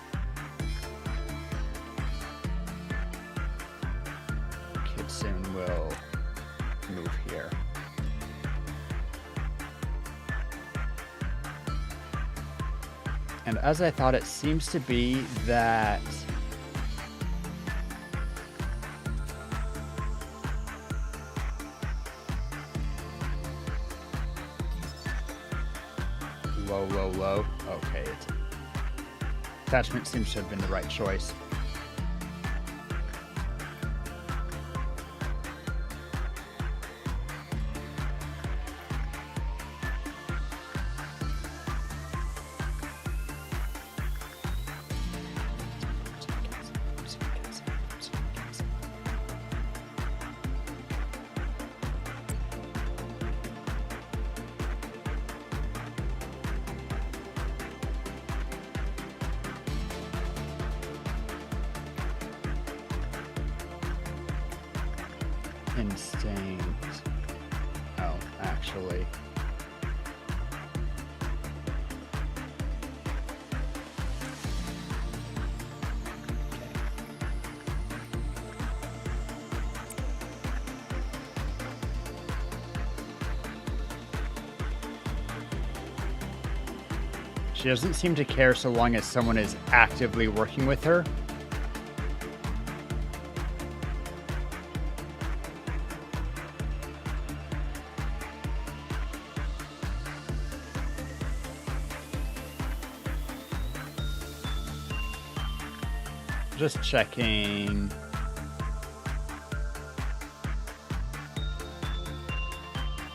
Kidson will move here. And as I thought, it seems to be that low. Okay. Attachment seems to have been the right choice. Instinct. Oh, actually. She doesn't seem to care so long as someone is actively working with her. Just checking.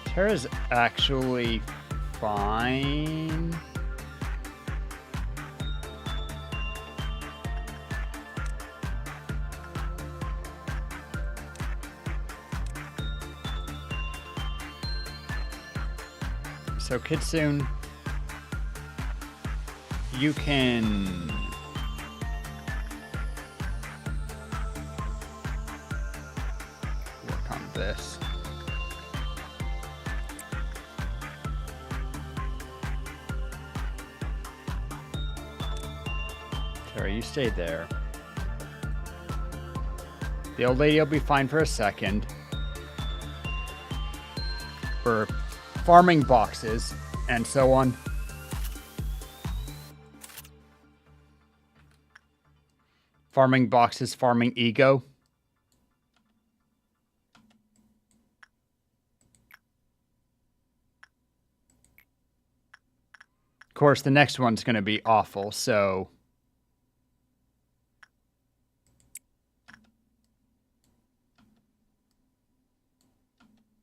Tara's actually fine. so Kitsune, you can work on this. Terry, you stay there. The old lady will be fine for a second. For farming boxes and so on. Farming boxes, farming ego. Of course, the next one's going to be awful, so...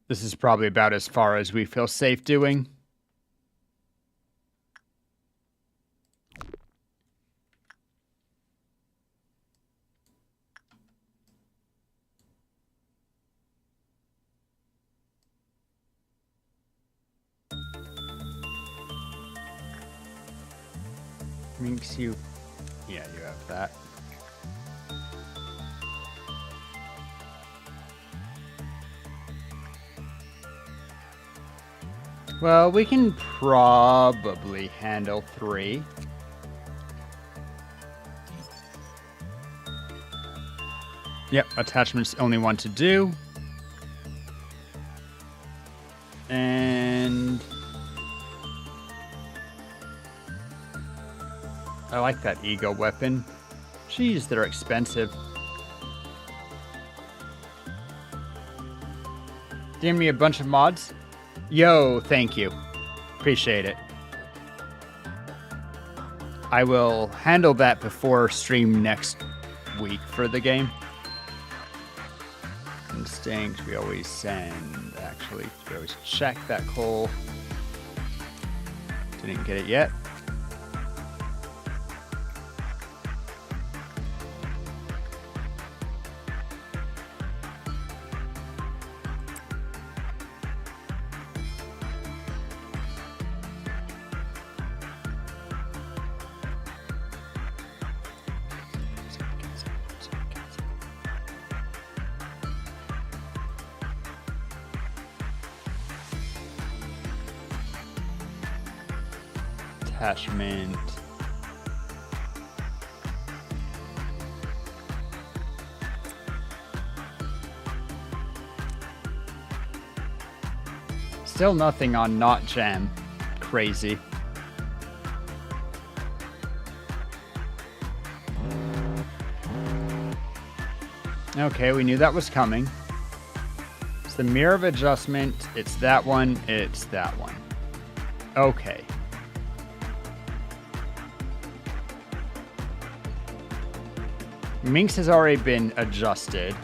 This is probably about as far as we feel safe doing. Minx, you... Yeah, you have that. Well, we can probably handle 3. Yep, attachment's the only one to do. And... I like that ego weapon. Jeez, they're expensive. Give me a bunch of mods. Yo, thank you. Appreciate it. I will handle that before stream next week for the game. Instinct, we always send, actually, we always check that coal. Didn't get it yet. Attachment. Still nothing on not jam. Crazy. Okay, we knew that was coming. It's the mirror of adjustment. It's that one. It's that one. Okay. Minx has already been adjusted.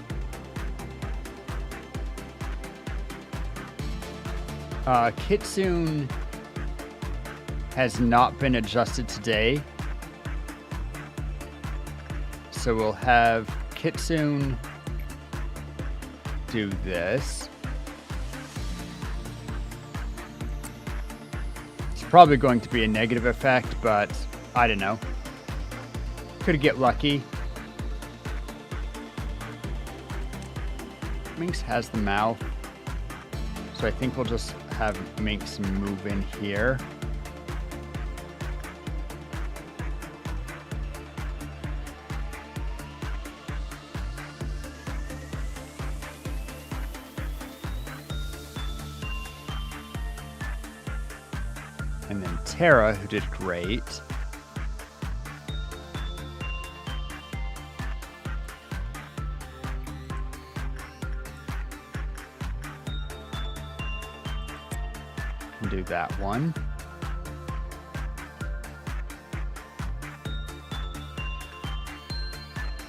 Kitsune has not been adjusted today. So we'll have Kitsune do this. It's probably going to be a negative effect, but I don't know. Could get lucky. Minx has the mouth, so I think we'll just have Minx move in here. And then Tara, who did great. Do that one.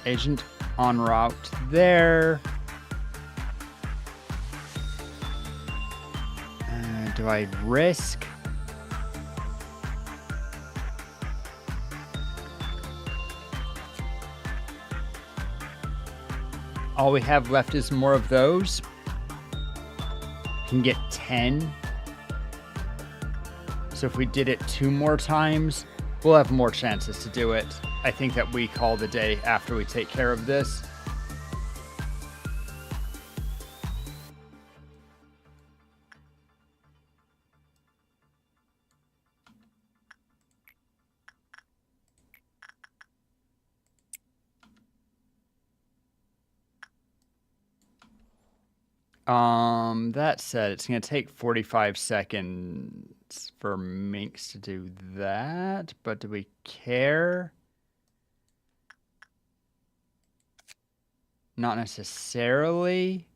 Agent en route there. Do I risk? All we have left is more of those. Can get 10. So if we did it 2 more times, we'll have more chances to do it. I think that we call the day after we take care of this. That said, it's going to take 45 seconds for Minx to do that, but do we care? Not necessarily.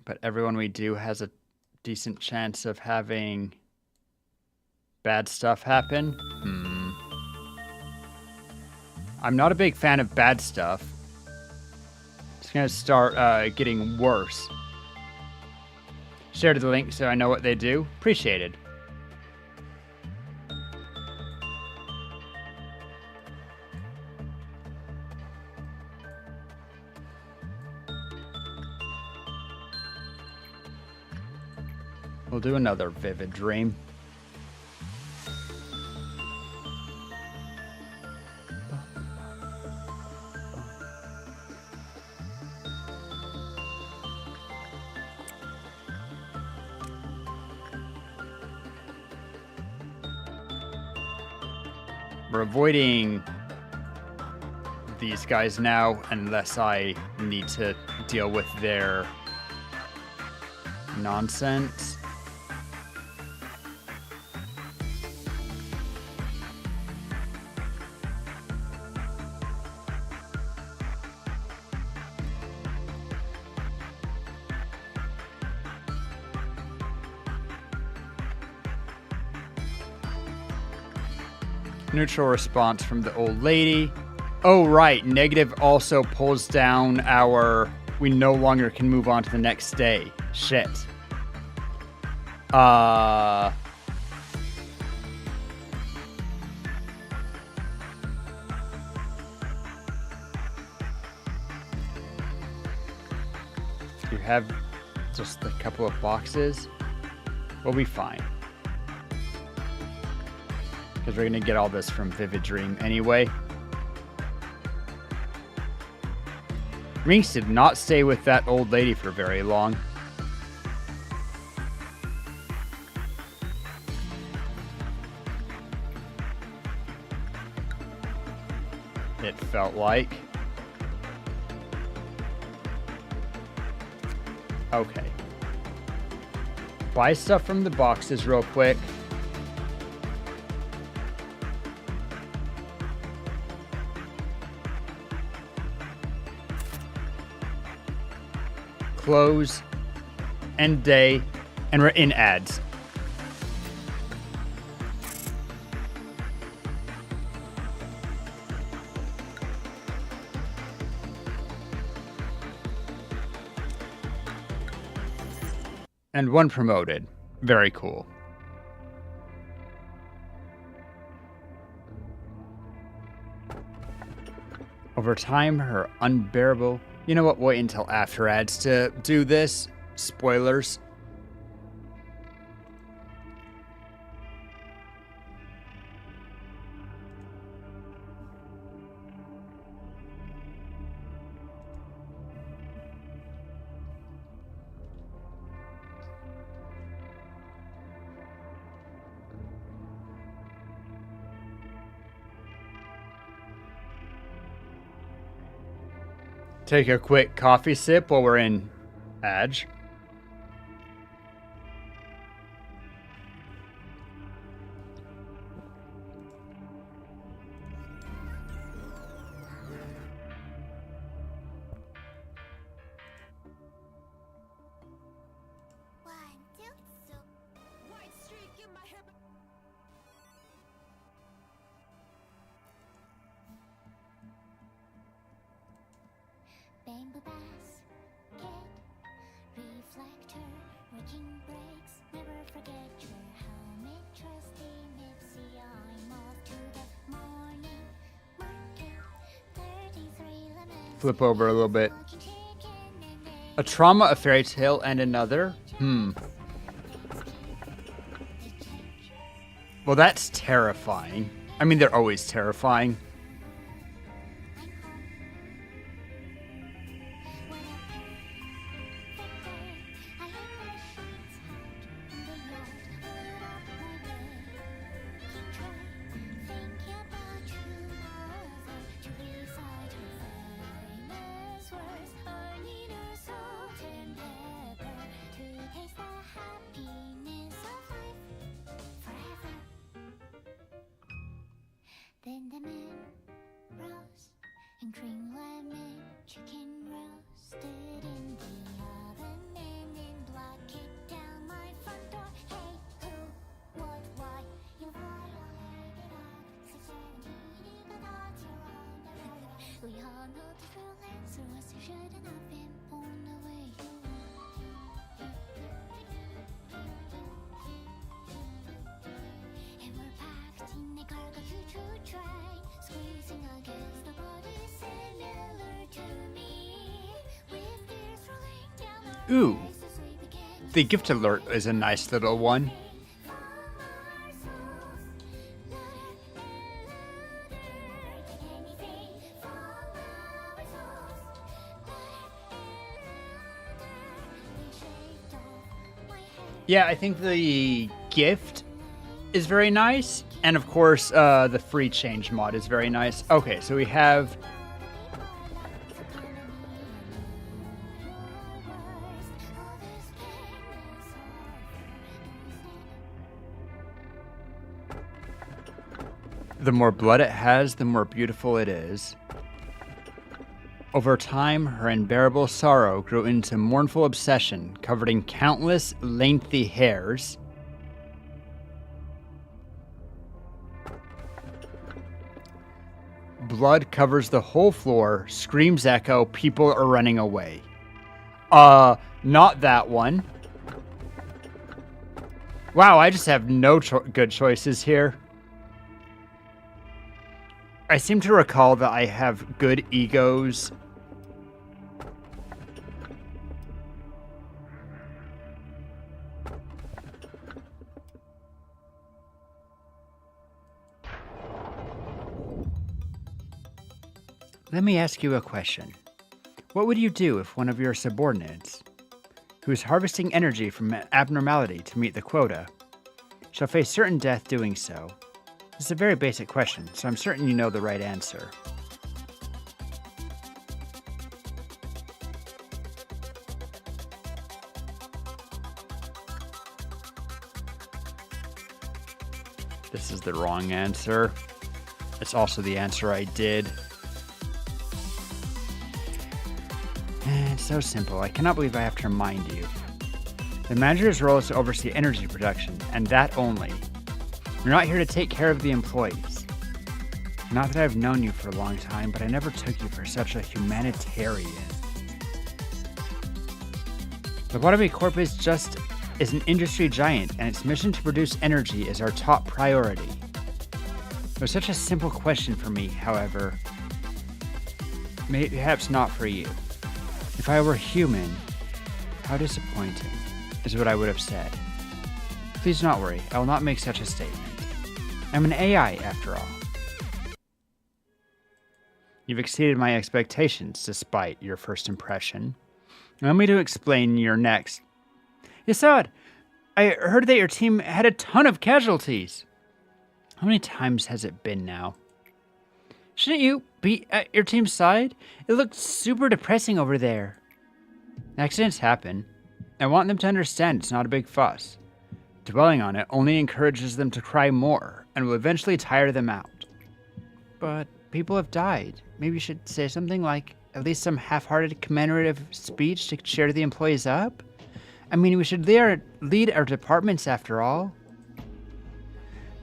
But everyone we do has a decent chance of having bad stuff happen. I'm not a big fan of bad stuff. It's going to start getting worse. Share the link so I know what they do. Appreciated. We'll do another vivid dream. We're avoiding these guys now unless I need to deal with their nonsense. Neutral response from the old lady. Oh, right. Negative also pulls down our... We no longer can move on to the next day. Shit. Do you have just a couple of boxes? We'll be fine. Because we're going to get all this from Vivid Dream anyway. Rinks did not stay with that old lady for very long. It felt like. Okay. Buy stuff from the boxes real quick. Close, end day, and we're in ads. And 1 promoted. Very cool. Over time, her unbearable... You know what? Wait until after ads to do this. Spoilers. Take a quick coffee sip while we're in Adge. Bamboo basket, reflector, working brakes. Never forget your helmet, trusty Nipsey. I'm off to the morning market. 33 lemons. Flip over a little bit. A trauma, a fairy tale, and another? Well, that's terrifying. I mean, they're always terrifying. Then the moon rose and cream lemon chicken roasted in the oven. Men in black kicked down my front door. Hey, who, what, why? You violated Act 617. You thought you're on the road. We all know the real answer was you shouldn't have been born the way you were. And we're packed in a cargo choo-choo train, squeezing against the body similar to me. With tears rolling down our Ooh. faces, we begin The gift alert is a nice little one. from our souls. Louder and louder, can you see? From our souls. Louder and louder, they shaved off my hair. Yeah, I think the gift is very nice. And of course, the free change mod is very nice. Okay, so we have the more blood it has, the more beautiful it is. Over time, her unbearable sorrow grew into mournful obsession, covered in countless lengthy hairs. Blood covers the whole floor, screams echo, people are running away. Not that one. Wow, I just have no good choices here. I seem to recall that I have good egos. Let me ask you a question. What would you do if one of your subordinates, who is harvesting energy from an abnormality to meet the quota, shall face certain death doing so? This is a very basic question, so I'm certain you know the right answer. This is the wrong answer. It's also the answer I did. It's so simple. I cannot believe I have to remind you. The manager's role is to oversee energy production, and that only. You're not here to take care of the employees. Not that I've known you for a long time, but I never took you for such a humanitarian. The Waterway Corp is an industry giant, and its mission to produce energy is our top priority. It was such a simple question for me, however. Perhaps not for you. If I were human, how disappointing, is what I would have said. Please do not worry, I will not make such a statement. I'm an AI, after all. You've exceeded my expectations, despite your first impression. Allow me to explain your next. Yasad, I heard that your team had a ton of casualties. How many times has it been now? Shouldn't you be at your team's side? It looked super depressing over there. Accidents happen. I want them to understand it's not a big fuss. Dwelling on it only encourages them to cry more and will eventually tire them out. But people have died. Maybe you should say something like at least some half-hearted commemorative speech to cheer the employees up? I mean, we should lead our departments after all.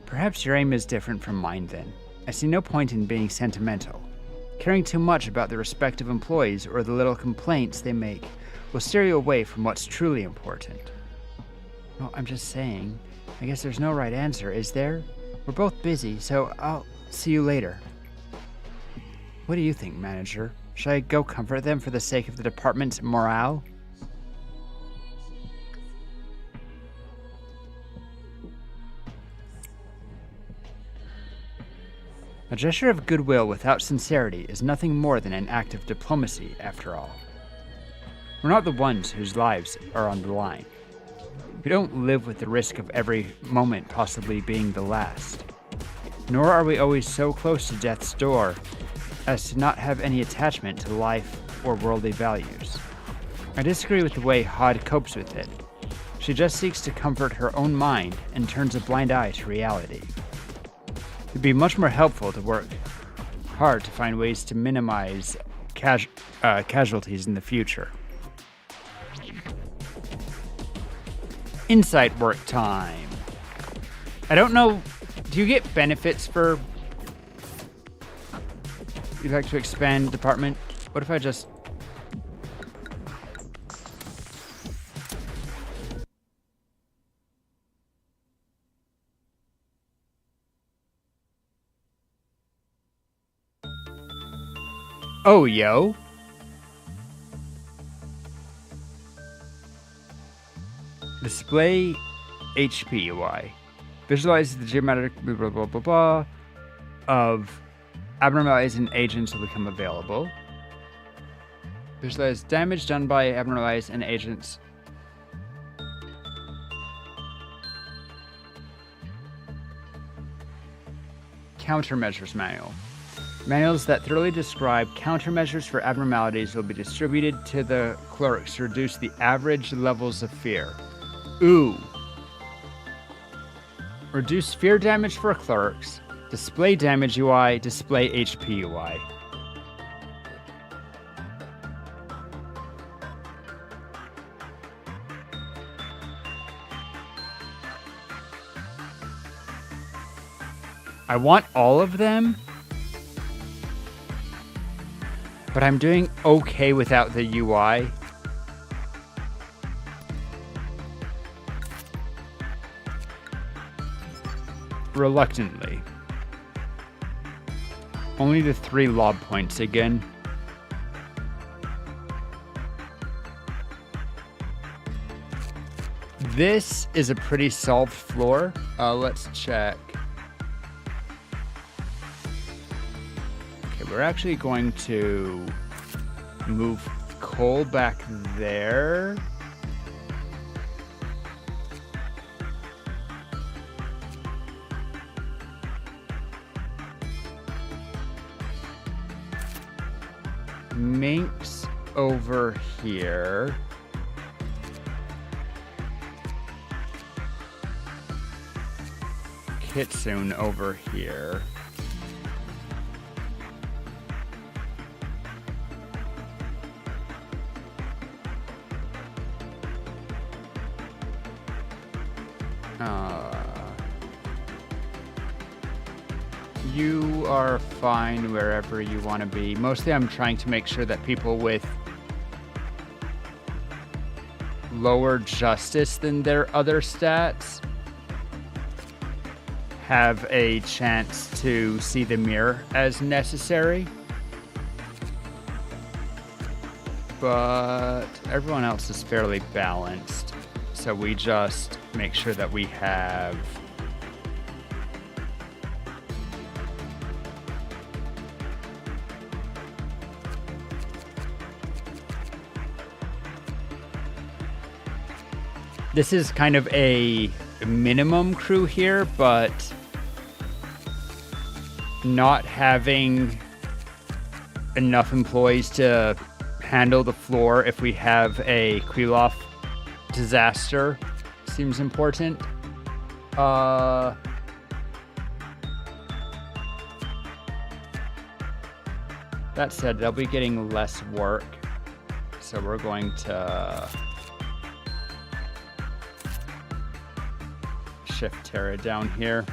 Perhaps your aim is different from mine then. I see no point in being sentimental. Caring too much about the respective employees or the little complaints they make will steer you away from what's truly important. Well, I'm just saying, I guess there's no right answer, is there? We're both busy, so I'll see you later. What do you think, manager? Should I go comfort them for the sake of the department's morale? A gesture of goodwill without sincerity is nothing more than an act of diplomacy, after all. We're not the ones whose lives are on the line. We don't live with the risk of every moment possibly being the last. Nor are we always so close to death's door as to not have any attachment to life or worldly values. I disagree with the way Hod copes with it. She just seeks to comfort her own mind and turns a blind eye to reality. It'd be much more helpful to work hard to find ways to minimize casualties in the future. Insight work time. I don't know, do you get benefits for... You'd like to expand department? What if I just... Oh, yo. Display HP UI. Visualize the geometric blah blah blah blah blah of abnormalities and agents will become available. Visualize damage done by abnormalities and agents. Countermeasures manual. Manuals that thoroughly describe countermeasures for abnormalities will be distributed to the clerics to reduce the average levels of fear. Ooh. Reduce fear damage for clerics. Display damage UI. Display HP UI. I want all of them, but I'm doing okay without the UI. Reluctantly. Only the 3 lob points again. This is a pretty solved floor. Let's check. Okay, we're actually going to move Cole back there. Minx over here. Kitsune over here. You are fine wherever you want to be. Mostly I'm trying to make sure that people with lower justice than their other stats have a chance to see the mirror as necessary. But everyone else is fairly balanced. So we just make sure that we have this is kind of a minimum crew here, but not having enough employees to handle the floor if we have a Krilov disaster seems important. That said, they'll be getting less work, so we're going to shift Terra down here.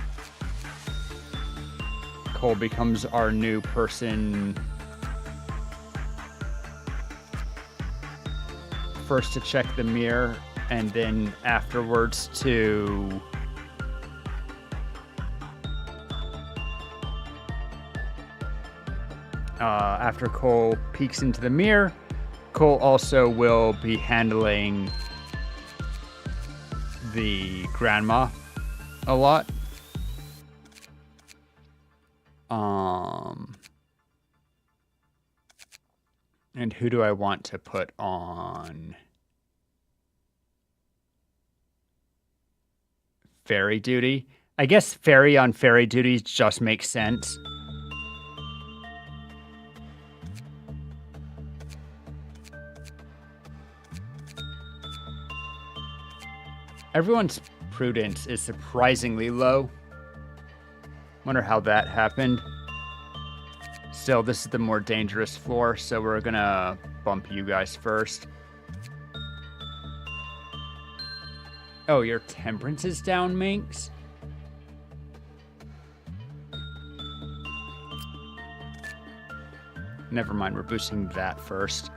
Cole becomes our new person. First to check the mirror, and then afterwards to after Cole peeks into the mirror, Cole also will be handling the grandma a lot. And who do I want to put on ferry duty? I guess ferry on ferry duty just makes sense. Everyone's prudence is surprisingly low. Wonder how that happened. Still, this is the more dangerous floor, so we're gonna bump you guys first. Oh, your temperance is down, Minx? Never mind, we're boosting that first.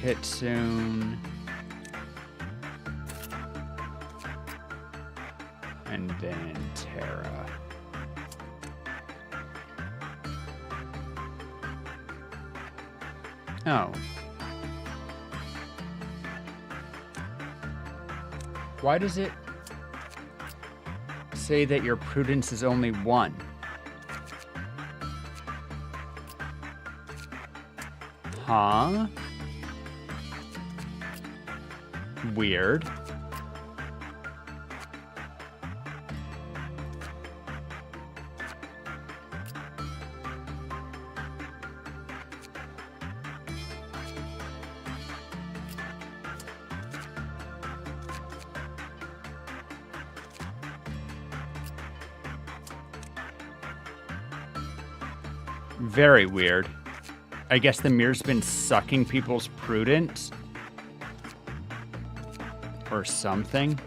Kitsune. And then Terra. Oh. Why does it say that your prudence is only 1? Huh? Weird. Very weird. I guess the mirror's been sucking people's prudence. Or something.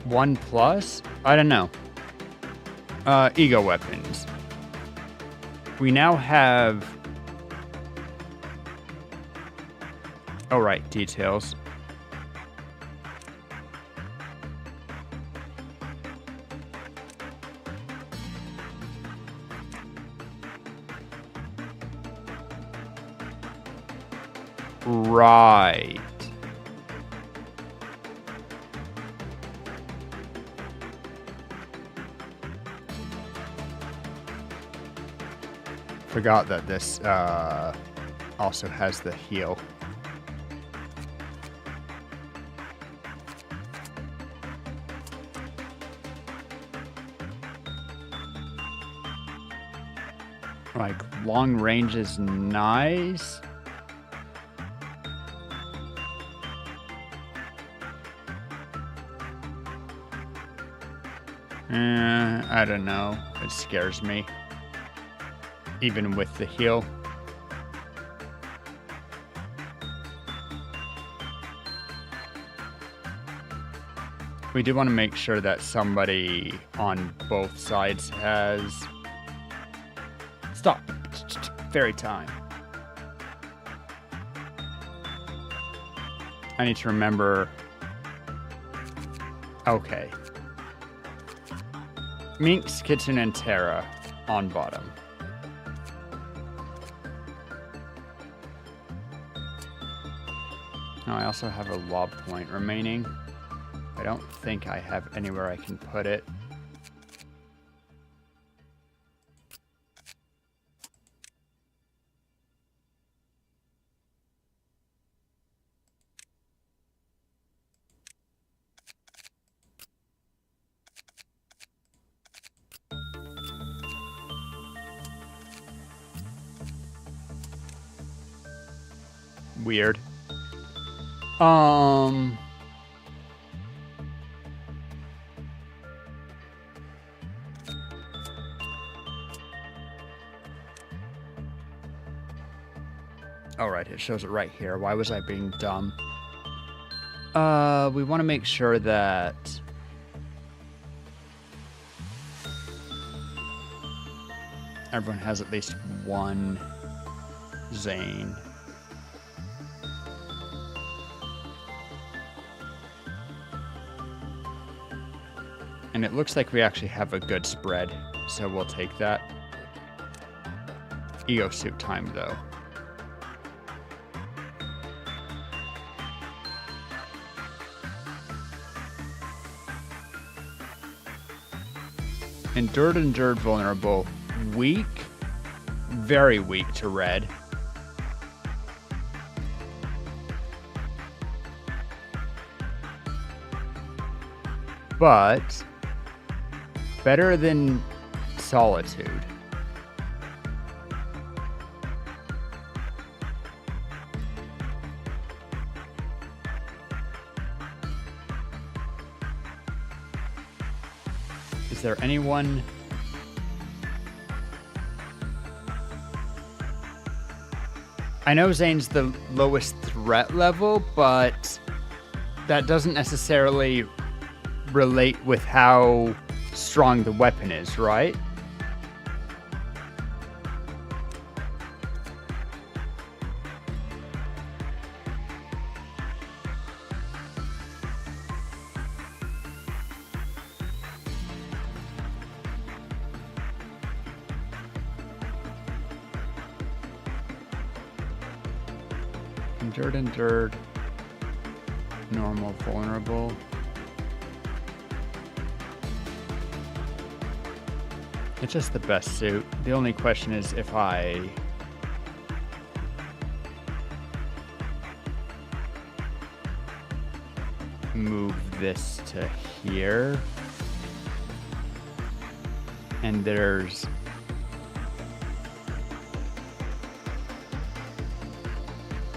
One plus? I don't know. Ego weapons. We now have... Oh, right, details. Right. Forgot that this also has the heal. Like, long range is nice. I don't know. It scares me. Even with the heal. We do want to make sure that somebody on both sides has... Stop. Fairy time. I need to remember... Okay. Minx, Kitsune, and Terra on bottom. Oh, I also have a lob point remaining. I don't think I have anywhere I can put it. Weird. All right, it shows it right here. Why was I being dumb? We want to make sure that... Everyone has at least one Zane. And it looks like we actually have a good spread, so we'll take that. Ego suit time, though. Endured, vulnerable. Weak. Very weak to red. But better than solitude. Is there anyone? I know Zane's the lowest threat level, but that doesn't necessarily relate with how strong the weapon is, right? Endured, normal, vulnerable. It's just the best suit. The only question is if I move this to here, and there's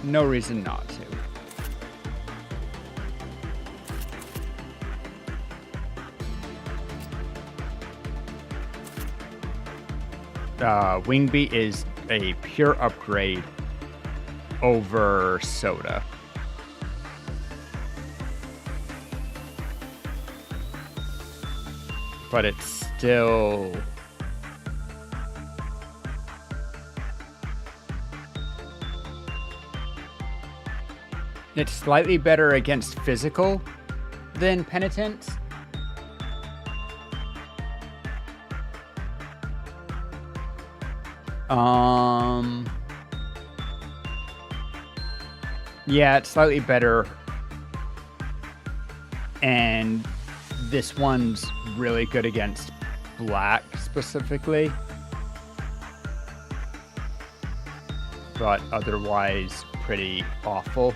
no reason not to. Wing Beat is a pure upgrade over Soda. But it's still... It's slightly better against physical than Penitence. Yeah, it's slightly better. And this one's really good against black specifically. But otherwise pretty awful.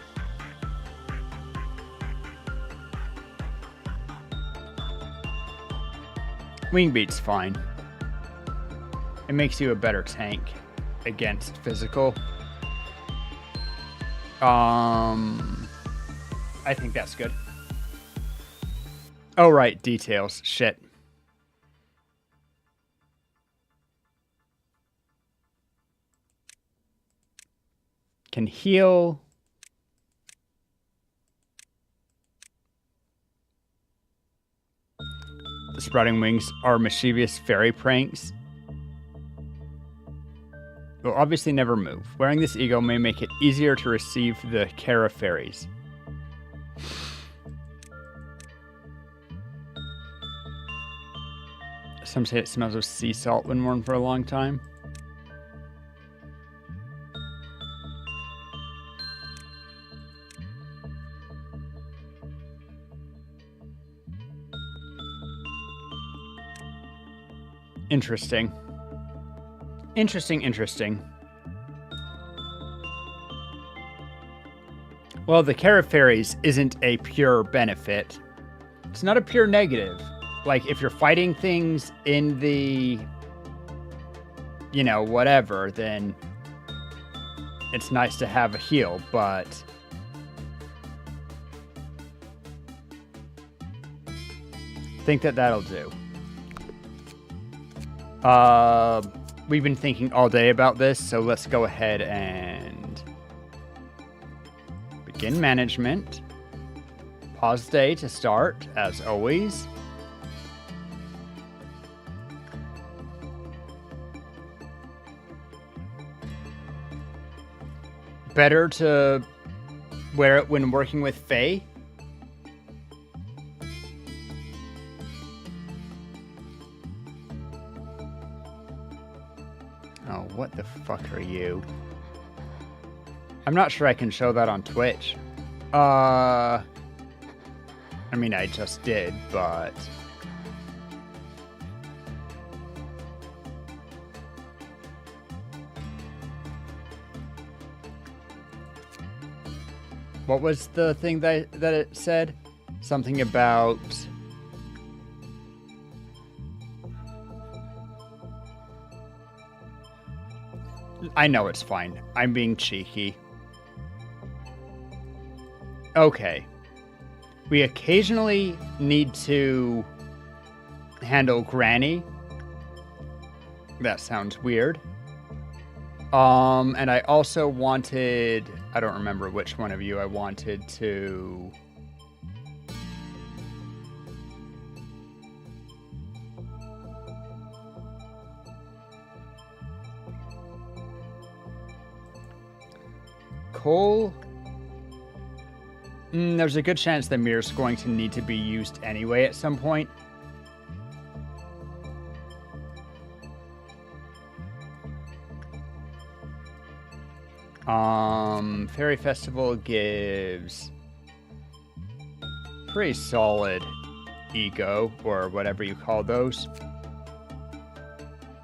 Wing Beat's fine. It makes you a better tank against physical. I think that's good. Oh, right, details. Shit. Can heal. The sprouting wings are mischievous fairy pranks. Will obviously never move. Wearing this ego may make it easier to receive the Kara fairies. Some say it smells of sea salt when worn for a long time. Interesting. Interesting. Well, the Kara fairies isn't a pure benefit. It's not a pure negative. Like, if you're fighting things in the, you know, whatever, then it's nice to have a heal, but I think that'll do. We've been thinking all day about this, so let's go ahead and begin management. Pause day to start, as always. better to wear it when working with Faye? Oh, what the fuck are you? I'm not sure I can show that on Twitch. I mean, I just did, but... What was the thing that it said? Something about... I know it's fine. I'm being cheeky. Okay. We occasionally need to handle Granny. That sounds weird. And I also wanted... I don't remember which one of you I wanted to... Cole? There's a good chance the mirror's going to need to be used anyway at some point. Fairy Festival gives pretty solid ego, or whatever you call those.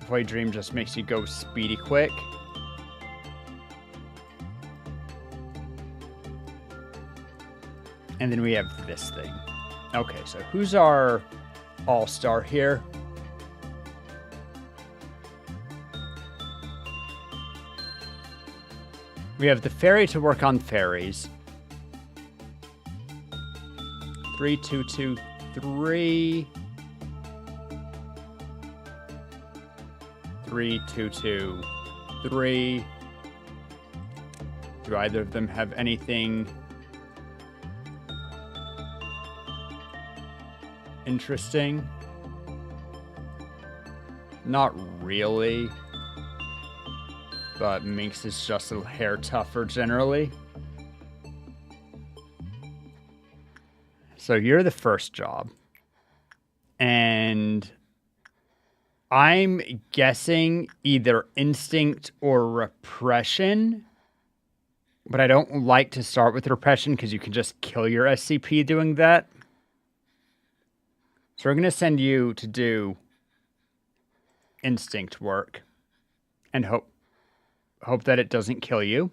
Void Dream just makes you go speedy quick. And then we have this thing. Okay, so who's our all-star here? We have the fairy to work on fairies. 3, 2, 2, 3. 3, 2, 2, 3. Do either of them have anything interesting? Not really. But Minx is just a hair tougher generally. So you're the first job. And I'm guessing either instinct or repression. But I don't like to start with repression because you can just kill your SCP doing that. So we're going to send you to do instinct work. And hope that it doesn't kill you.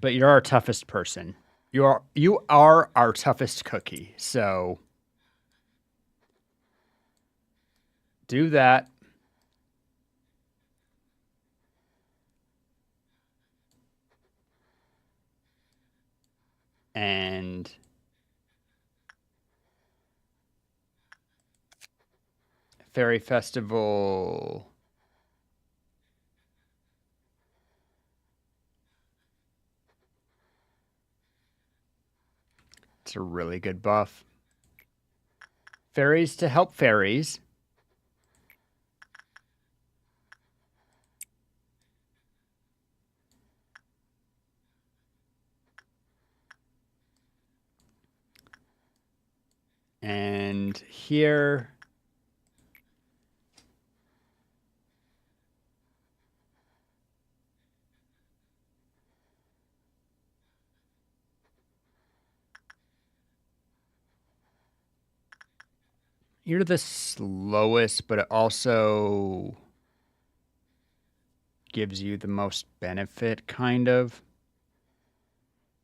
But you're our toughest person. You are our toughest cookie. So do that. And Fairy Festival. It's a really good buff. Fairies to help fairies. And here... You're the slowest, but it also gives you the most benefit, kind of.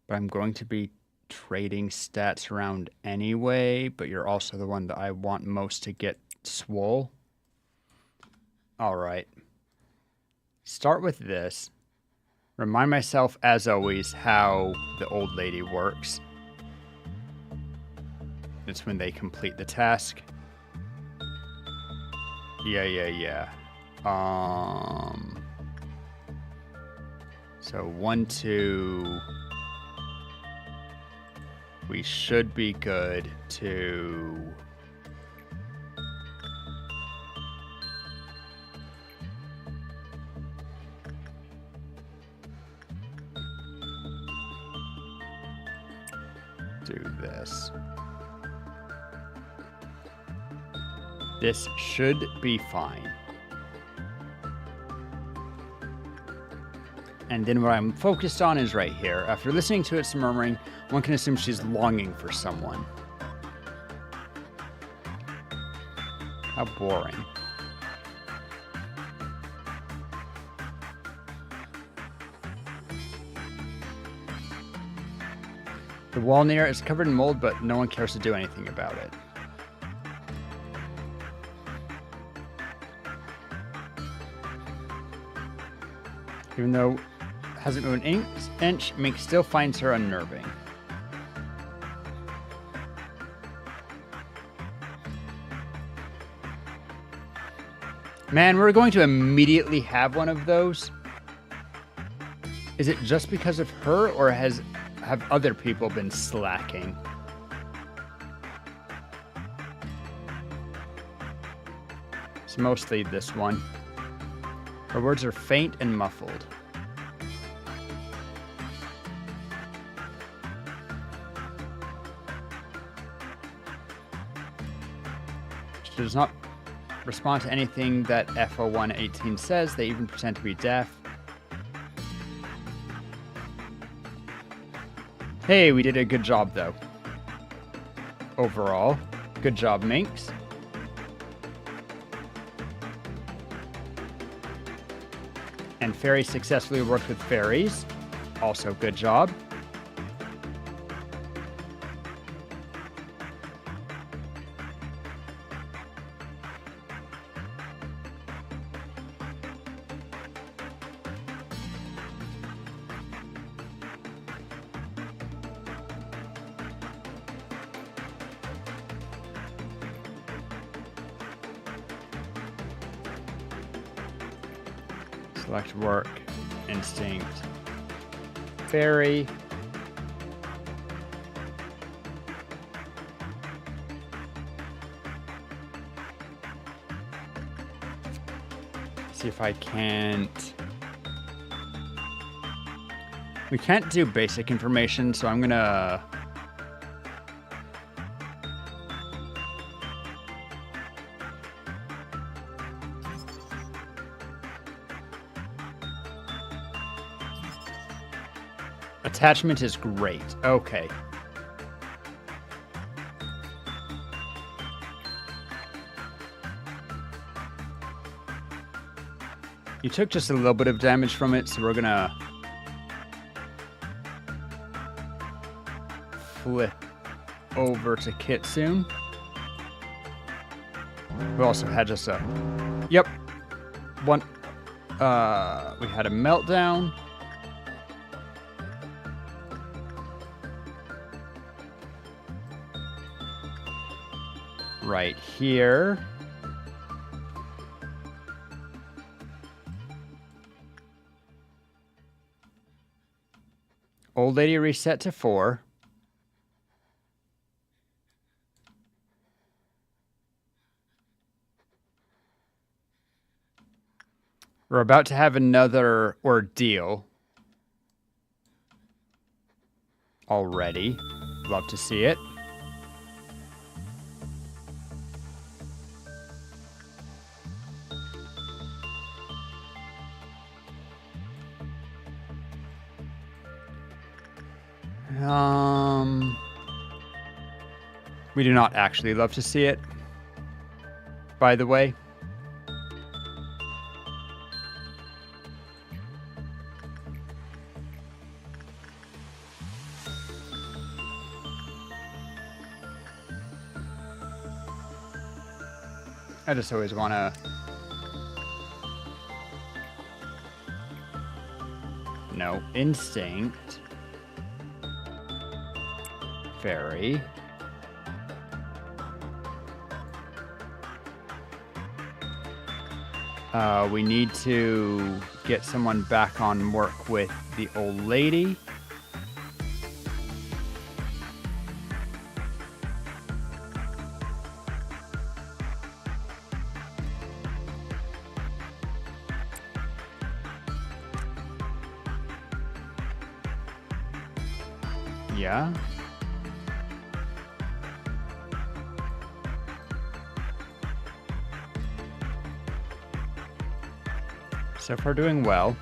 But I'm going to be trading stats around anyway, but you're also the one that I want most to get swole. All right. Start with this. Remind myself, as always, how the old lady works. It's when they complete the task. Yeah. So 1, 2. We should be good to do this. This should be fine. And then what I'm focused on is right here. After listening to its murmuring, one can assume she's longing for someone. How boring. The wall near it is covered in mold, but no one cares to do anything about it. Even though it hasn't moved an inch, Mink still finds her unnerving. Man, we're going to immediately have one of those. Is it just because of her, or have other people been slacking? It's mostly this one. Her words are faint and muffled. She does not respond to anything that F0118 says. They even pretend to be deaf. Hey, we did a good job, though. Overall, good job, Minx. And fairies successfully worked with fairies. Also, good job. Select work, instinct, fairy. See if I can't. We can't do basic information, so I'm gonna. Attachment is great. Okay. You took just a little bit of damage from it, so we're gonna flip over to Kitsune, who also had just a... Yep. One... we had a meltdown. Right here. Old lady reset to 4. We're about to have another ordeal. Already. Love to see it. We do not actually love to see it, by the way. I just always want to... No, instinct. Fairy. We need to get someone back on work with the old lady. Yeah. So far doing well.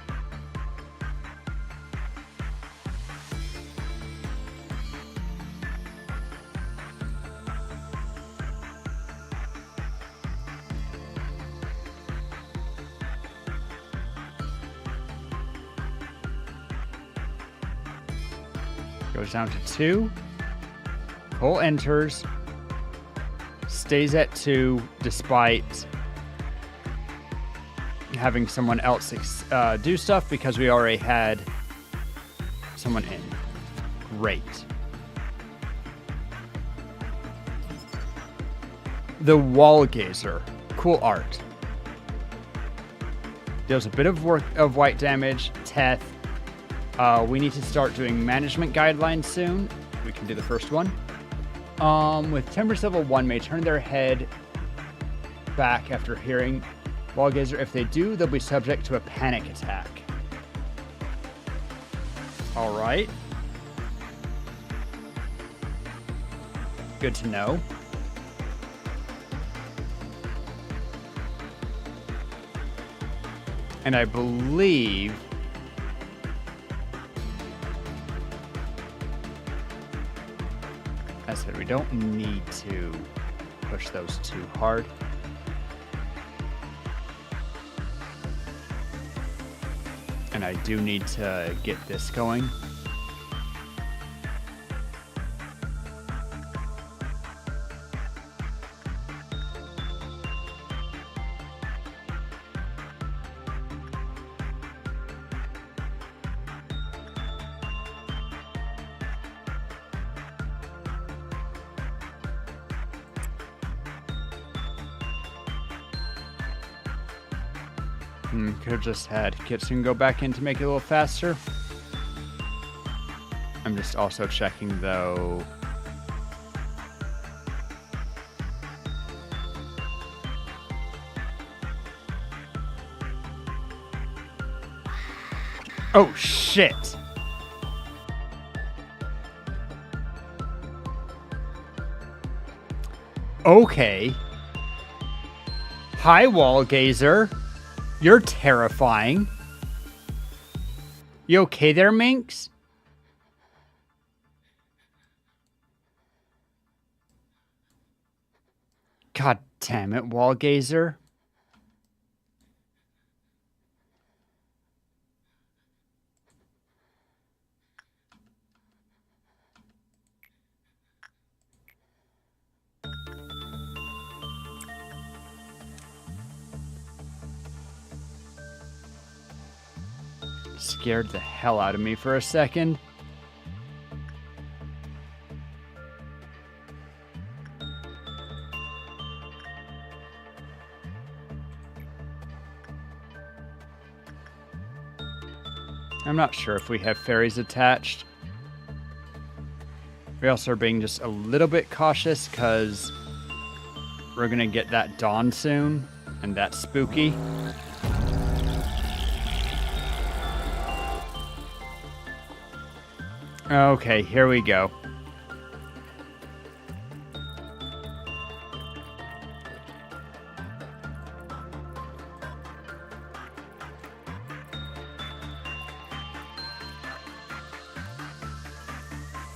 Goes down to 2. Cole enters. Stays at 2 despite having someone else do stuff because we already had someone in. Great. The Wall Gazer. Cool art. Deals a bit of white damage. Teth. We need to start doing management guidelines soon. We can do the first one. With Timbers level 1 may turn their head back after hearing Wall Gazer. If they do, they'll be subject to a panic attack. Alright. Good to know. And I believe I said we don't need to push those too hard. And I do need to get this going. Could have just had Kitsune go back in to make it a little faster. I'm just also checking though. Oh shit! Okay. Hi, Wall Gazer. You're terrifying. You okay there, Minx? God damn it, Wall Gazer. Scared the hell out of me for a second. I'm not sure if we have fairies attached. We also are being just a little bit cautious because we're gonna get that dawn soon, and that's spooky. Okay, here we go.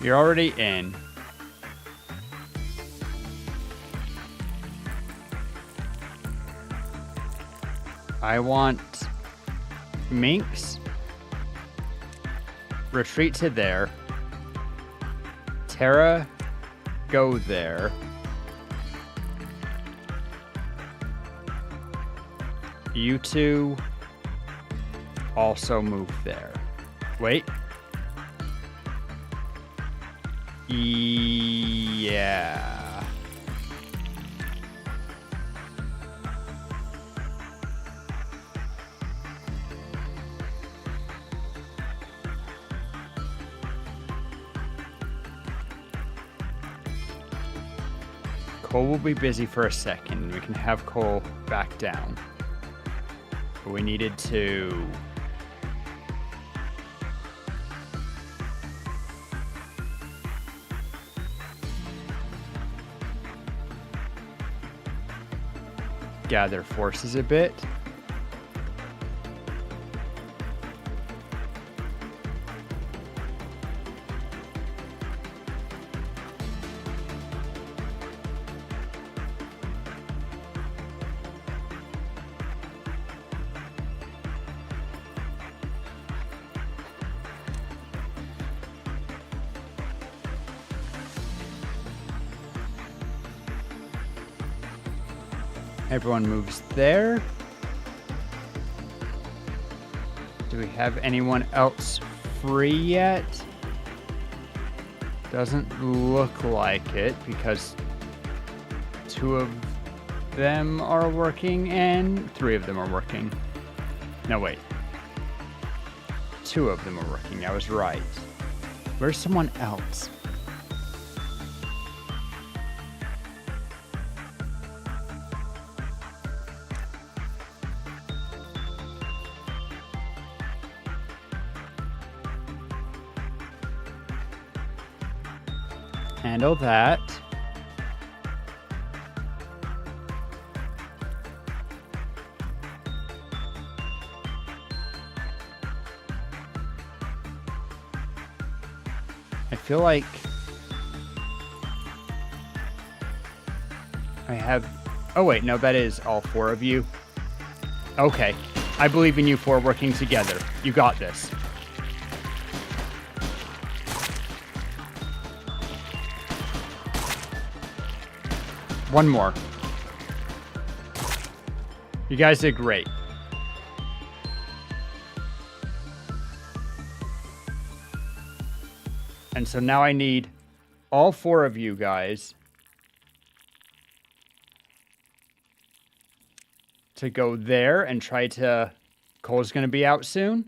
You're already in. I want Minx. Retreat to there. Terra, go there. You two also move there. Wait. Yeah. Cole will be busy for a second. We can have Cole back down. But we needed to... gather forces a bit. Everyone moves there. Do we have anyone else free yet? Doesn't look like it because 2 of them are working and 3 of them are working. No, wait. 2 of them are working. I was right. Where's someone else? Handle that. I feel like I have... Oh wait, no, that is all 4 of you. Okay, I believe in you 4 working together. You got this. One more. You guys did great. And so now I need all 4 of you guys to go there and try to... Cole's going to be out soon.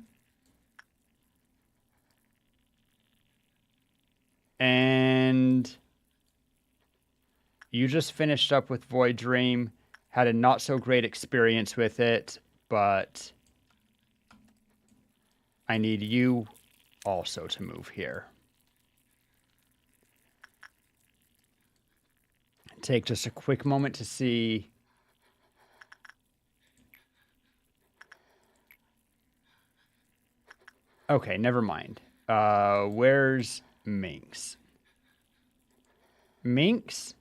And you just finished up with Void Dream, had a not so great experience with it, but I need you also to move here. Take just a quick moment to see. Okay, never mind. Where's Minx? Minx?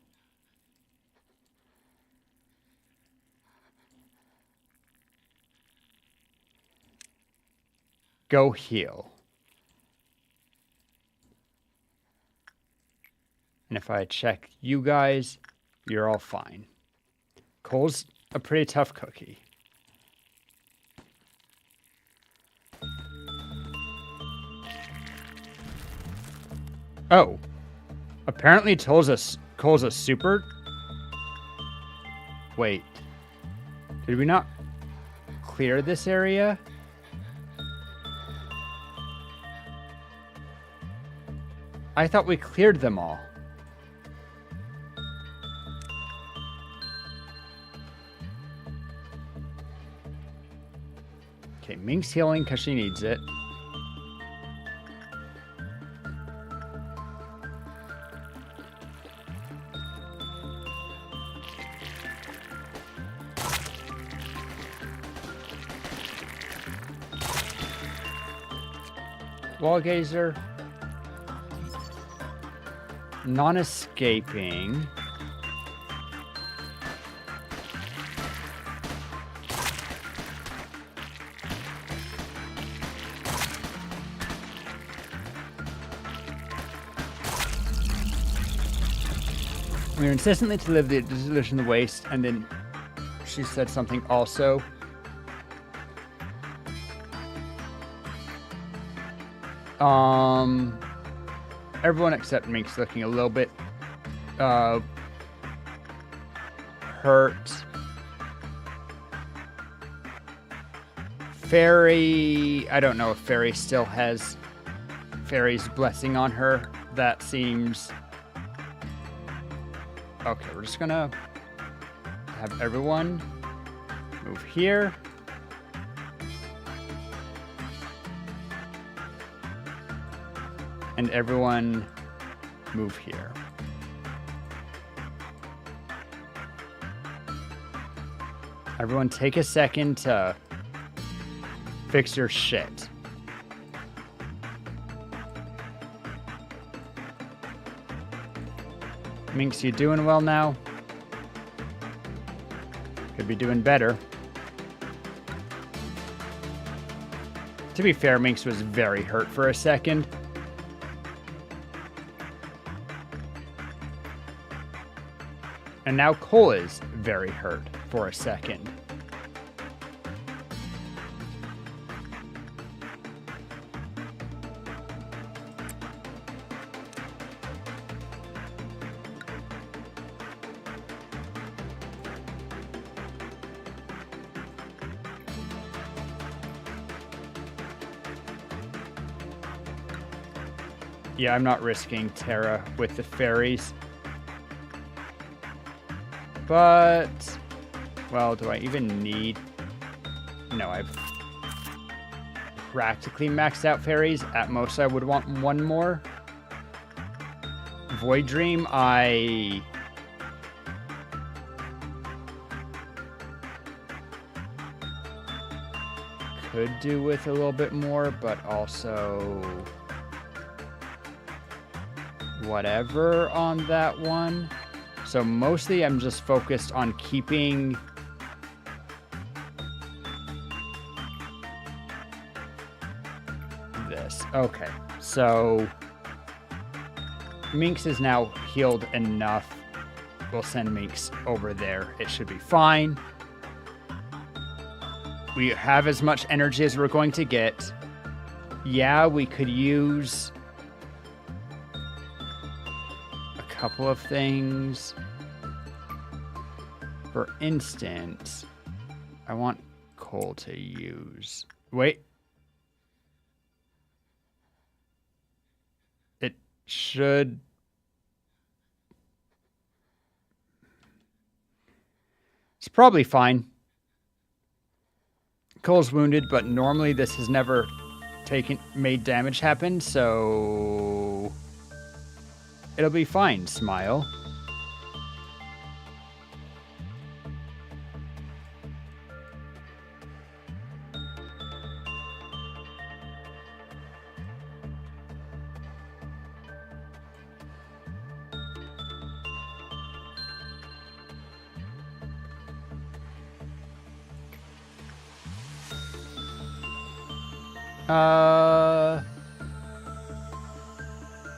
Go heal. And if I check you guys, you're all fine. Cole's a pretty tough cookie. Oh. Apparently Cole's a super... Wait. Did we not clear this area? I thought we cleared them all. Okay, Mink's healing because she needs it. Wallgazer. Non-escaping. We are insistently to live the dissolution of the waste, and then she said something also. Everyone except Mink's looking a little bit hurt. Fairy, I don't know if Fairy still has Fairy's blessing on her. That seems... Okay, we're just gonna have everyone move here. And everyone move here. Everyone take a second to fix your shit. Minx, you doing well now? Could be doing better. To be fair, Minx was very hurt for a second. And now Cole is very hurt for a second. Yeah, I'm not risking Terra with the fairies. But, well, do I even need... No, I've practically maxed out fairies. At most, I would want one more. Void Dream, I... could do with a little bit more, but also... whatever on that one. So mostly I'm just focused on keeping this. Okay, so Minx is now healed enough. We'll send Minx over there. It should be fine. We have as much energy as we're going to get. Yeah, we could use couple of things. For instance, I want Cole to use... Wait. It should... It's probably fine. Cole's wounded, but normally this has never made damage happen, so... it'll be fine, Smile.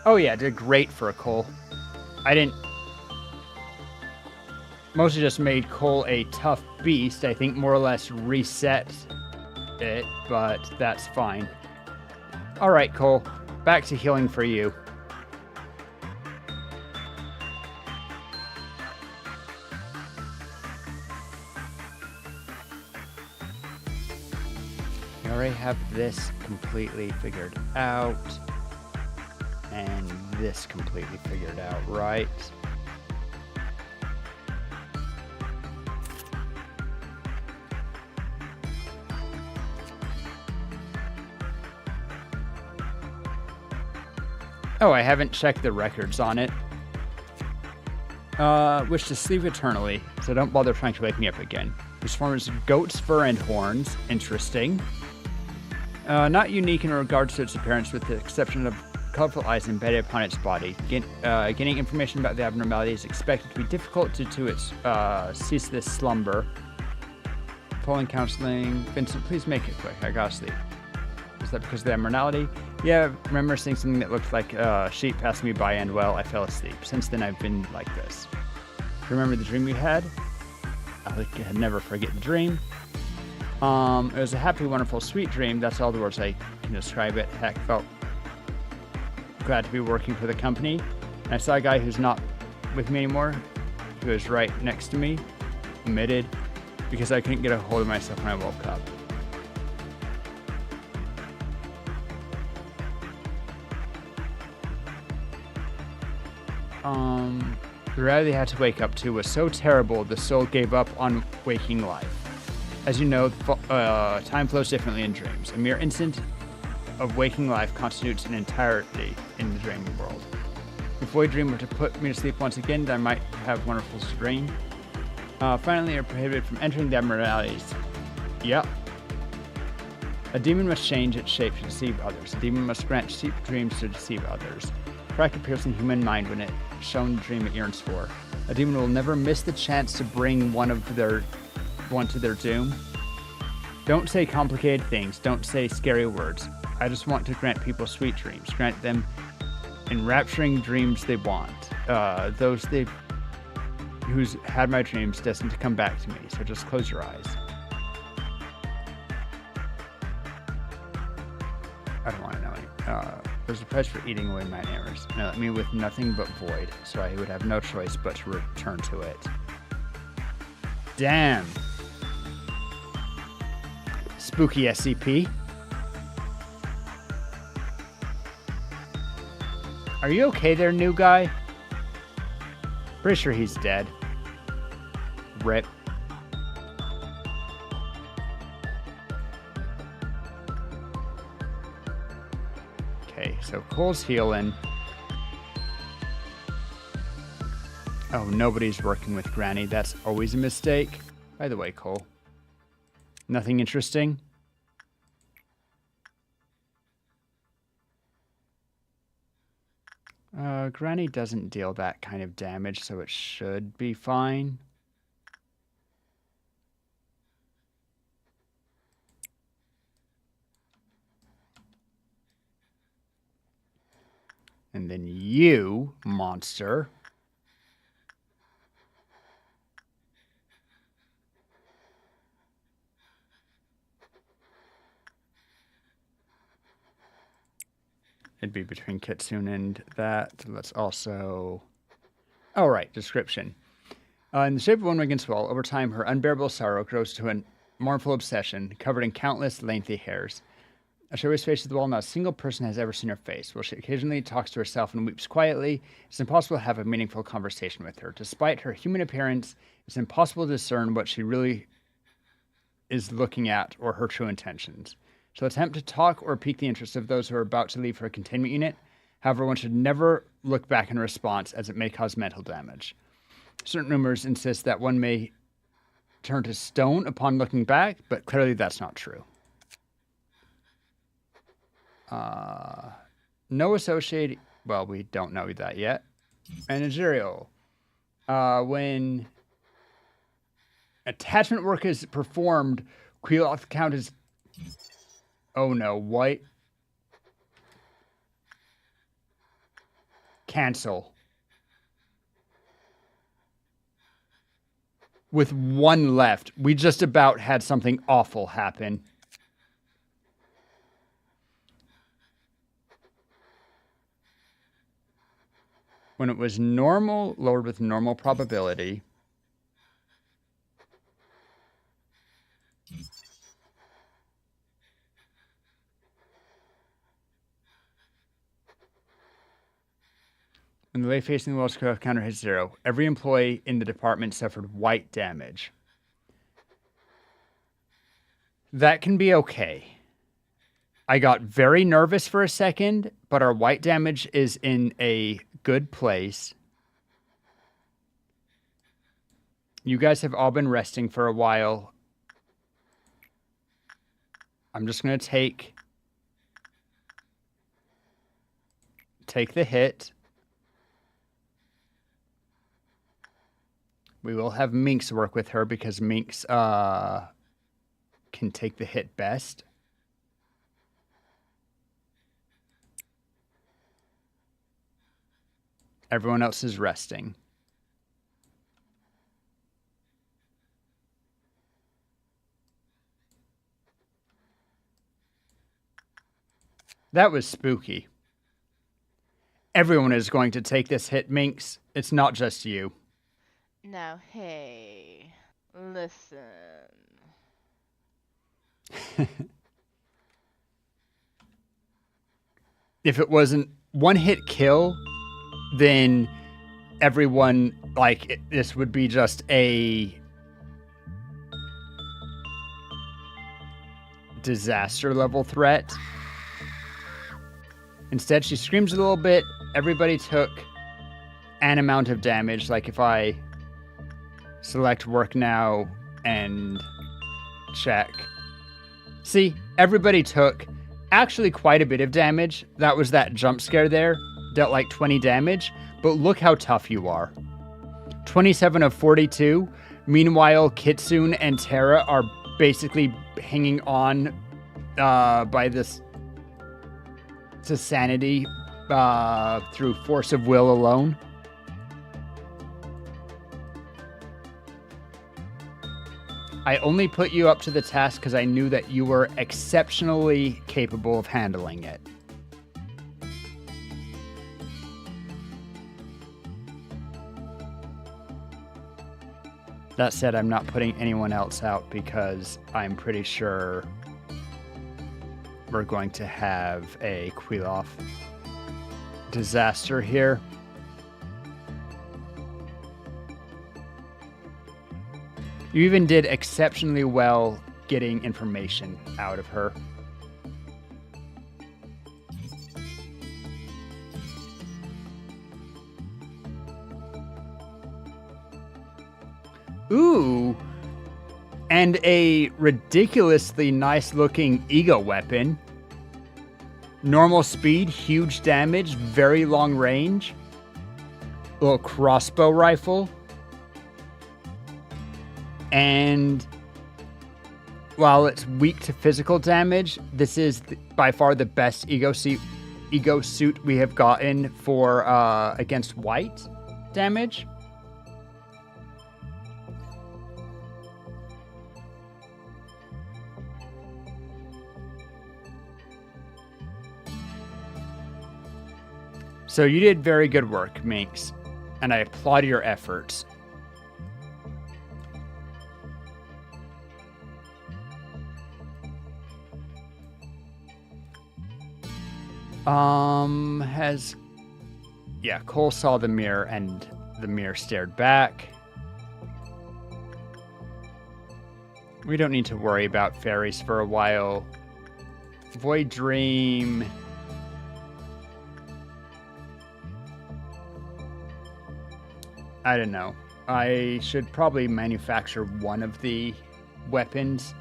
Oh yeah, did great for a Cole. I didn't... mostly just made Cole a tough beast. I think more or less reset it, but that's fine. Alright, Cole. Back to healing for you. We already have this completely figured out. And this completely figured out, right? Oh, I haven't checked the records on it. Wish to sleep eternally, so don't bother trying to wake me up again. This form is goat's fur and horns. Interesting. Not unique in regards to its appearance, with the exception of colorful eyes embedded upon its body. Getting information about the abnormality is expected to be difficult due to its ceaseless slumber. Polling counseling. Vincent, please make it quick. I gotta sleep. Is that because of the abnormality? Yeah, I remember seeing something that looked like a sheep passed me by and, well, I fell asleep. Since then, I've been like this. Remember the dream you had? I can never forget the dream. It was a happy, wonderful, sweet dream. That's all the words I can describe it. Heck, felt glad to be working for the company. And I saw a guy who's not with me anymore. He was right next to me, omitted, because I couldn't get a hold of myself when I woke up. The reality they had to wake up to was so terrible, the soul gave up on waking life. As you know, time flows differently in dreams. A mere instant of waking life constitutes an entirety in the dreaming world. If Void Dream were to put me to sleep once again, I might have a wonderful dream. Finally, you're prohibited from entering the abnormalities. Yep. A demon must change its shape to deceive others. A demon must grant cheap dreams to deceive others. Crack appears in human mind when it shown the dream it yearns for. A demon will never miss the chance to bring one to their doom. Don't say complicated things. Don't say scary words. I just want to grant people sweet dreams. Grant them enrapturing dreams they want. Those they who's had my dreams destined to come back to me, so just close your eyes. I don't want to know any. There's a price for eating away my nightmares. Now let me with nothing but void, so I would have no choice but to return to it. Damn. Spooky SCP. Are you okay there, new guy? Pretty sure he's dead. Rip. Okay, so Cole's healing. Oh, nobody's working with Granny. That's always a mistake. By the way, Cole. Nothing interesting? Granny doesn't deal that kind of damage, so it should be fine. And then you, monster. It'd be between Kitsune and that. Let's also... Oh, right. Description. In the shape of one winged swallow, over time, her unbearable sorrow grows to a mournful obsession, covered in countless lengthy hairs. As she always faces the wall, not a single person has ever seen her face. While she occasionally talks to herself and weeps quietly, it's impossible to have a meaningful conversation with her. Despite her human appearance, it's impossible to discern what she really is looking at or her true intentions. She'll attempt to talk or pique the interest of those who are about to leave her containment unit. However, one should never look back in response, as it may cause mental damage. Certain rumors insist that one may turn to stone upon looking back, but clearly that's not true. No associated... Well, we don't know that yet. Managerial. When attachment work is performed, Queel count is... Oh no, white. Cancel. With one left, we just about had something awful happen. When it was normal, lowered with normal probability. When the lay facing the wall counter hit 0, every employee in the department suffered white damage. That can be okay. I got very nervous for a second, but our white damage is in a good place. You guys have all been resting for a while. I'm just going to take the hit. We will have Minx work with her because Minx can take the hit best. Everyone else is resting. That was spooky. Everyone is going to take this hit, Minx. It's not just you. Now, hey, listen. If it wasn't one hit kill, then everyone, like, this would be just a disaster level threat. Instead, she screams a little bit. Everybody took an amount of damage. Like if I select work now and check. See, everybody took actually quite a bit of damage. That was that jump scare there. Dealt like 20 damage. But look how tough you are. 27 of 42. Meanwhile, Kitsune and Terra are basically hanging on by this to sanity through force of will alone. I only put you up to the task because I knew that you were exceptionally capable of handling it. That said, I'm not putting anyone else out because I'm pretty sure we're going to have a Kwiloff disaster here. You even did exceptionally well getting information out of her. Ooh, and a ridiculously nice looking ego weapon. Normal speed, huge damage, very long range. Little crossbow rifle. And while it's weak to physical damage, this is by far the best ego suit we have gotten for against white damage. So you did very good work, Minx, and I applaud your efforts. Cole saw the mirror and the mirror stared back. We don't need to worry about fairies for a while. Void Dream. I don't know. I should probably manufacture one of the weapons.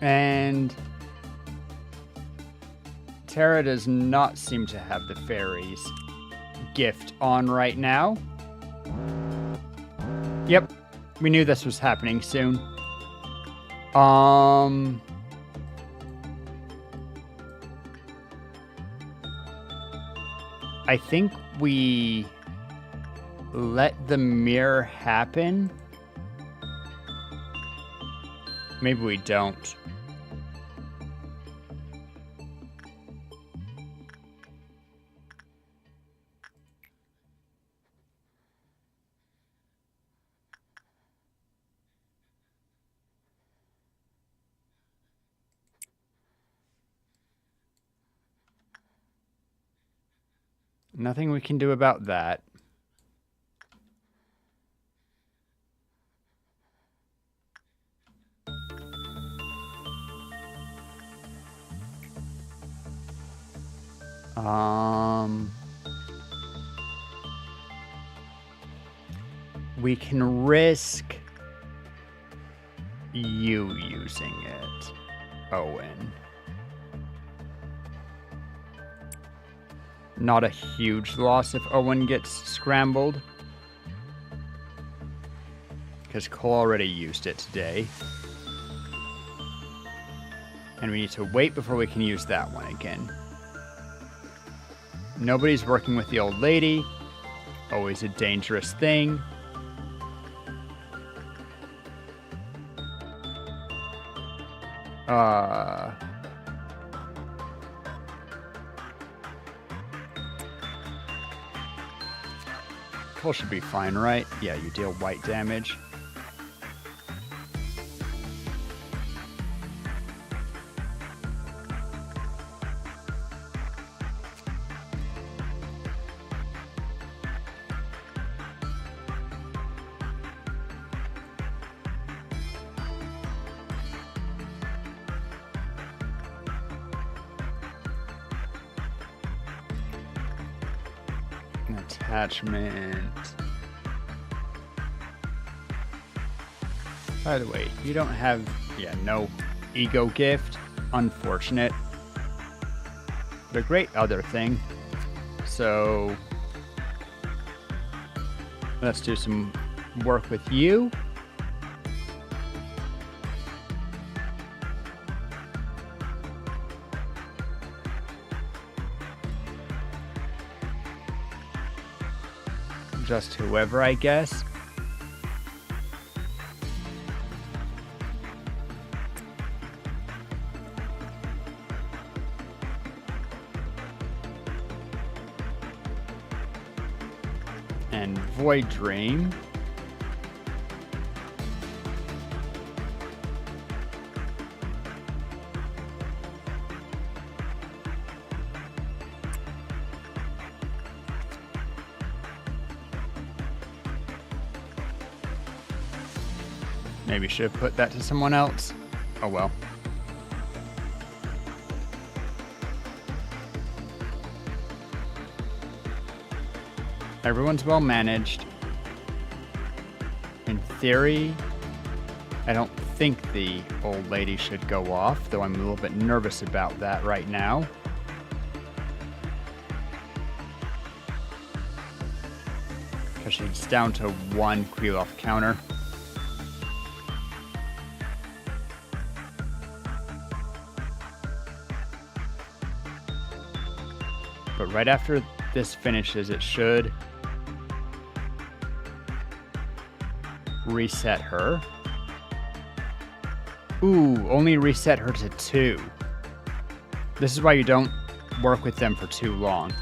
And Tara does not seem to have the fairies gift on right now. Yep, we knew this was happening soon. I think we let the mirror happen. Maybe we don't. Nothing we can do about that. We can risk you using it, Owen. Not a huge loss if Owen gets scrambled, because Cole already used it today. And we need to wait before we can use that one again. Nobody's working with the old lady. Always a dangerous thing. Cole should be fine, right? Yeah, you deal white damage. Attachment. By the way, you don't have... Yeah, no ego gift. Unfortunate. But a great other thing. So let's do some work with you. Just whoever, I guess. And Void Dream. Maybe should have put that to someone else. Oh well. Everyone's well managed. In theory, I don't think the old lady should go off, though I'm a little bit nervous about that right now. Because she's down to one Queel-off counter. But right after this finishes, it should reset her. Ooh, only reset her to 2. This is why you don't work with them for too long.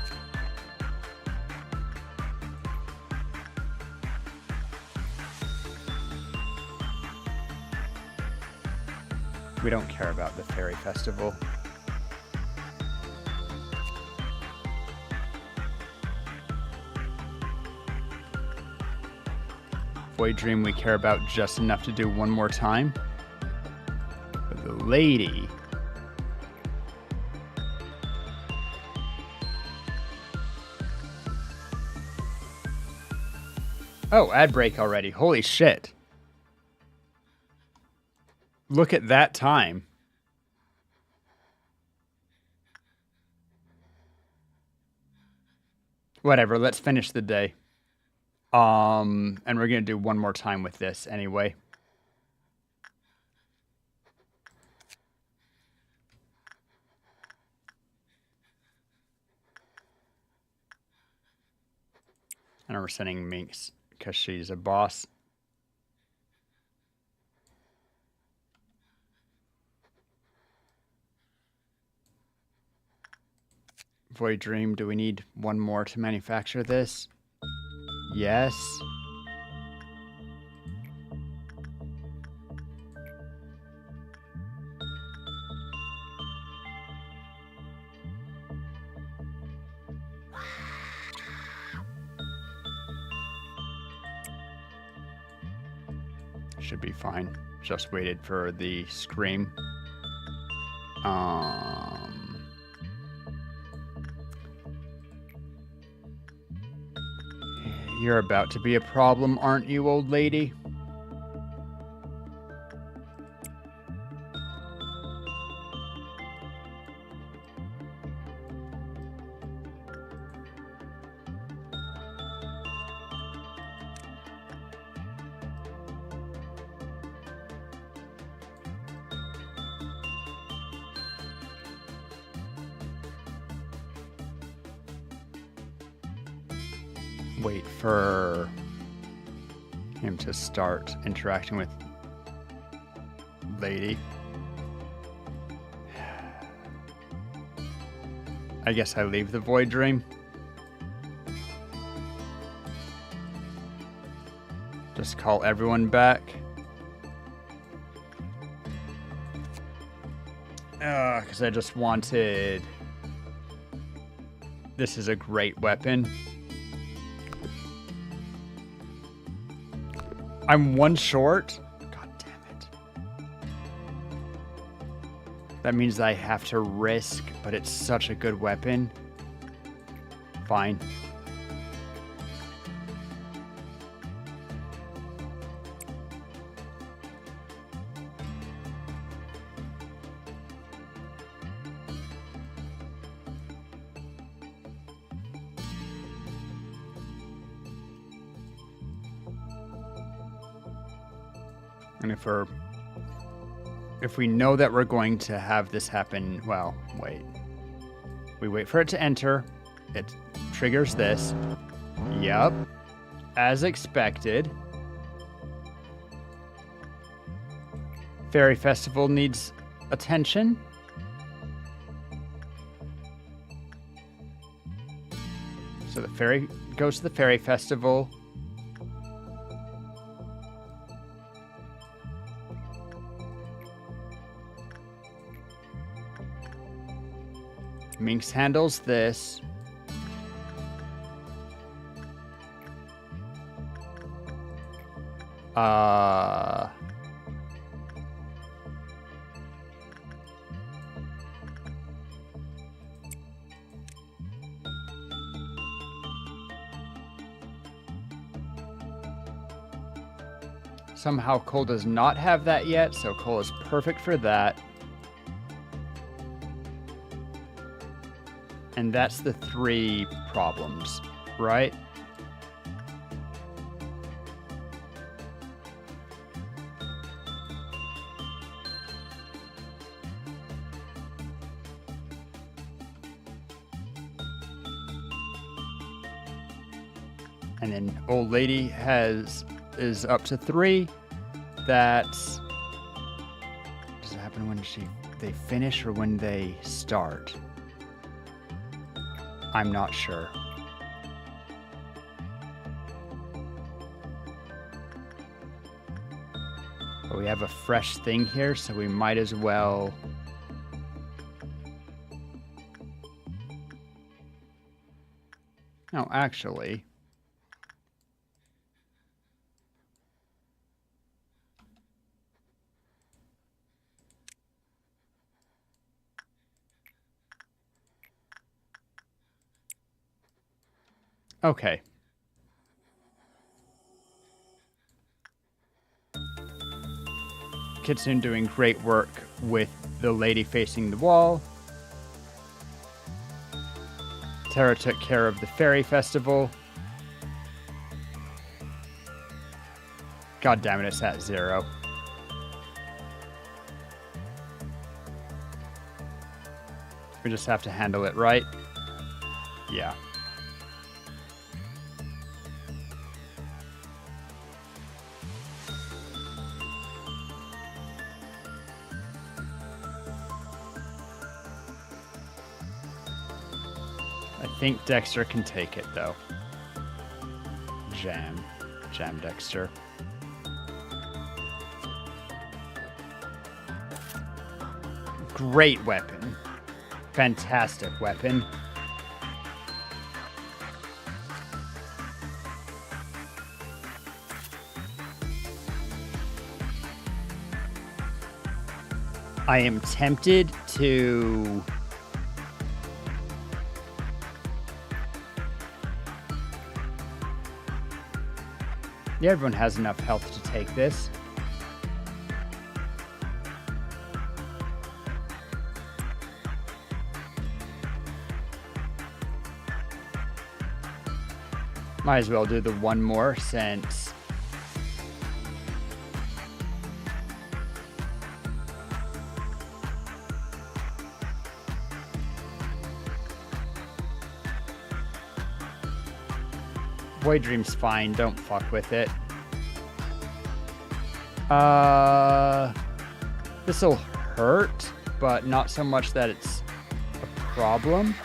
We don't care about the Fairy Festival. Void Dream we care about just enough to do one more time. But the lady... Oh, ad break already. Holy shit. Look at that time. Whatever, let's finish the day. And we're gonna do one more time with this anyway. And we're sending Minx because she's a boss. Void Dream, do we need one more to manufacture this? Yes. Should be fine. Just waited for the scream. You're about to be a problem, aren't you, old lady? Wait for him to start interacting with lady. I guess I leave the Void Dream. Just call everyone back. Because I just wanted... This is a great weapon. I'm one short. God damn it. That means I have to risk, but it's such a good weapon. Fine. And if we know that we're going to have this happen, well, wait. We wait for it to enter. It triggers this. Yup. As expected. Fairy Festival needs attention. So the fairy goes to the Fairy Festival. Minx handles this. Somehow Cole does not have that yet, so Cole is perfect for that. And that's the 3 problems, right? And then old lady is up to 3. That's, does it happen when they finish or when they start? I'm not sure. But we have a fresh thing here, so we might as well. No, actually. Okay. Kitsune doing great work with the lady facing the wall. Tara took care of the Fairy Festival. God damn it, it's at 0. We just have to handle it, right? Yeah. I think Dexter can take it, though. Jam Dexter. Great weapon. Fantastic weapon. I am tempted to... Yeah, everyone has enough health to take this. Might as well do the one more since... Boy Dream's fine, don't fuck with it. This'll hurt, but not so much that it's a problem.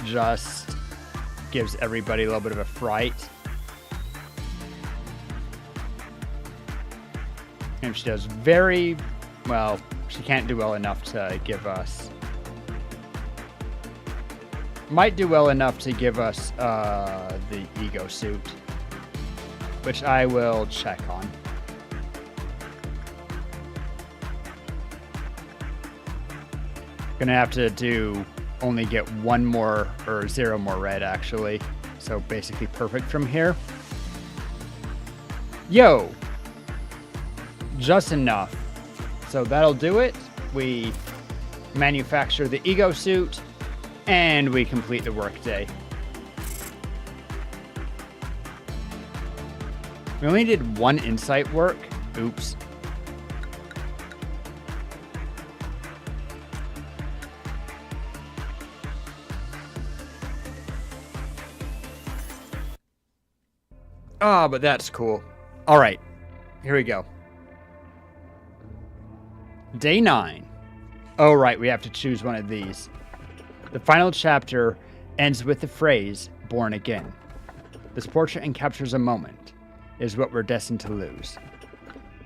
Just gives everybody a little bit of a fright. And she does very well. She can't do well enough to give us... Might do well enough to give us the ego suit, which I will check on. Gonna have to only get 1 more or 0 more red actually, so basically perfect from here. Yo, just enough. So that'll do it. We manufacture the ego suit. And we complete the workday. We only did 1 insight work, Oops. Ah, but that's cool. All right, here we go. Day 9. Oh, right, we have to choose one of these. The final chapter ends with the phrase, born again. This portrait encaptures a moment. It is what we're destined to lose.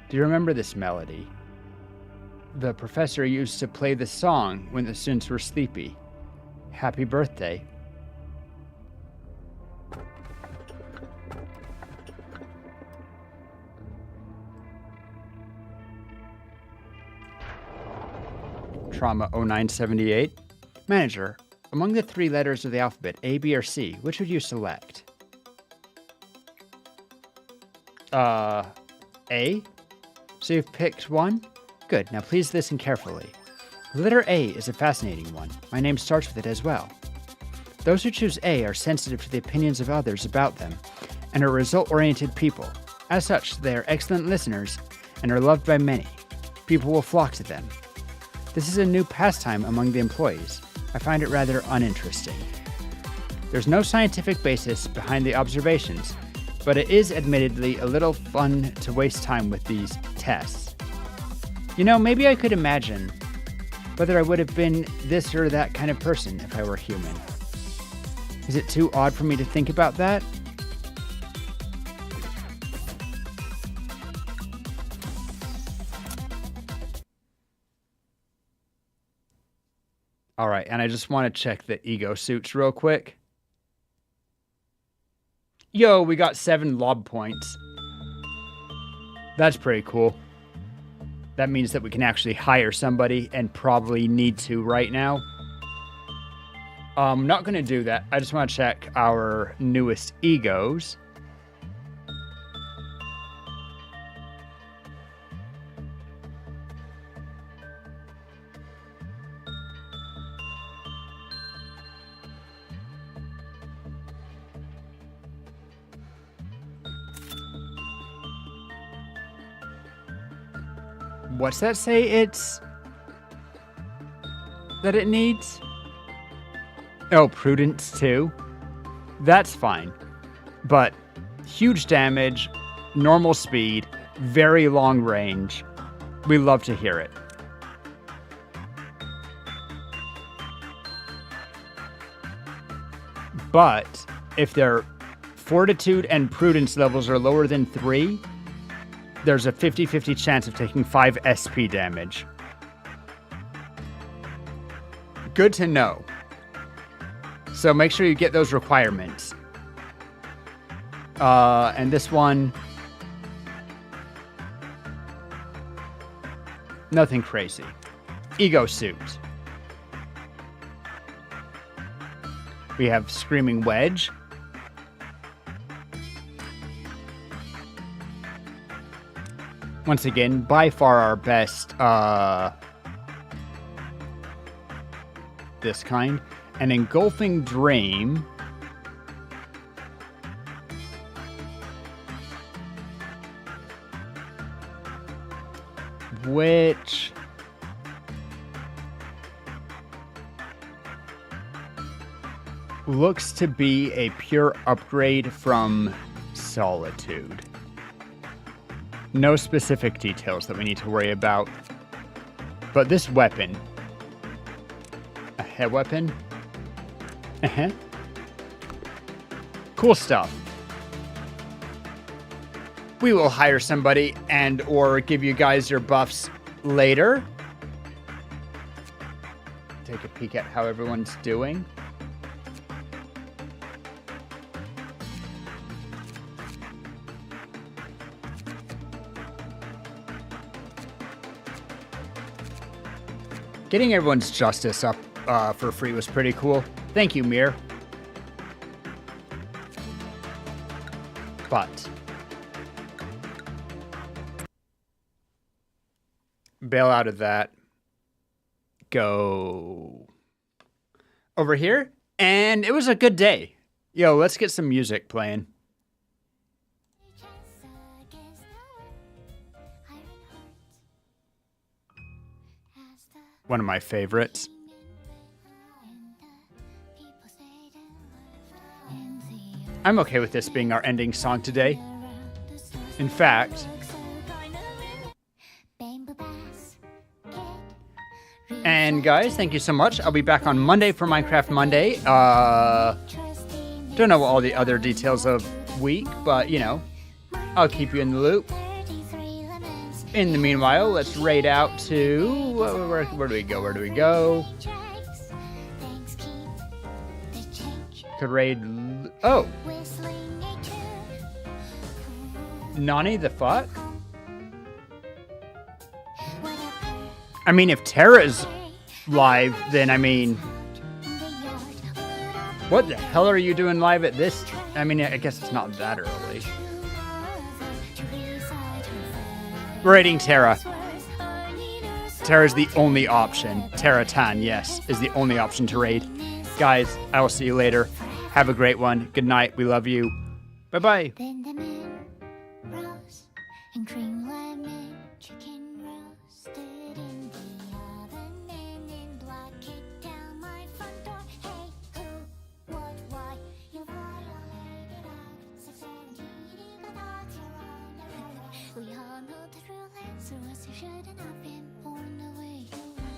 Do you remember this melody? The professor used to play this song when the students were sleepy. Happy birthday. Trauma 0978. Manager, among the 3 letters of the alphabet, A, B, or C, which would you select? A? So you've picked one? Good, now please listen carefully. The letter A is a fascinating one. My name starts with it as well. Those who choose A are sensitive to the opinions of others about them and are result-oriented people. As such, they are excellent listeners and are loved by many. People will flock to them. This is a new pastime among the employees. I find it rather uninteresting. There's no scientific basis behind the observations, but it is admittedly a little fun to waste time with these tests. You know, maybe I could imagine whether I would have been this or that kind of person if I were human. Is it too odd for me to think about that? All right, and I just want to check the ego suits real quick. Yo, we got 7 lob points. That's pretty cool. That means that we can actually hire somebody and probably need to right now. I'm not going to do that. I just want to check our newest egos. What's that say it's... that it needs? Oh, prudence too? That's fine. But huge damage, normal speed, very long range. We love to hear it. But if their fortitude and prudence levels are lower than 3, there's a 50-50 chance of taking 5 SP damage. Good to know. So make sure you get those requirements. And this one... nothing crazy. Ego suit. We have Screaming Wedge. Once again, by far our best, this kind. An Engulfing Dream. Which... looks to be a pure upgrade from Solitude. No specific details that we need to worry about. But this weapon... a head weapon? Uh-huh. Cool stuff. We will hire somebody and or give you guys your buffs later. Take a peek at how everyone's doing. Getting everyone's justice up for free was pretty cool. Thank you, Mir. But bail out of that. Go over here. And it was a good day. Yo, let's get some music playing. one of my favorites. I'm okay with this being our ending song today. In fact, and guys, thank you so much. I'll be back on Monday for Minecraft Monday. Don't know all the other details of week, but you know, I'll keep you in the loop. In the meanwhile, let's raid out to where do we go? Where do we go? Could raid. Oh, Nani the fuck? I mean, if Tara's live, then I mean, what the hell are you doing live at this? I mean, I guess it's not that early. Raiding Tara. Tara's the only option. Tara Tan, yes, is the only option to raid. Guys, I will see you later. Have a great one. Good night. We love you. Bye-bye. Then the man rose and cream lemon chicken roasted in the oven and in black it down my front door. Hey, who, what, why? You violated Act 617, but that's your own error. We all know the rule answer was you shouldn't have been born the way you were.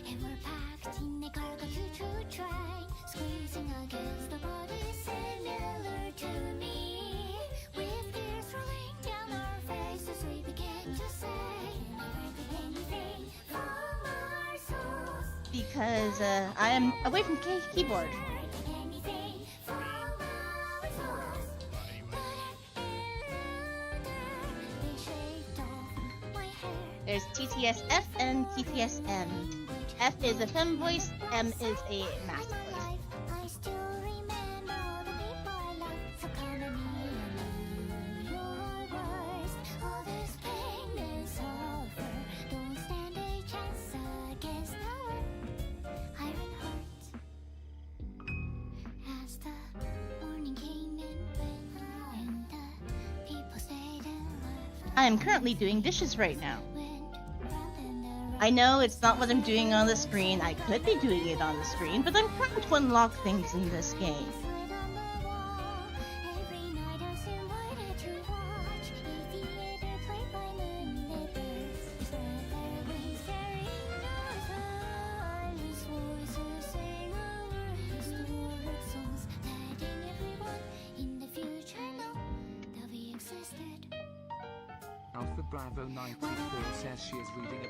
And we're packed in a cargo choo-choo train, squeezing against the body similar to me. With tears rolling down our faces, we begin to say, never anything from our souls. Because I am away from keyboard. Anything from our souls. They shaved off my hair. There's TTSF and TTSM. F is a femme voice, M is a masculine voice. I still remember all the people I loved for calling me and knew your worst. All this pain is over. Don't stand a chance against our iron hearts. As the morning came and the people stayed and left. I am currently doing dishes right now. Went round and around. I know it's not what I'm doing on the screen. I could be doing it on the screen, but I'm trying to unlock things in this game. Right on the wall. Every night I was invited to watch a theater played by moonlit birds. Spread their wings, staring eyeless voices sing over historic songs, letting everyone in the future know that we existed. Alpha Bravo 94 says she is reading about